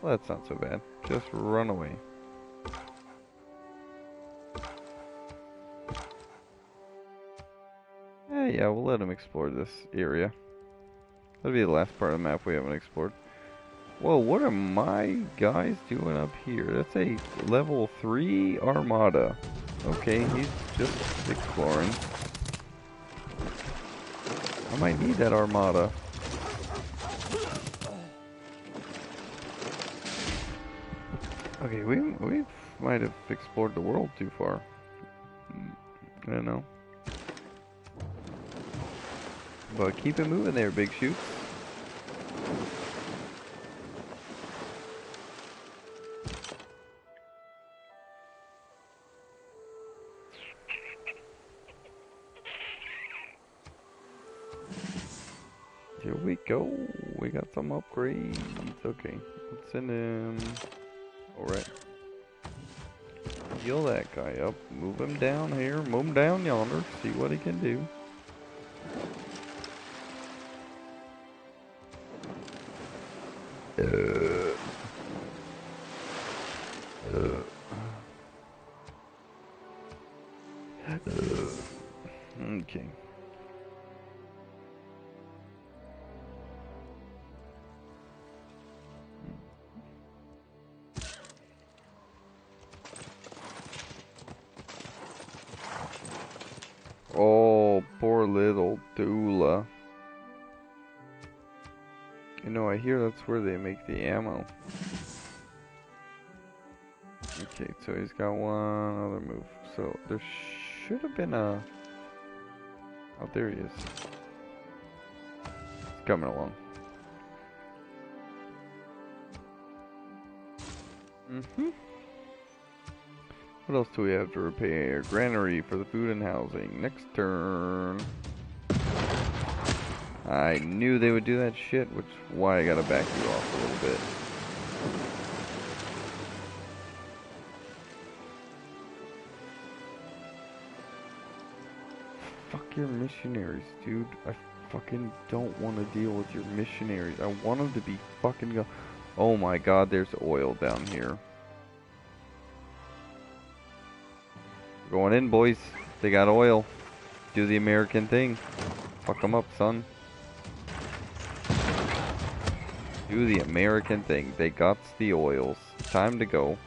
Well, that's not so bad. Just run away. Yeah, we'll let him explore this area. That'll be the last part of the map we haven't explored. Whoa, what are my guys doing up here? That's a level 3 armada. Okay, he's just exploring. I might need that armada. Okay, we might have explored the world too far. I don't know. But keep it moving there, big shoots. Here we go. We got some upgrades. Okay, let's send him. Alright. Heal that guy up. Move him down here. Move him down yonder. See what he can do. Okay. Oh, poor little Dula. You know, I hear that's where they make the ammo. Okay, so he's got one other move. So there should have been a... Oh, there he is. He's coming along. What else do we have to repair? Granary for the food and housing. Next turn. I knew they would do that shit, which is why I gotta back you off a little bit. Fuck your missionaries, dude. I fucking don't want to deal with your missionaries. I want them to be fucking go. Oh my god, there's oil down here. We're going in, boys. They got oil. Do the American thing. Fuck them up, son. Do the American thing. They got the oils. Time to go.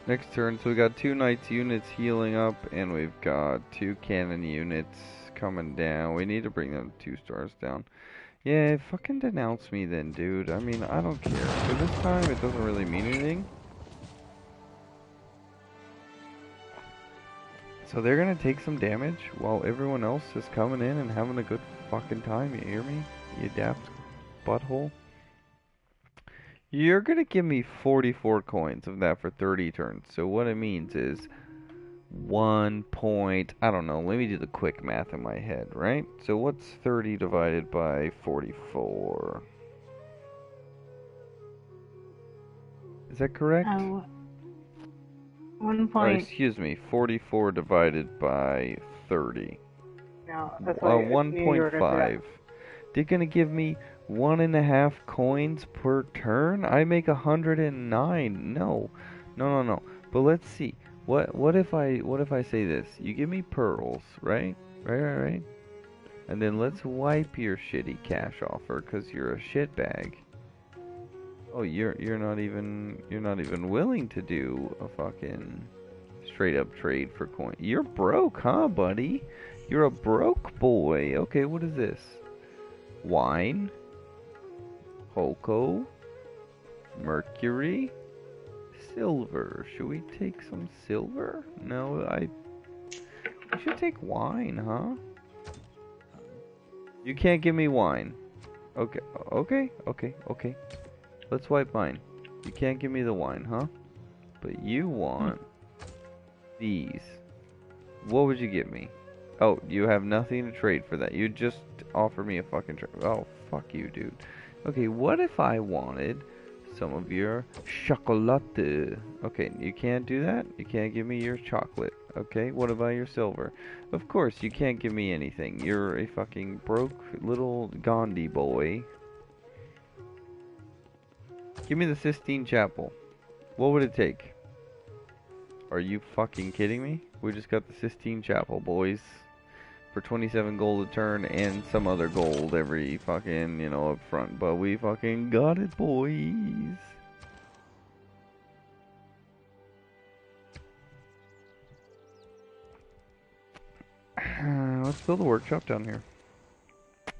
Next turn, so we got 2 knights units healing up, and we've got 2 cannon units coming down. We need to bring them 2 stars down. Yeah, fucking denounce me then, dude. I mean, I don't care. For this time, it doesn't really mean anything. So they're gonna take some damage while everyone else is coming in and having a good fucking time. You hear me? You daft butthole. You're gonna give me 44 coins of that for 30 turns. So what it means is 1 point, I don't know, let me do the quick math in my head, right? So what's 30 divided by 44? Is that correct? 1 Oh, point. excuse me, 44 divided by 30. No, that's why 1.5. They're gonna give me 1.5 coins per turn? I make 109. No. No. But let's see. What if I say this? You give me pearls, right? Right. And then let's wipe your shitty cash offer cuz you're a shitbag. Oh, you're not even willing to do a fucking straight up trade for coin. You're broke, huh, buddy? You're a broke boy. Okay, what is this? Wine, Hoko, Mercury, silver. Should we take some silver? No, we should take wine, huh? You can't give me wine. Okay. Let's wipe mine. You can't give me the wine, huh? But you want these. What would you give me? Oh, you have nothing to trade for that. You just offer me a fucking trade. Oh, fuck you, dude. Okay, what if I wanted some of your chocolate? Okay, you can't do that. You can't give me your chocolate. Okay, what about your silver? Of course, you can't give me anything. You're a fucking broke little Gandhi boy. Give me the Sistine Chapel. What would it take? Are you fucking kidding me? We just got the Sistine Chapel, boys. For 27 gold a turn and some other gold every fucking, up front. But we fucking got it, boys. Let's build a workshop down here.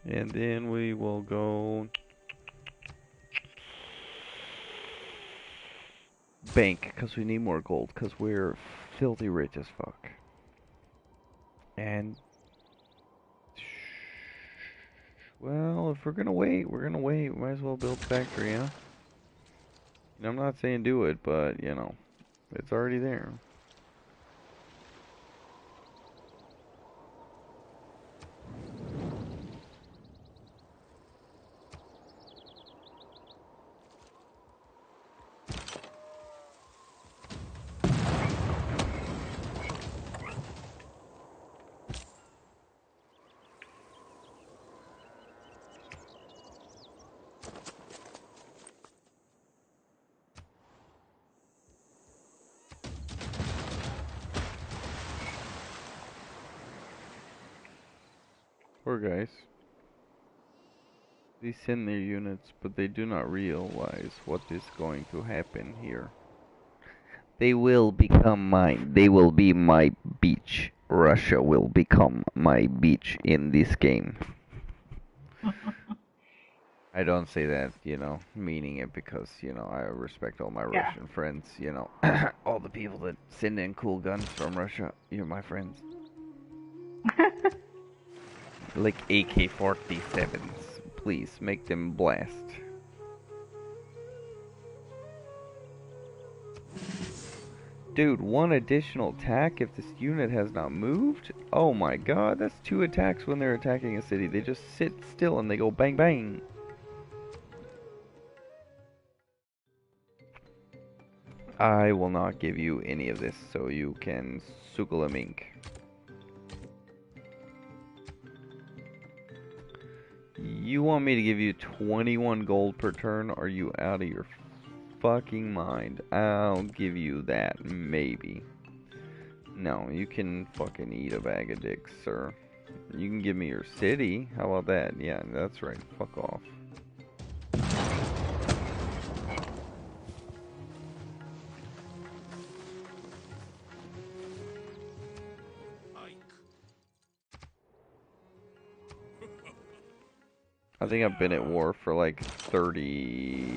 And then we will go... bank, because we need more gold, because we're filthy rich as fuck. And... well, if we're gonna wait, we're gonna wait. We might as well build factory, huh? I'm not saying do it, but, it's already there. Poor guys. They send their units, but they do not realize what is going to happen here. They will become mine. They will be my beach. Russia will become my beach in this game. I don't say that, meaning it because, I respect all my Yeah. Russian friends, all the people that send in cool guns from Russia, you're my friends. Like AK-47s, please make them blast. Dude, one additional attack if this unit has not moved? Oh my god, that's 2 attacks when they're attacking a city. They just sit still and they go bang bang. I will not give you any of this, so you can sugalamink. You want me to give you 21 gold per turn? Are you out of your fucking mind? I'll give you that, maybe. No, you can fucking eat a bag of dicks, sir. You can give me your city. How about that? Yeah, that's right. Fuck off. I think I've been at war for like 200 years.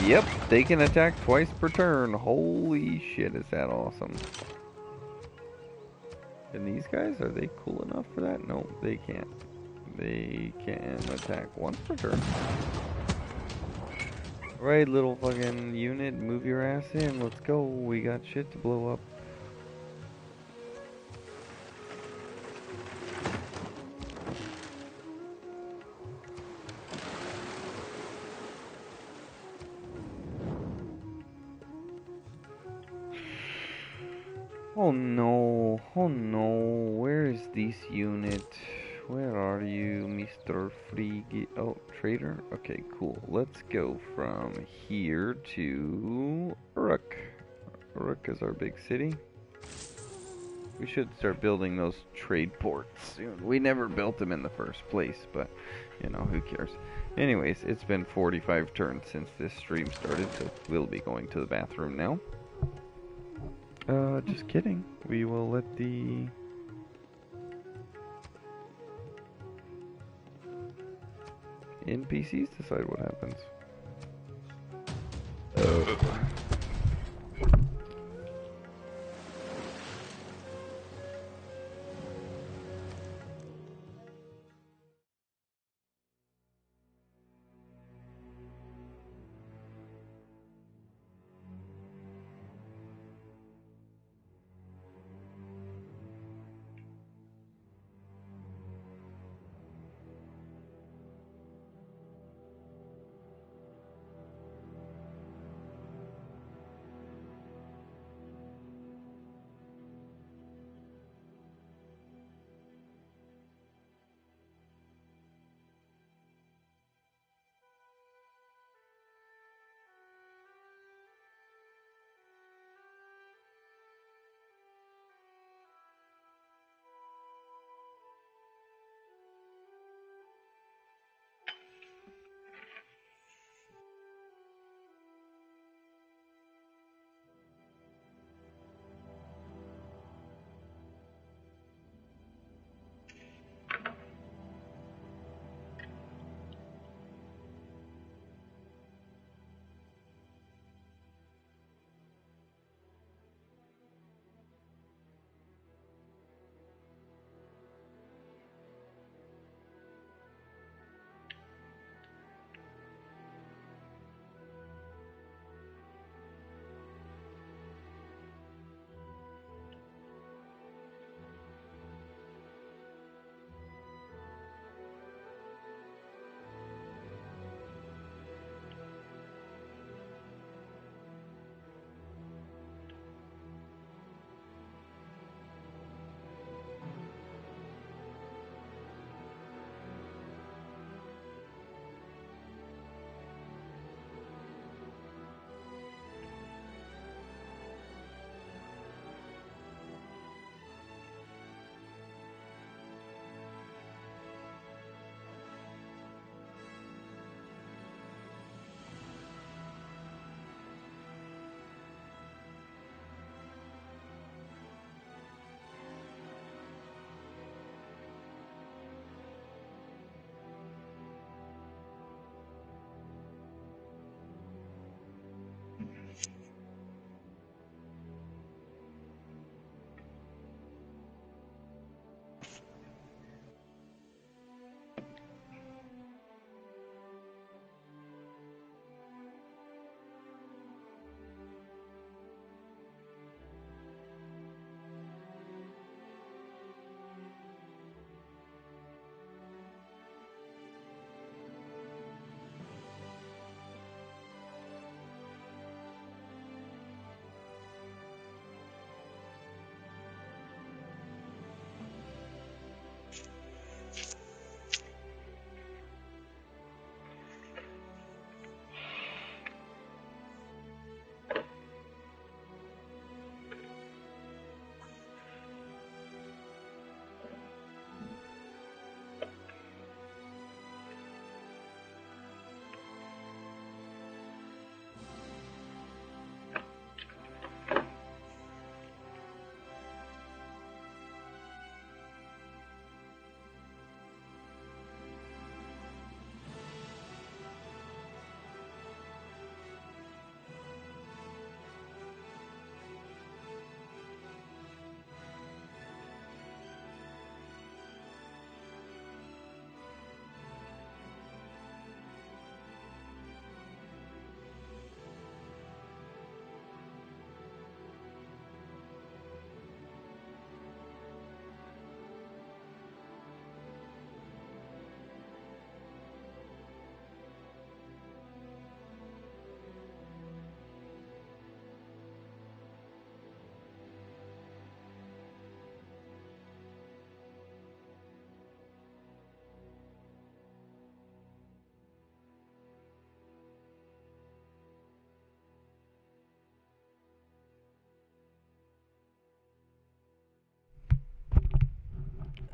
Yep, they can attack twice per turn. Holy shit, is that awesome. And these guys, are they cool enough for that? No, they can't. They can attack once per turn. Right, little fucking unit, move your ass in. Let's go. We got shit to blow up. Oh no, where is this unit? Where are you, Mr. Frigi? Oh, trader? Okay, cool. Let's go from here to Uruk. Uruk is our big city. We should start building those trade ports soon. We never built them in the first place, but, who cares? Anyways, it's been 45 turns since this stream started, so we'll be going to the bathroom now. Just kidding. We will let the NPCs decide what happens.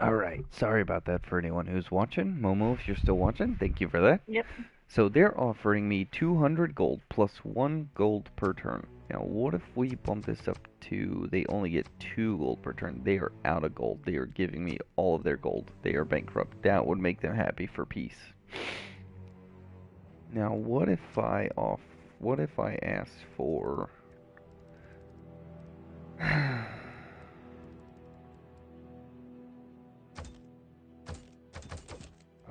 Alright, sorry about that for anyone who's watching. Momo, if you're still watching, thank you for that. Yep. So they're offering me 200 gold plus 1 gold per turn. Now, what if we bump this up to, they only get 2 gold per turn? They are out of gold. They are giving me all of their gold. They are bankrupt. That would make them happy for peace. Now, what if I ask for...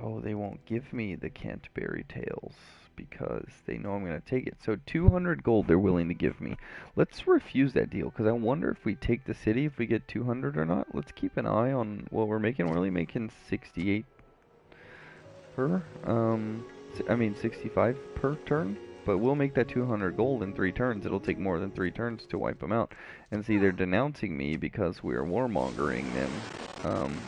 Oh, they won't give me the Canterbury Tales because they know I'm going to take it. So 200 gold they're willing to give me. Let's refuse that deal because I wonder if we take the city if we get 200 or not. Let's keep an eye on what we're making. We're only making 68 per, 65 per turn. But we'll make that 200 gold in 3 turns. It'll take more than 3 turns to wipe them out. And see, they're denouncing me because we're warmongering them.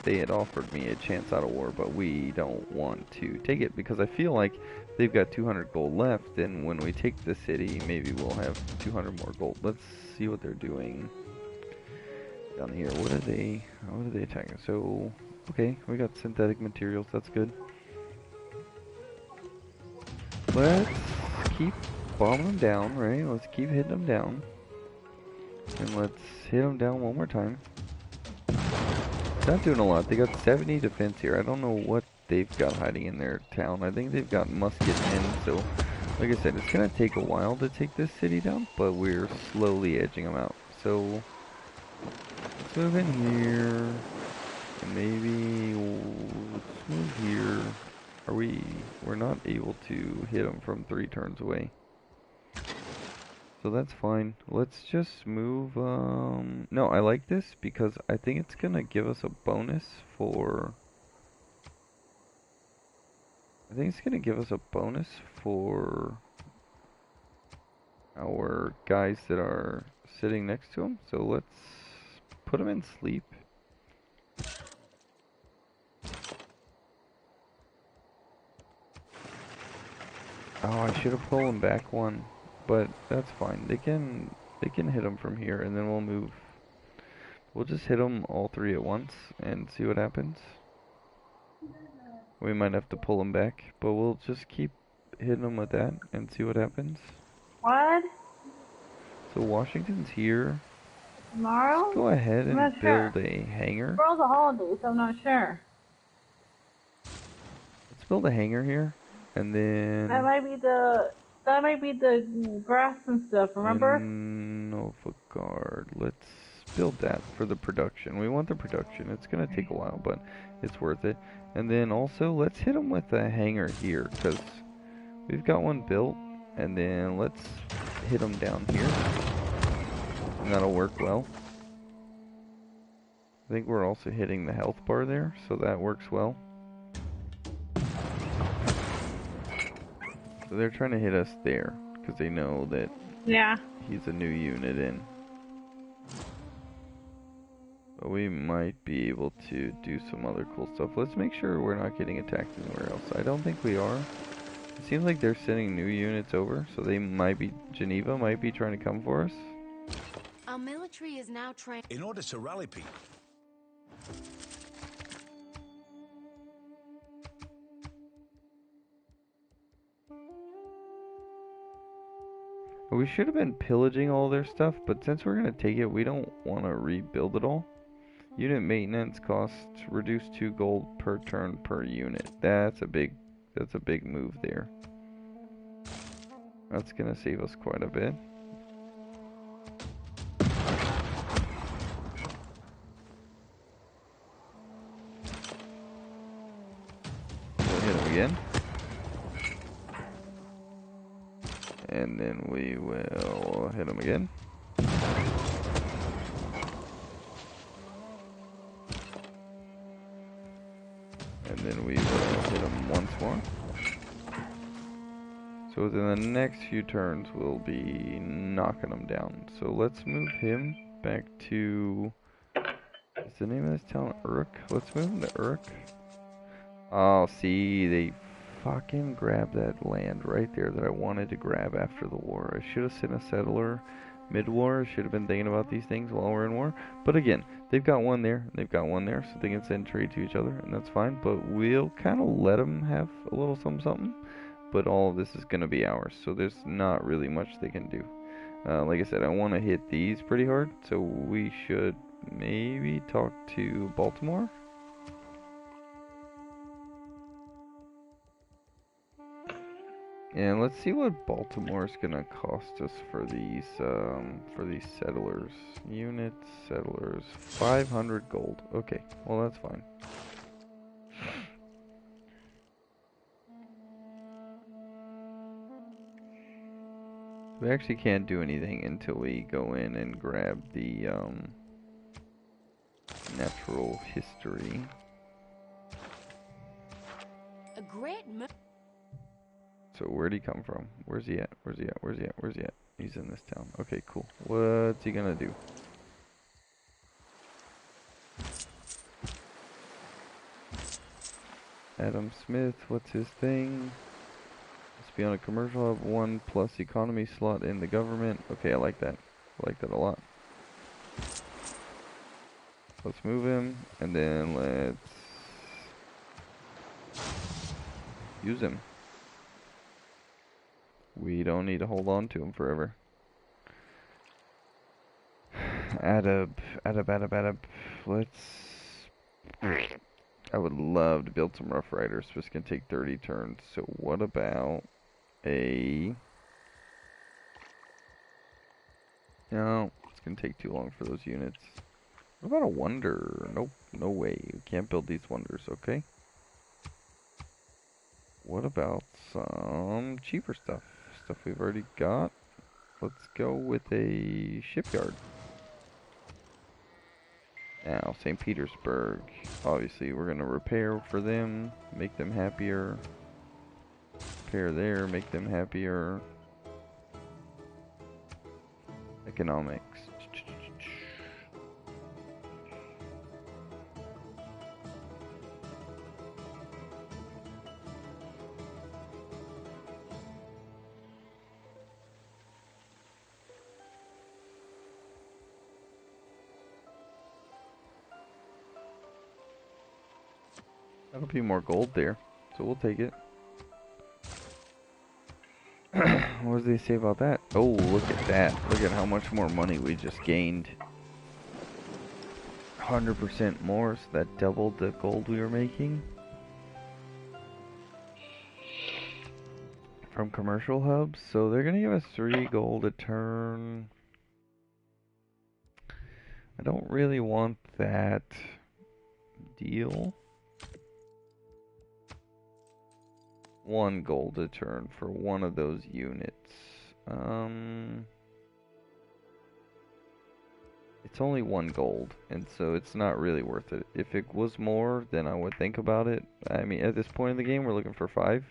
They had offered me a chance out of war, but we don't want to take it because I feel like they've got 200 gold left, and when we take the city, maybe we'll have 200 more gold. Let's see what they're doing down here. What are they attacking? So, okay, we got synthetic materials, that's good. Let's keep bombing them down, right? Let's keep hitting them down. And let's hit them down one more time. It's not doing a lot. They got 70 defense here. I don't know what they've got hiding in their town. I think they've got musket men, so like I said, it's going to take a while to take this city down, but we're slowly edging them out. So let's move in here, and maybe let's move here. We're not able to hit them from 3 turns away. So that's fine. Let's just move, no, I like this because I think it's gonna give us a bonus for... our guys that are sitting next to him. So let's put them in sleep. Oh, I should have pulled him back one, but that's fine. They can hit him from here, and then we'll move. We'll just hit them all 3 at once and see what happens. We might have to pull them back, but we'll just keep hitting them with that and see what happens. What? So Washington's here. Tomorrow? Let's go ahead and sure. build a hangar. Tomorrow's a holiday, so I'm not sure. Let's build a hangar here, and then... That might be the grass and stuff, remember? Novagard. Let's build that for the production. We want the production. It's going to take a while, but it's worth it. And then also, let's hit them with a hangar here, because we've got one built. And then let's hit them down here. And that'll work well. I think we're also hitting the health bar there, so that works well. So they're trying to hit us there, because they know that he's a new unit in. But we might be able to do some other cool stuff. Let's make sure we're not getting attacked anywhere else. I don't think we are. It seems like they're sending new units over, so they might be, Geneva might be trying to come for us. Our military is now trained In order to rally people. We should have been pillaging all their stuff, but since we're going to take it, we don't want to rebuild it all. Unit maintenance costs reduce 2 gold per turn per unit. That's a big move there. That's going to save us quite a bit. We'll hit him again. And then we will hit him again. And then we will hit him once more. So within the next few turns, we'll be knocking him down. So let's move him back to... What's the name of this town? Uruk? Let's move him to Uruk. Oh, see, they fucking grabbed that land right there that I wanted to grab after the war. I should have sent a settler mid-war. I should have been thinking about these things while we're in war. But again, they've got one there, they've got one there, so they can send trade to each other, and that's fine. But we'll kind of let them have a little something, something. But all of this is going to be ours, so there's not really much they can do. Like I said, I want to hit these pretty hard, so we should maybe talk to Baltimore. And let's see what Baltimore's gonna cost us for these settlers. Units, settlers, 500 gold. Okay, well that's fine. We actually can't do anything until we go in and grab the natural history. A great So where'd he come from? Where's he at? Where's he at? Where's he at? Where's he at? He's in this town. Okay, cool. What's he gonna do? Adam Smith, what's his thing? Must be on a commercial hub, 1+ economy slot in the government. Okay, I like that. I like that a lot. Let's move him, and then let's use him. We don't need to hold on to him forever. Add up. Let's... I would love to build some Rough Riders, but it's going to take 30 turns. So what about a... No, it's going to take too long for those units. What about a Wonder? Nope, no way. We can't build these Wonders, okay? What about some cheaper stuff? Stuff we've already got? Let's go with a shipyard. Now, St. Petersburg. Obviously, we're going to repair for them, make them happier. Repair there, make them happier. Economics. That'll be more gold there, so we'll take it. What does they say about that? Oh, look at that. Look at how much more money we just gained. 100% more, so that doubled the gold we were making. From commercial hubs, so they're gonna give us 3 gold a turn. I don't really want that deal. 1 gold a turn for one of those units. It's only 1 gold, and so it's not really worth it. If it was more, then I would think about it. I mean, at this point in the game, we're looking for 5.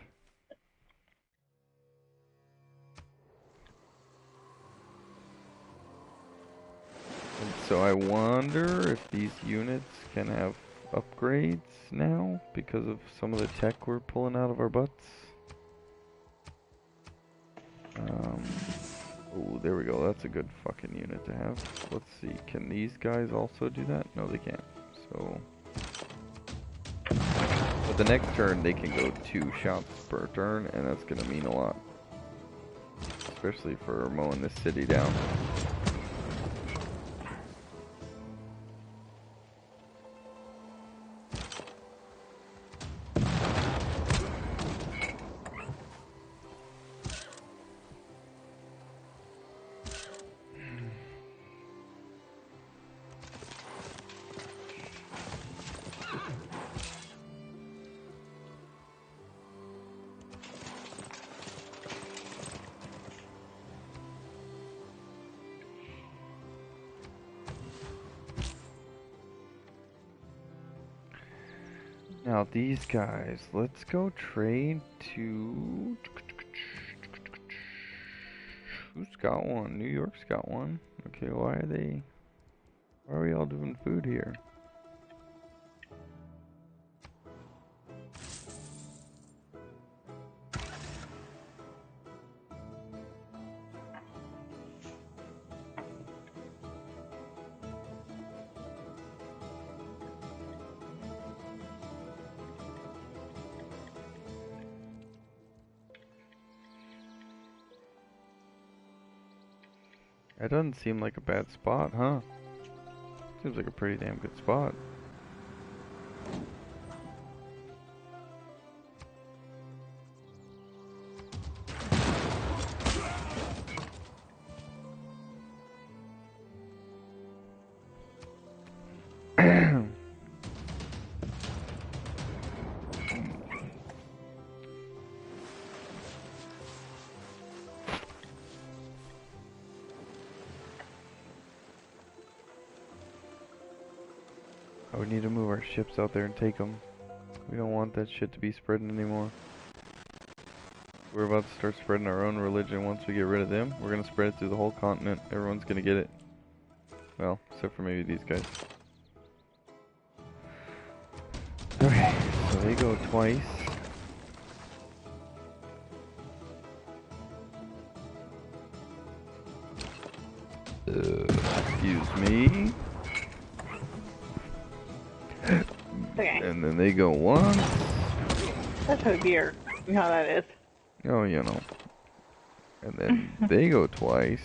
And so I wonder if these units can have upgrades now because of some of the tech we're pulling out of our butts. Oh, there we go. That's a good fucking unit to have. Let's see. Can these guys also do that? No, they can't. So, but the next turn they can go 2 shots per turn, and that's gonna mean a lot, especially for mowing this city down. Now these guys, let's go trade to... Who's got one? New York's got one. Okay, why are we all doing food here? That doesn't seem like a bad spot, huh? Seems like a pretty damn good spot. We need to move our ships out there and take them. We don't want that shit to be spreading anymore. We're about to start spreading our own religion once we get rid of them. We're gonna spread it through the whole continent. Everyone's gonna get it. Well, except for maybe these guys. Okay, so they go twice. Excuse me. Okay. And then they go once. That's so weird. You know how that is. Oh, you know. And then they go twice.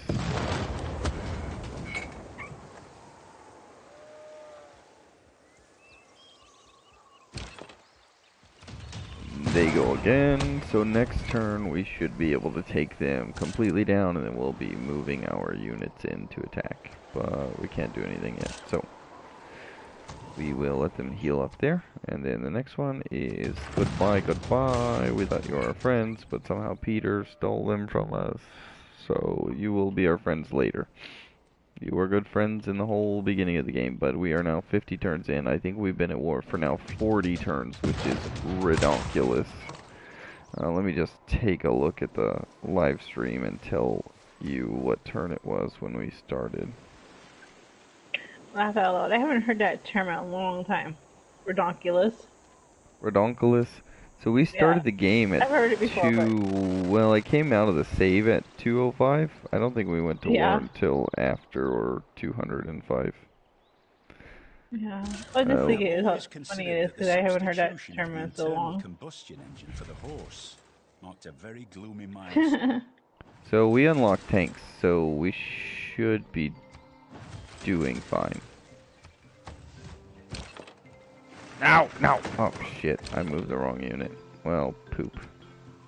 They go again. So next turn we should be able to take them completely down, and then we'll be moving our units in to attack. But we can't do anything yet. So we will let them heal up there. And then the next one is goodbye, goodbye. We thought you were our friends, but somehow Peter stole them from us. So you will be our friends later. You were good friends in the whole beginning of the game, but we are now 50 turns in. I think we've been at war for now 40 turns, which is ridiculous. Let me just take a look at the live stream and tell you what turn it was when we started. Laugh out loud. I haven't heard that term in a long time. Redonkulous. Redonkulous. So we started the game at I've heard it before, 2... Well, I came out of the save at 205. I don't think we went to war until after or 205. Yeah. I just think it is how funny it is because I haven't heard that term in so long. Combustion engine for the horse marked a very gloomy milestone. So we unlocked tanks, so we should be doing fine. Ow! No! Oh shit, I moved the wrong unit. Well, poop.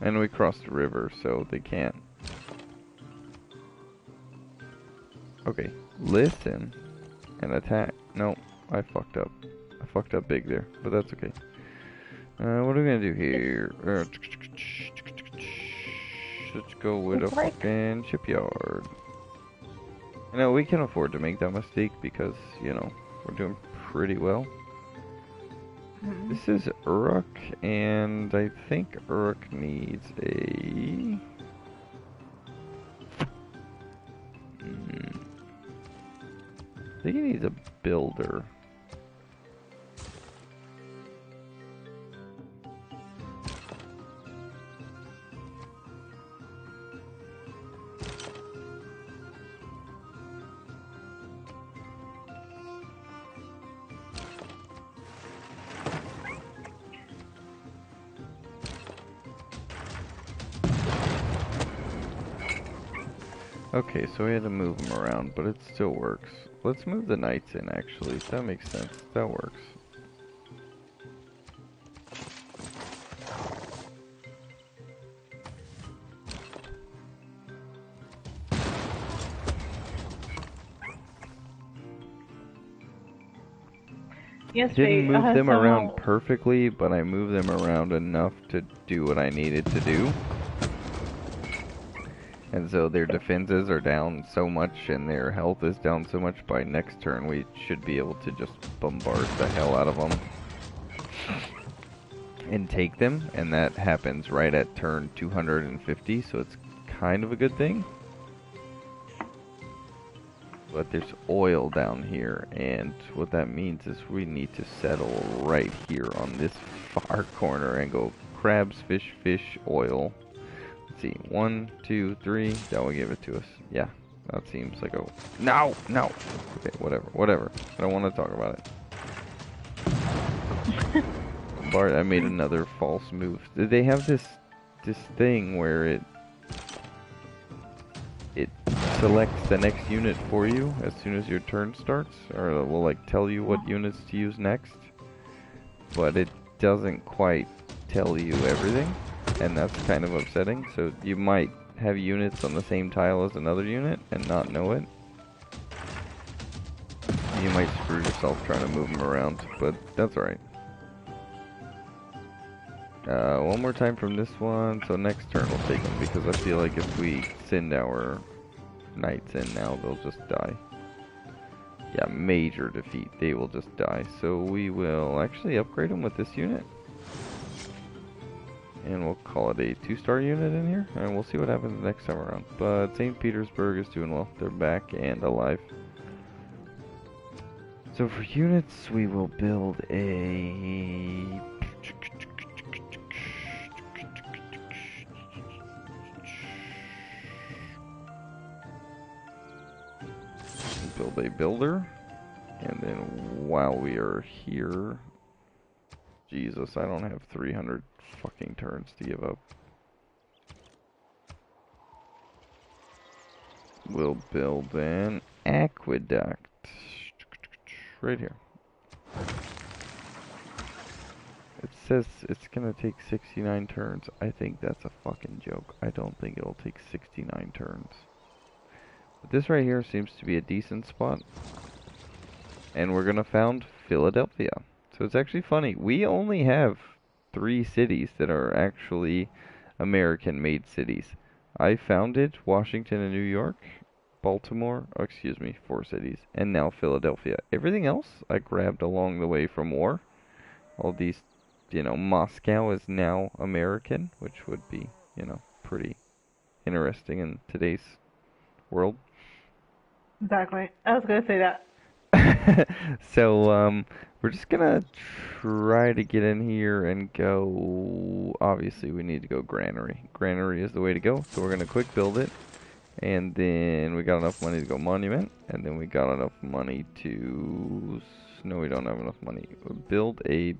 And we crossed the river, so they can't. Okay, listen and attack. No, I fucked up. I fucked up big there, but that's okay. What are we gonna do here? Let's go with a fucking shipyard. You know, we can afford to make that mistake because, you know, we're doing pretty well. This is Uruk, and I think Uruk needs a... I think he needs a builder. Okay, so we had to move them around, but it still works. Let's move the knights in, actually. That makes sense. That works. Yes, Didn't move them around perfectly, but I moved them around enough to do what I needed to do. And so their defenses are down so much and their health is down so much. By next turn we should be able to just bombard the hell out of them and take them, and that happens right at turn 250, so it's kind of a good thing. But there's oil down here, and what that means is we need to settle right here on this far corner and go crabs, fish, fish, oil. See, 1, 2, 3, that will give it to us. Yeah, that seems like a... No! No! Okay, whatever. I don't want to talk about it. Bart, I made another false move. They have this thing where it selects the next unit for you as soon as your turn starts, or it will like tell you what units to use next, but it doesn't quite tell you everything, and that's kind of upsetting. So you might have units on the same tile as another unit and not know it. You might screw yourself trying to move them around, but that's alright. One more time from this one, so next turn we'll take them, because I feel like if we send our knights in now, they'll just die. Yeah, major defeat, they will just die. So we will actually upgrade them with this unit. And we'll call it a 2-star unit in here, and we'll see what happens next time around. But St. Petersburg is doing well, they're back and alive. So for units, we will build a... build a builder, and then while we are here, Jesus, I don't have 300 fucking turns to give up. We'll build an aqueduct right here. It says it's gonna take 69 turns. I think that's a fucking joke. I don't think it'll take 69 turns. But this right here seems to be a decent spot. And we're gonna found Philadelphia. So it's actually funny. We only have 3 cities that are actually American-made cities. I founded Washington and New York, Baltimore, oh, excuse me, 4 cities, and now Philadelphia. Everything else I grabbed along the way from war. All these, you know, Moscow is now American, which would be, you know, pretty interesting in today's world. Exactly. I was gonna say that. So, we're just gonna try to get in here and go, obviously we need to go granary. Granary is the way to go, so we're gonna quick build it, and then we got enough money to go monument, and then we got enough money to, no we don't have enough money, build a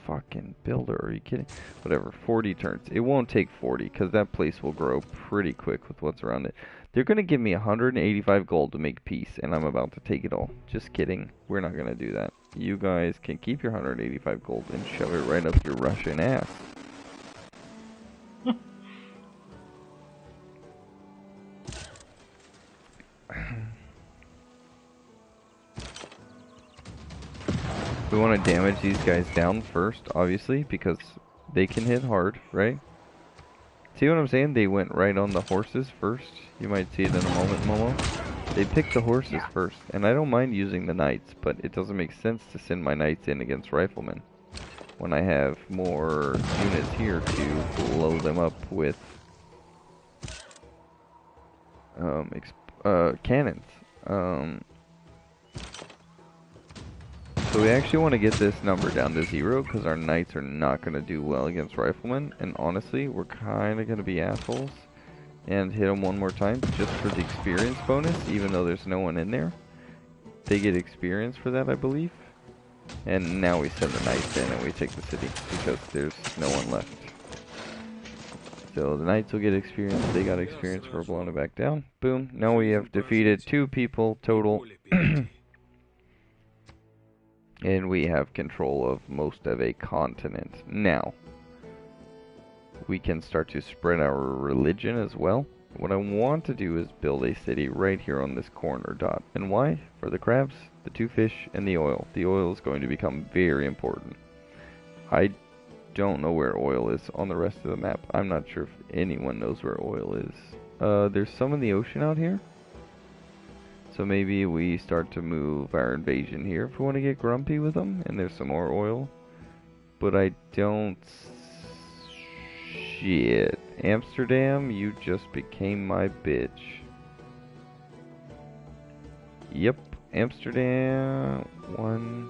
fucking builder, are you kidding? Whatever, 40 turns. It won't take 40, because that place will grow pretty quick with what's around it. They're going to give me 185 gold to make peace, and I'm about to take it all. Just kidding. We're not going to do that. You guys can keep your 185 gold and shove it right up your Russian ass. We want to damage these guys down first, obviously, because they can hit hard, right? See what I'm saying? They went right on the horses first. You might see it in a moment, Momo. They picked the horses first, and I don't mind using the knights, but it doesn't make sense to send my knights in against riflemen when I have more units here to blow them up with cannons. So we actually want to get this number down to 0 because our knights are not going to do well against riflemen, and honestly we're kind of going to be assholes and hit them one more time just for the experience bonus, even though there's no one in there. They get experience for that, I believe. And now we send the knights in and we take the city because there's no one left. So the knights will get experience, they got experience for blowing it back down. Boom, now we have defeated 2 people total. And we have control of most of a continent. Now, we can start to spread our religion as well. What I want to do is build a city right here on this corner dot. And why? For the crabs, the 2 fish, and the oil. The oil is going to become very important. I don't know where oil is on the rest of the map. I'm not sure if anyone knows where oil is. There's some in the ocean out here. So maybe we start to move our invasion here if we want to get grumpy with them. And there's some more oil. But I don't... Shit. Amsterdam, you just became my bitch. Yep. Amsterdam. 1,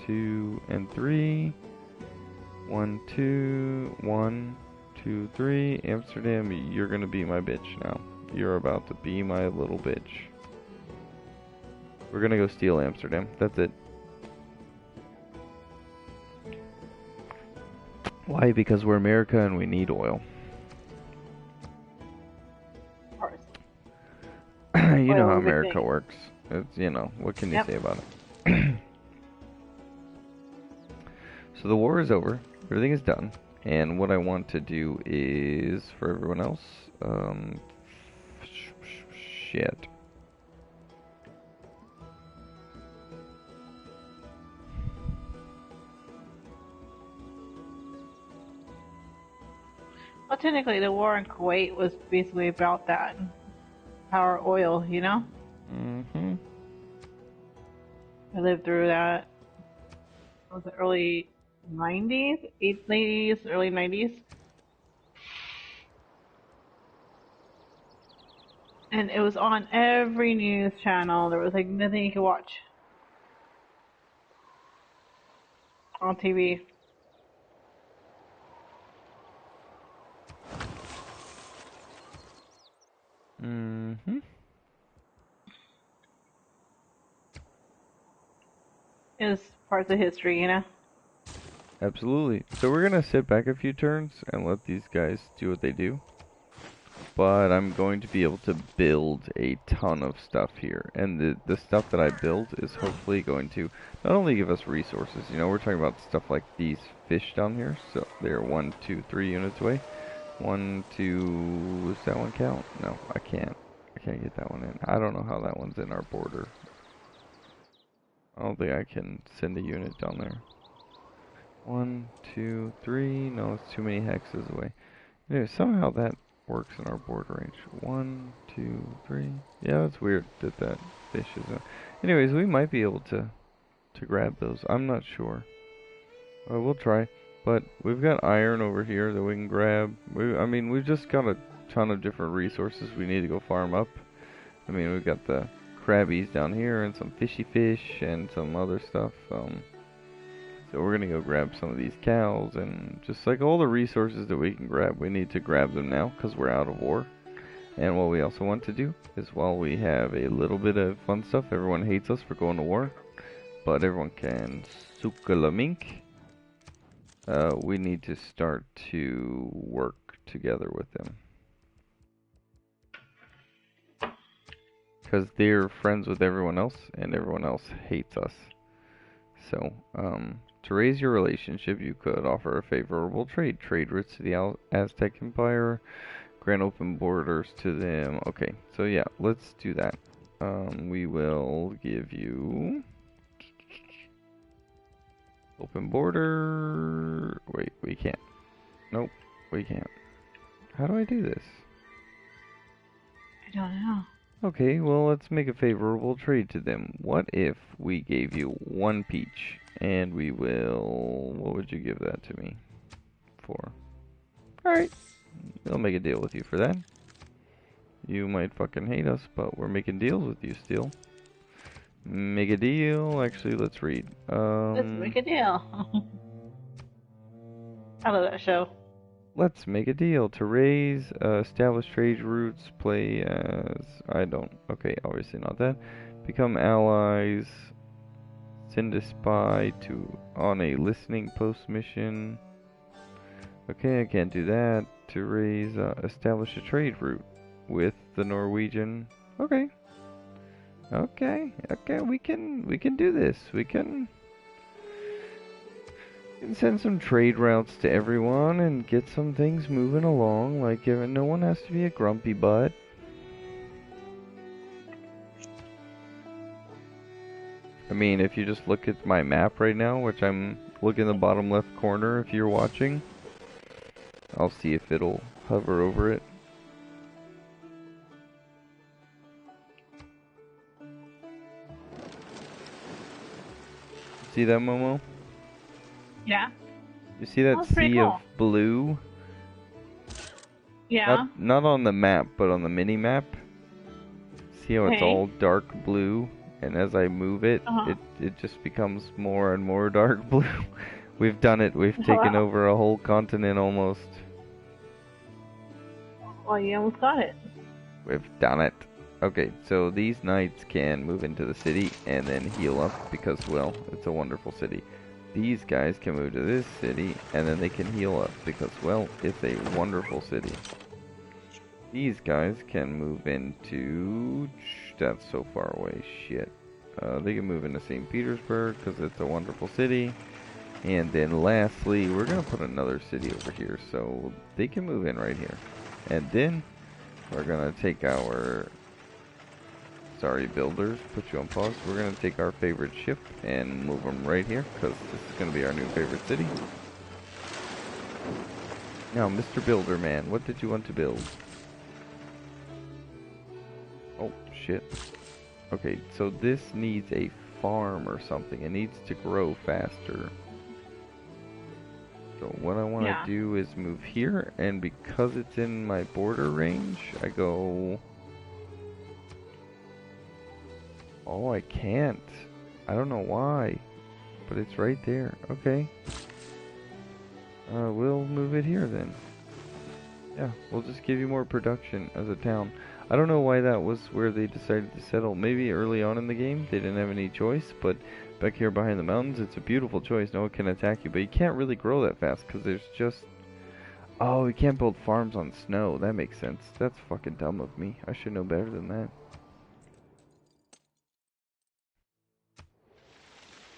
2, and 3. 1, 2, 1, 2, 3. Amsterdam, you're gonna be my bitch now. You're about to be my little bitch. We're gonna go steal Amsterdam. That's it. Why? Because we're America and we need oil. You know Oil how was a big America thing. works. It's, you know, what can you Yep. say about it? So the war is over. Everything is done. And what I want to do is, for everyone else, shit. Well, technically, the war in Kuwait was basically about that. Power oil, you know? Mm-hmm. I lived through that. It was the early 90s? 80s, early 90s. And it was on every news channel. There was like nothing you could watch on TV. Mm-hmm. It was parts of history, you know? Absolutely. So we're gonna sit back a few turns and let these guys do what they do. But I'm going to be able to build a ton of stuff here. And the stuff that I build is hopefully going to not only give us resources, you know, we're talking about stuff like these fish down here. So they're 1, 2, 3 units away. 1, 2, does that one count? No, I can't. I can't get that one in. I don't know how that one's in our border. I don't think I can send a unit down there. 1, 2, 3. No, it's too many hexes away. Anyway, somehow that works in our border range. 1, 2, 3. Yeah, that's weird that that fish is. Anyways, we might be able to grab those. I'm not sure. We'll try. But we've got iron over here that we can grab. I mean, we've just got a ton of different resources we need to go farm up. I mean, we've got the crabbies down here and some fishy fish and some other stuff. So we're gonna go grab some of these cows and just like all the resources that we can grab, we need to grab them now because we're out of war. And what we also want to do is while we have a little bit of fun stuff, everyone hates us for going to war, but everyone can sukalamink. We need to start to work together with them. Because they're friends with everyone else and everyone else hates us. So, to raise your relationship, you could offer a favorable trade. Trade routes to the Aztec Empire, grant open borders to them. Okay, so yeah, let's do that. We will give you open border. Wait, we can't. Nope, we can't. How do I do this? I don't know. Okay, well, let's make a favorable trade to them. What if we gave you 1 peach? And we will... What would you give that to me for? Alright, I'll make a deal with you for that. You might fucking hate us, but we're making deals with you still. Make a deal. Actually, let's read. Let's make a deal. I love that show. Let's make a deal to raise, establish trade routes, play as... I don't... Okay, obviously not that. Become allies. Send a spy on a listening post mission. Okay, I can't do that. To raise, establish a trade route with the Norwegian. Okay. Okay, we can do this. We can send some trade routes to everyone and get some things moving along. Like, no one has to be a grumpy butt. I mean, if you just look at my map right now, which I'm looking in the bottom left corner if you're watching, I'll see if it'll hover over it. See that, Momo? Yeah. You see that That's pretty sea cool. of blue? Yeah. Not on the map, but on the mini map. See how it's Okay. all dark blue, and as I move it, Uh-huh. it just becomes more and more dark blue. We've done it. We've taken Wow. over a whole continent almost. Well, you almost got it. We've done it. Okay, so these knights can move into the city and then heal up because, well, it's a wonderful city. These guys can move to this city and then they can heal up because, well, it's a wonderful city. These guys can move into... That's so far away, shit. They can move into St. Petersburg because it's a wonderful city. And then lastly, we're going to put another city over here so they can move in right here. And then we're going to take our... Sorry, builders, put you on pause. We're going to take our favorite ship and move them right here because this is going to be our new favorite city. Now, Mr. Builder Man, what did you want to build? Oh, shit. Okay, so this needs a farm or something. It needs to grow faster. So what I want to do is move here, and because it's in my border range, I go... Oh, I can't. I don't know why, but it's right there. Okay. We'll move it here then. Yeah, we'll just give you more production as a town. I don't know why that was where they decided to settle. Maybe early on in the game they didn't have any choice, but back here behind the mountains it's a beautiful choice. No one can attack you, but you can't really grow that fast because there's just... Oh, you can't build farms on snow. That makes sense. That's fucking dumb of me. I should know better than that.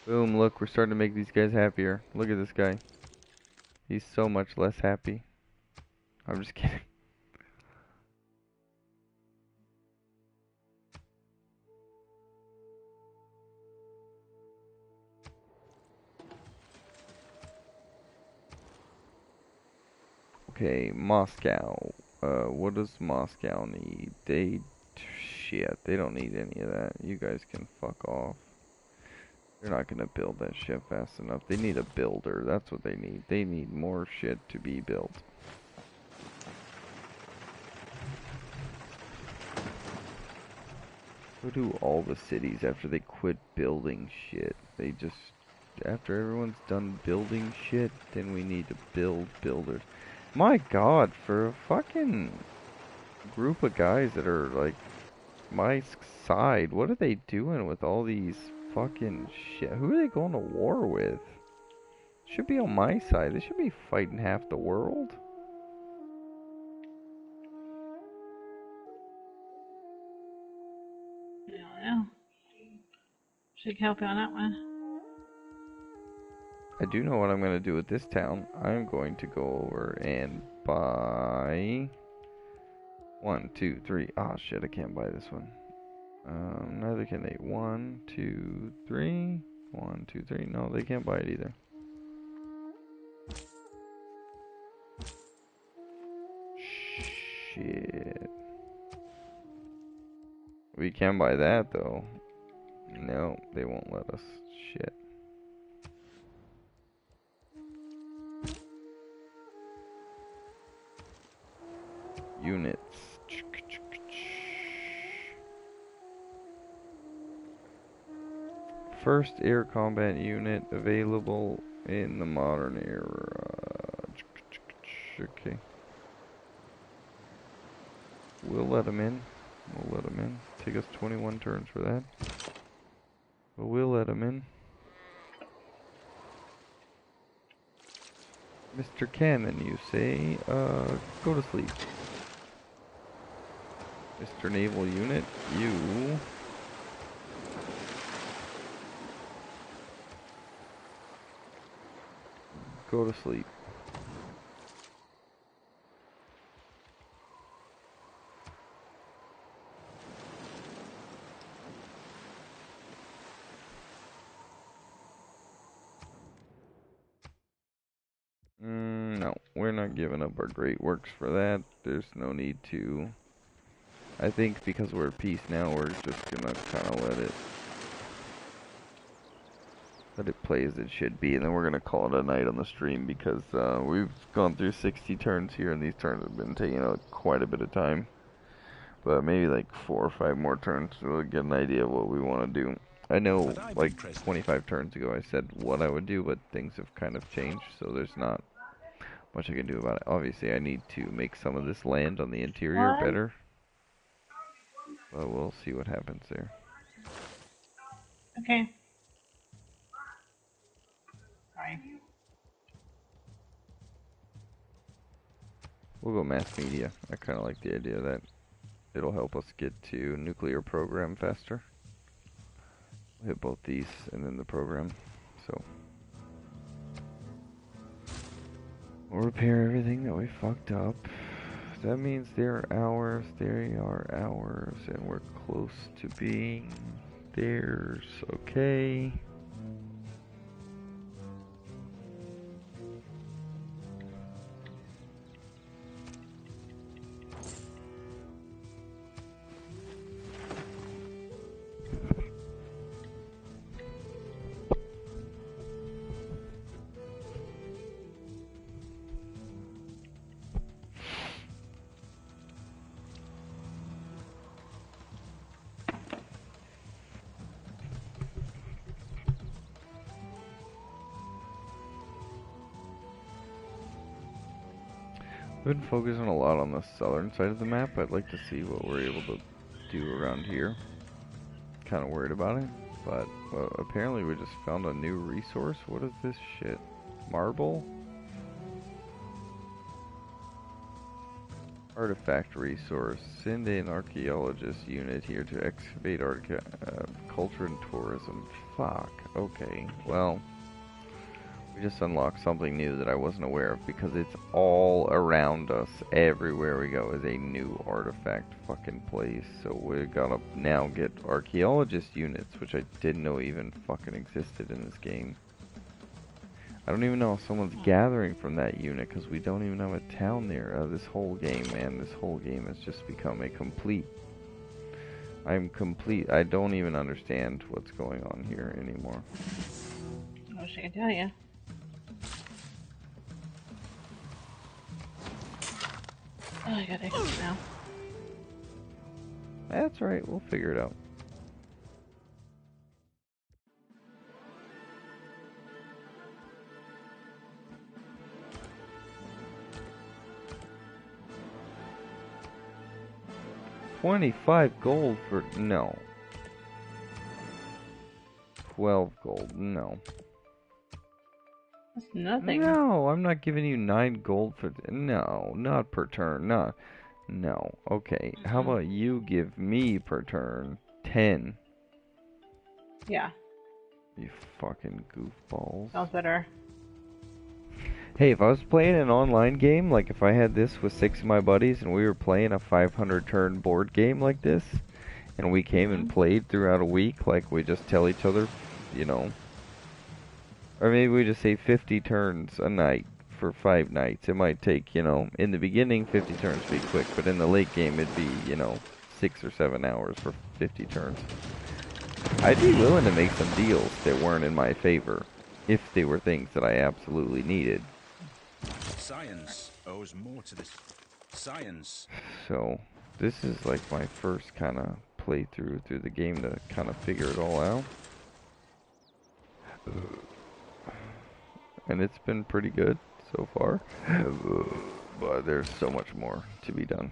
Boom, look, we're starting to make these guys happier. Look at this guy. He's so much less happy. I'm just kidding. Okay, Moscow. What does Moscow need? Shit, they don't need any of that. You guys can fuck off. They're not gonna build that shit fast enough. They need a builder. That's what they need. They need more shit to be built. So do all the cities after they quit building shit. They just... After everyone's done building shit, then we need to build builders. My god, for a fucking group of guys that are like my side, what are they doing with all these fucking shit? Who are they going to war with? Should be on my side. They should be fighting half the world. I don't know. Should help you on that one. I do know what I'm going to do with this town. I'm going to go over and buy... 1, 2, 3. Ah, shit, I can't buy this one. Neither can they. 1, 2, 3. 1, 2, 3. No, they can't buy it either. Shit. We can buy that, though. No, they won't let us. Shit. Units. First air combat unit available in the modern era. Okay. We'll let them in. We'll let them in. Take us 21 turns for that. But we'll let them in. Mr. Cannon, you say? Go to sleep. Mr. Naval Unit, you... Go to sleep. No, we're not giving up our great works for that. There's no need to. I think because we're at peace now, we're just gonna kind of let it play as it should be, and then we're gonna call it a night on the stream because we've gone through 60 turns here, and these turns have been taking quite a bit of time. But maybe like 4 or 5 more turns, we'll get an idea of what we want to do. I know, like 25 turns ago, I said what I would do, but things have kind of changed, so there's not much I can do about it. Obviously, I need to make some of this land on the interior better. But we'll see what happens there. Okay. Sorry. We'll go mass media. I kind of like the idea that it'll help us get to nuclear program faster. We'll hit both these and then the program. So we'll repair everything that we fucked up. That means they are ours, and we're close to being theirs. Okay. I've been focusing a lot on the southern side of the map. I'd like to see what we're able to do around here. Kind of worried about it, but well, apparently we just found a new resource. What is this shit? Marble? Artifact resource. Send an archaeologist unit here to excavate culture and tourism. Fuck. Okay. Well, we just unlocked something new that I wasn't aware of because it's all around us. Everywhere we go is a new artifact fucking place. So we gotta now get archaeologist units, which I didn't know even fucking existed in this game. I don't even know if someone's gathering from that unit because we don't even have a town there. This whole game, man, this whole game has just become a complete... I don't even understand what's going on here anymore. I wish I could tell you. Oh, I got exit now. That's right, we'll figure it out. $25 gold for... no. 12 gold, no. That's nothing. No, I'm not giving you 9 gold for... no, not per turn, not... no. Okay, how about you give me per turn 10? Yeah. You fucking goofballs. Sounds better. Hey, if I was playing an online game, like if I had this with 6 of my buddies and we were playing a 500 turn board game like this, and we came and played throughout a week, like we just tell each other, you know, or maybe we just say 50 turns a night for 5 nights. It might take, you know, in the beginning 50 turns would be quick, but in the late game it'd be, you know, 6 or 7 hours for 50 turns. I'd be willing to make some deals that weren't in my favor, if they were things that I absolutely needed. Science owes more to this. Science. So, this is like my first kind of playthrough through the game to kind of figure it all out. And it's been pretty good so far. But there's so much more to be done.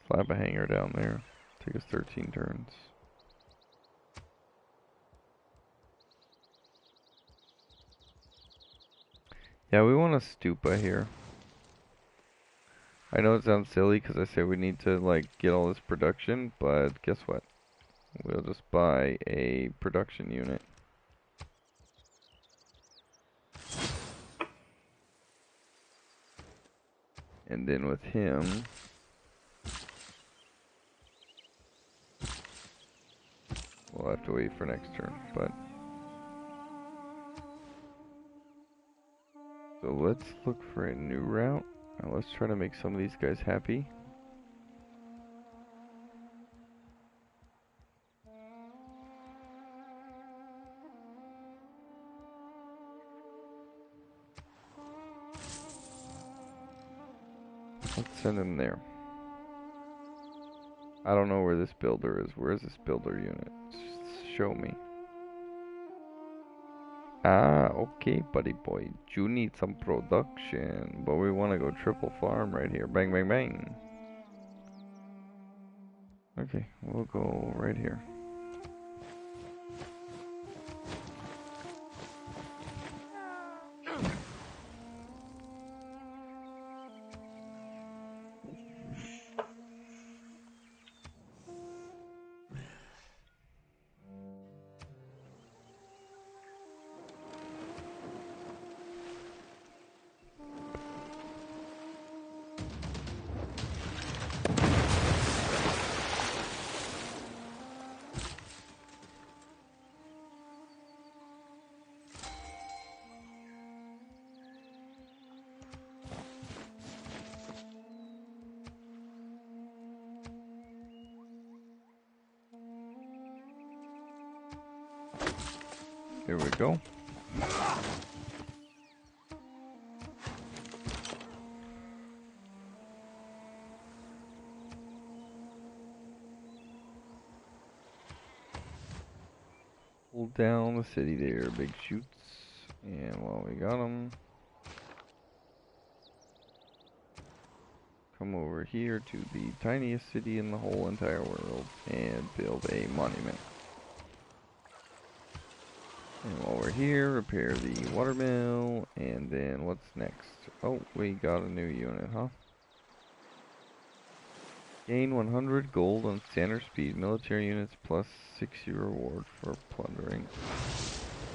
Slap a hanger down there. Take us 13 turns. Yeah, we want a stupa here. I know it sounds silly because I say we need to like get all this production, but guess what? We'll just buy a production unit. And then with him, we'll have to wait for next turn, but... so let's look for a new route. Now let's try to make some of these guys happy. Let's send him there. I don't know where this builder is. Where is this builder unit? Show me. Ah, okay, buddy boy. You need some production, but we want to go triple farm right here. Bang, bang, bang. Okay, we'll go right here. Here we go. Hold down the city there, big shoots. And while we got them, come over here to the tiniest city in the whole entire world and build a monument. And while we're here, repair the watermill, and then what's next? Oh, we got a new unit, huh? Gain 100 gold on standard speed military units plus 60 reward for plundering.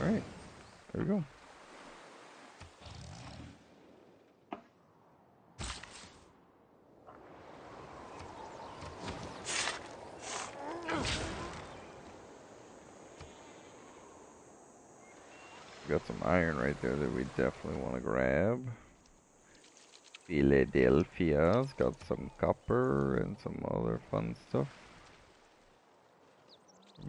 Alright, there we go. Got some iron right there that we definitely want to grab. Philadelphia's got some copper and some other fun stuff.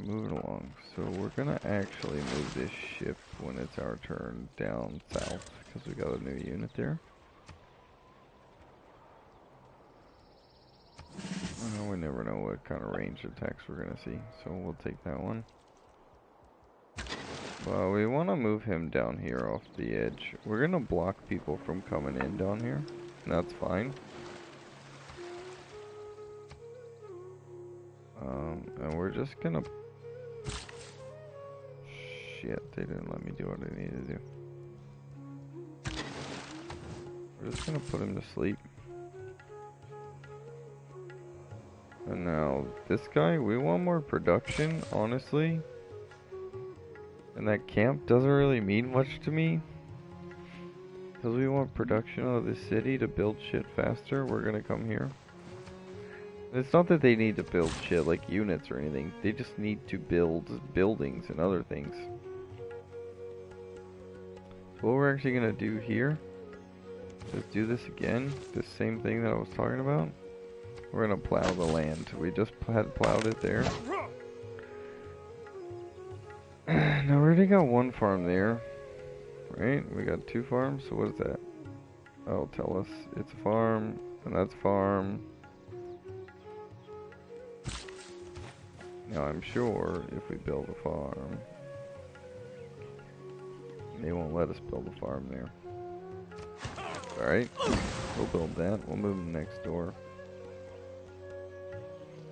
Moving along. So we're gonna actually move this ship when it's our turn down south because we got a new unit there. We never know what kind of range attacks we're gonna see, so we'll take that one. Well, we want to move him down here off the edge. We're gonna block people from coming in down here. And that's fine. And we're just gonna... Shit, they didn't let me do what I needed to do. We're just gonna put him to sleep. And now, this guy, we want more production, honestly. And that camp doesn't really mean much to me. Because we want production out of the city to build shit faster, we're gonna come here. It's not that they need to build shit like units or anything. They just need to build buildings and other things. So what we're actually gonna do here is do this again. This same thing that I was talking about. We're gonna plow the land. We just had plowed it there. Now we already got one farm there. Right? We got 2 farms. So what is that? Oh, tell us. It's a farm. And that's farm. Now I'm sure if we build a farm, they won't let us build a farm there. Alright, we'll build that. We'll move them next door.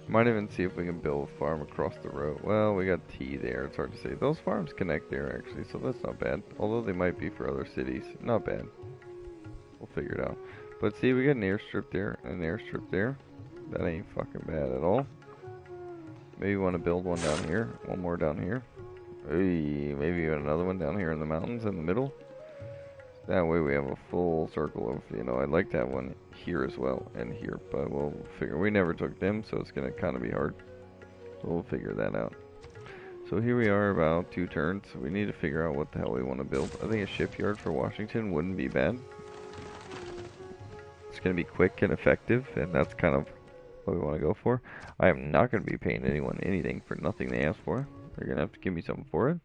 Might even see if we can build a farm across the road. Well, we got T there. It's hard to say. Those farms connect there actually, so that's not bad. Although they might be for other cities. Not bad. We'll figure it out. But see, we got an airstrip there and an airstrip there. That ain't fucking bad at all. Maybe we want to build one down here. One more down here. Hey, maybe even another one down here in the mountains in the middle. That way we have a full circle of, you know, I'd like to have one here as well and here. But we'll figure. We never took them, so it's going to kind of be hard. So we'll figure that out. So here we are about 2 turns. We need to figure out what the hell we want to build. I think a shipyard for Washington wouldn't be bad. It's going to be quick and effective, and that's kind of what we want to go for. I am not going to be paying anyone anything for nothing they ask for. They're going to have to give me something for it.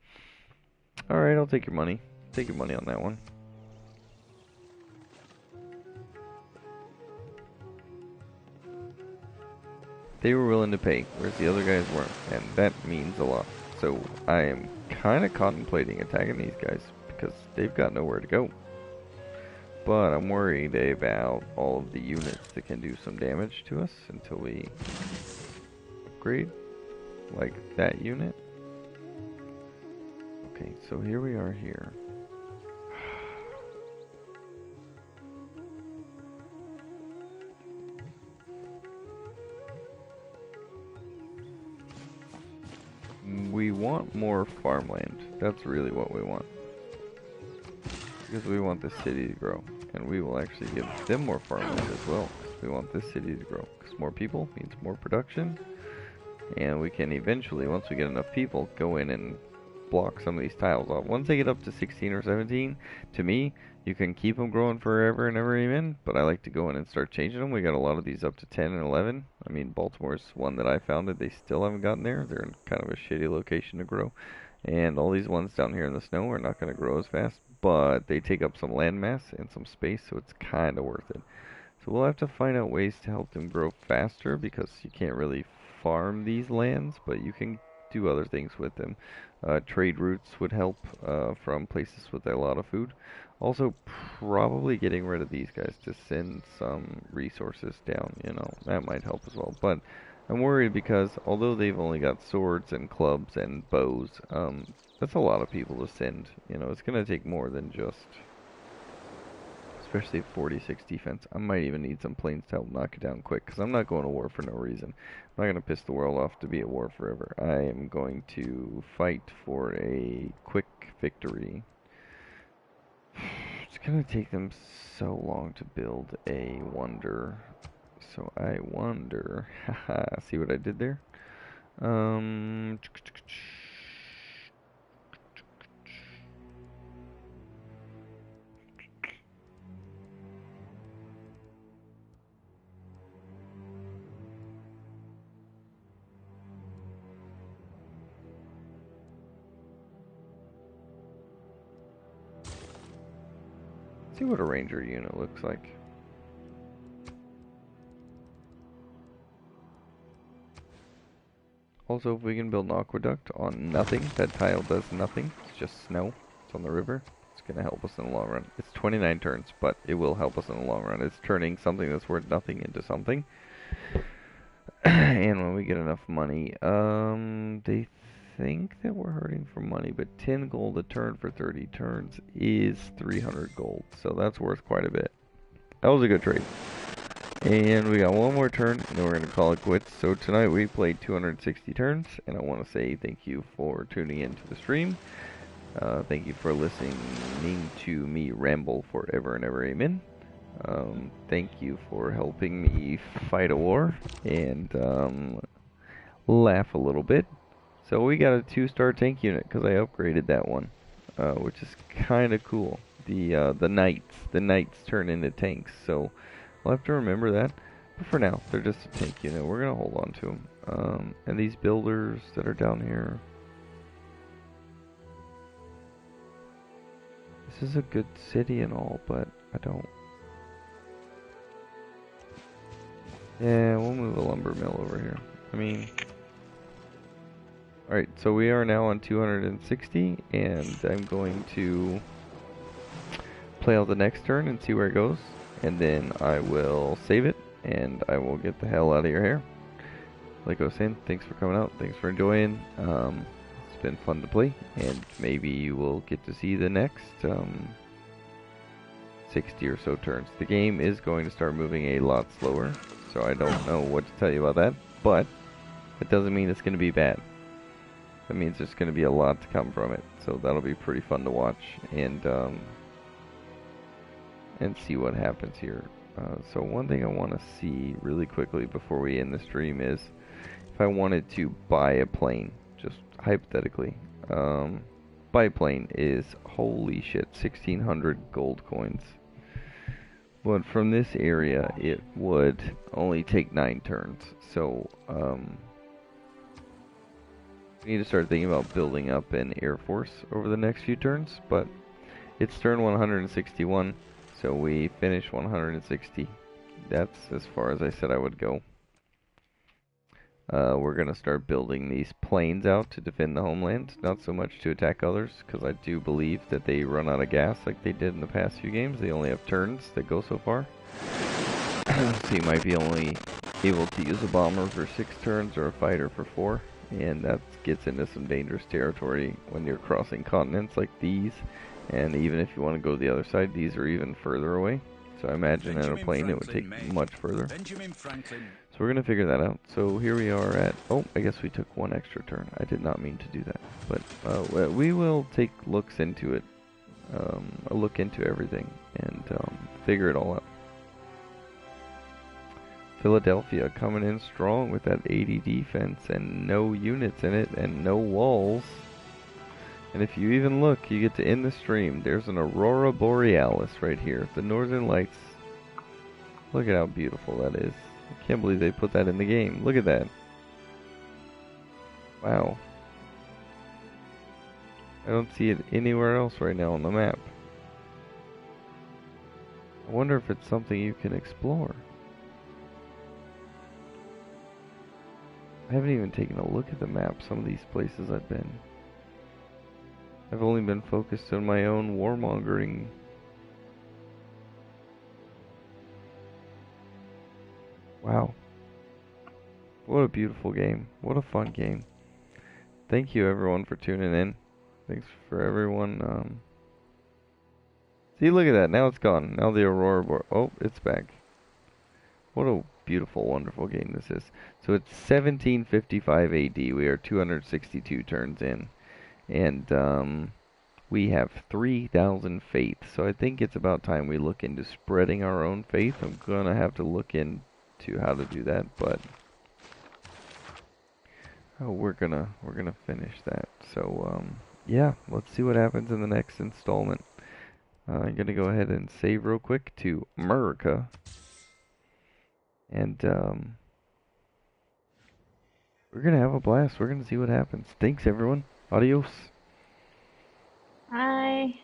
Alright, I'll take your money. Take your money on that one. They were willing to pay, whereas the other guys weren't, and that means a lot. So I am kind of contemplating attacking these guys because they've got nowhere to go. But I'm worried about all of the units that can do some damage to us until we upgrade, like that unit. Okay, so here we are here. We want more farmland. That's really what we want. Because we want the city to grow. And we will actually give them more farmland as well. Because we want this city to grow. Because more people means more production. And we can eventually, once we get enough people, go in and block some of these tiles off. Once they get up to 16 or 17, to me, you can keep them growing forever and ever, amen. But I like to go in and start changing them. We got a lot of these up to 10 and 11. I mean, Baltimore's one that I founded. They still haven't gotten there. They're in kind of a shitty location to grow. And all these ones down here in the snow are not going to grow as fast. But they take up some land mass and some space, so it's kind of worth it. So we'll have to find out ways to help them grow faster, because you can't really farm these lands, but you can do other things with them. Trade routes would help from places with a lot of food. Also, probably getting rid of these guys to send some resources down, you know, that might help as well. But I'm worried because although they've only got swords and clubs and bows, that's a lot of people to send. You know, it's going to take more than just, especially 46 defense. I might even need some planes to help knock it down quick, because I'm not going to war for no reason. I'm not going to piss the world off to be at war forever. I am going to fight for a quick victory. It's going to take them so long to build a wonder. So I wonder, haha, see what I did there? See what a ranger unit looks like. Also, if we can build an aqueduct on nothing, that tile does nothing. It's just snow. It's on the river. It's going to help us in the long run. It's 29 turns, but it will help us in the long run. It's turning something that's worth nothing into something. And when we get enough money, they think that we're hurting for money, but 10 gold a turn for 30 turns is 300 gold, so that's worth quite a bit. That was a good trade. And we got one more turn, and then we're going to call it quits. So tonight we played 260 turns, and I want to say thank you for tuning into the stream. Thank you for listening to me ramble forever and ever, amen. Thank you for helping me fight a war and laugh a little bit. So we got a 2-star tank unit because I upgraded that one, which is kind of cool. The knights turn into tanks, so we'll have to remember that. But for now, they're just a tank unit. We're gonna hold on to them. And these builders that are down here. This is a good city and all, but I don't. Yeah, we'll move a lumber mill over here. I mean, alright, so we are now on 260, and I'm going to play out the next turn and see where it goes, and then I will save it, and I will get the hell out of your hair. Like I was saying, thanks for coming out, thanks for enjoying. It's been fun to play, and maybe you will get to see the next 60 or so turns. The game is going to start moving a lot slower, so I don't know what to tell you about that, but it doesn't mean it's going to be bad. That means there's going to be a lot to come from it, so that'll be pretty fun to watch and see what happens here. So one thing I want to see really quickly before we end the stream is if I wanted to buy a plane, just hypothetically. Buy a plane is, holy shit, 1,600 gold coins. But from this area, it would only take 9 turns. So, we need to start thinking about building up an air force over the next few turns. But it's turn 161, so we finish 160. That's as far as I said I would go. we're going to start building these planes out to defend the homeland, not so much to attack others, because I do believe that they run out of gas like they did in the past few games. They only have turns that go so far. So you might be only able to use a bomber for 6 turns or a fighter for 4, and that gets into some dangerous territory when you're crossing continents like these, and even if you want to go to the other side, these are even further away. So I imagine in a plane it would take much further. So we're going to figure that out. So here we are at, oh, I guess we took 1 extra turn. I did not mean to do that, but we will take looks into it, a look into everything, and figure it all out. Philadelphia coming in strong with that 80 defense and no units in it and no walls. And if you even look, you get to end the stream. There's an Aurora Borealis right here. The Northern Lights. Look at how beautiful that is. I can't believe they put that in the game. Look at that. Wow. I don't see it anywhere else right now on the map. I wonder if it's something you can explore. I haven't even taken a look at the map, some of these places I've been. I've only been focused on my own warmongering. Wow. What a beautiful game. What a fun game. Thank you everyone for tuning in. Thanks for everyone. See, look at that. Now it's gone. Now the Aurora oh, it's back. What a beautiful, wonderful game this is. So it's 1755 AD. We are 262 turns in. And we have 3,000 faith. So I think it's about time we look into spreading our own faith. I'm going to have to look into how to do that, but we're going to finish that. So yeah, let's see what happens in the next installment. I'm going to go ahead and save real quick to America. And we're going to have a blast. We're going to see what happens. Thanks, everyone. Adios. Bye.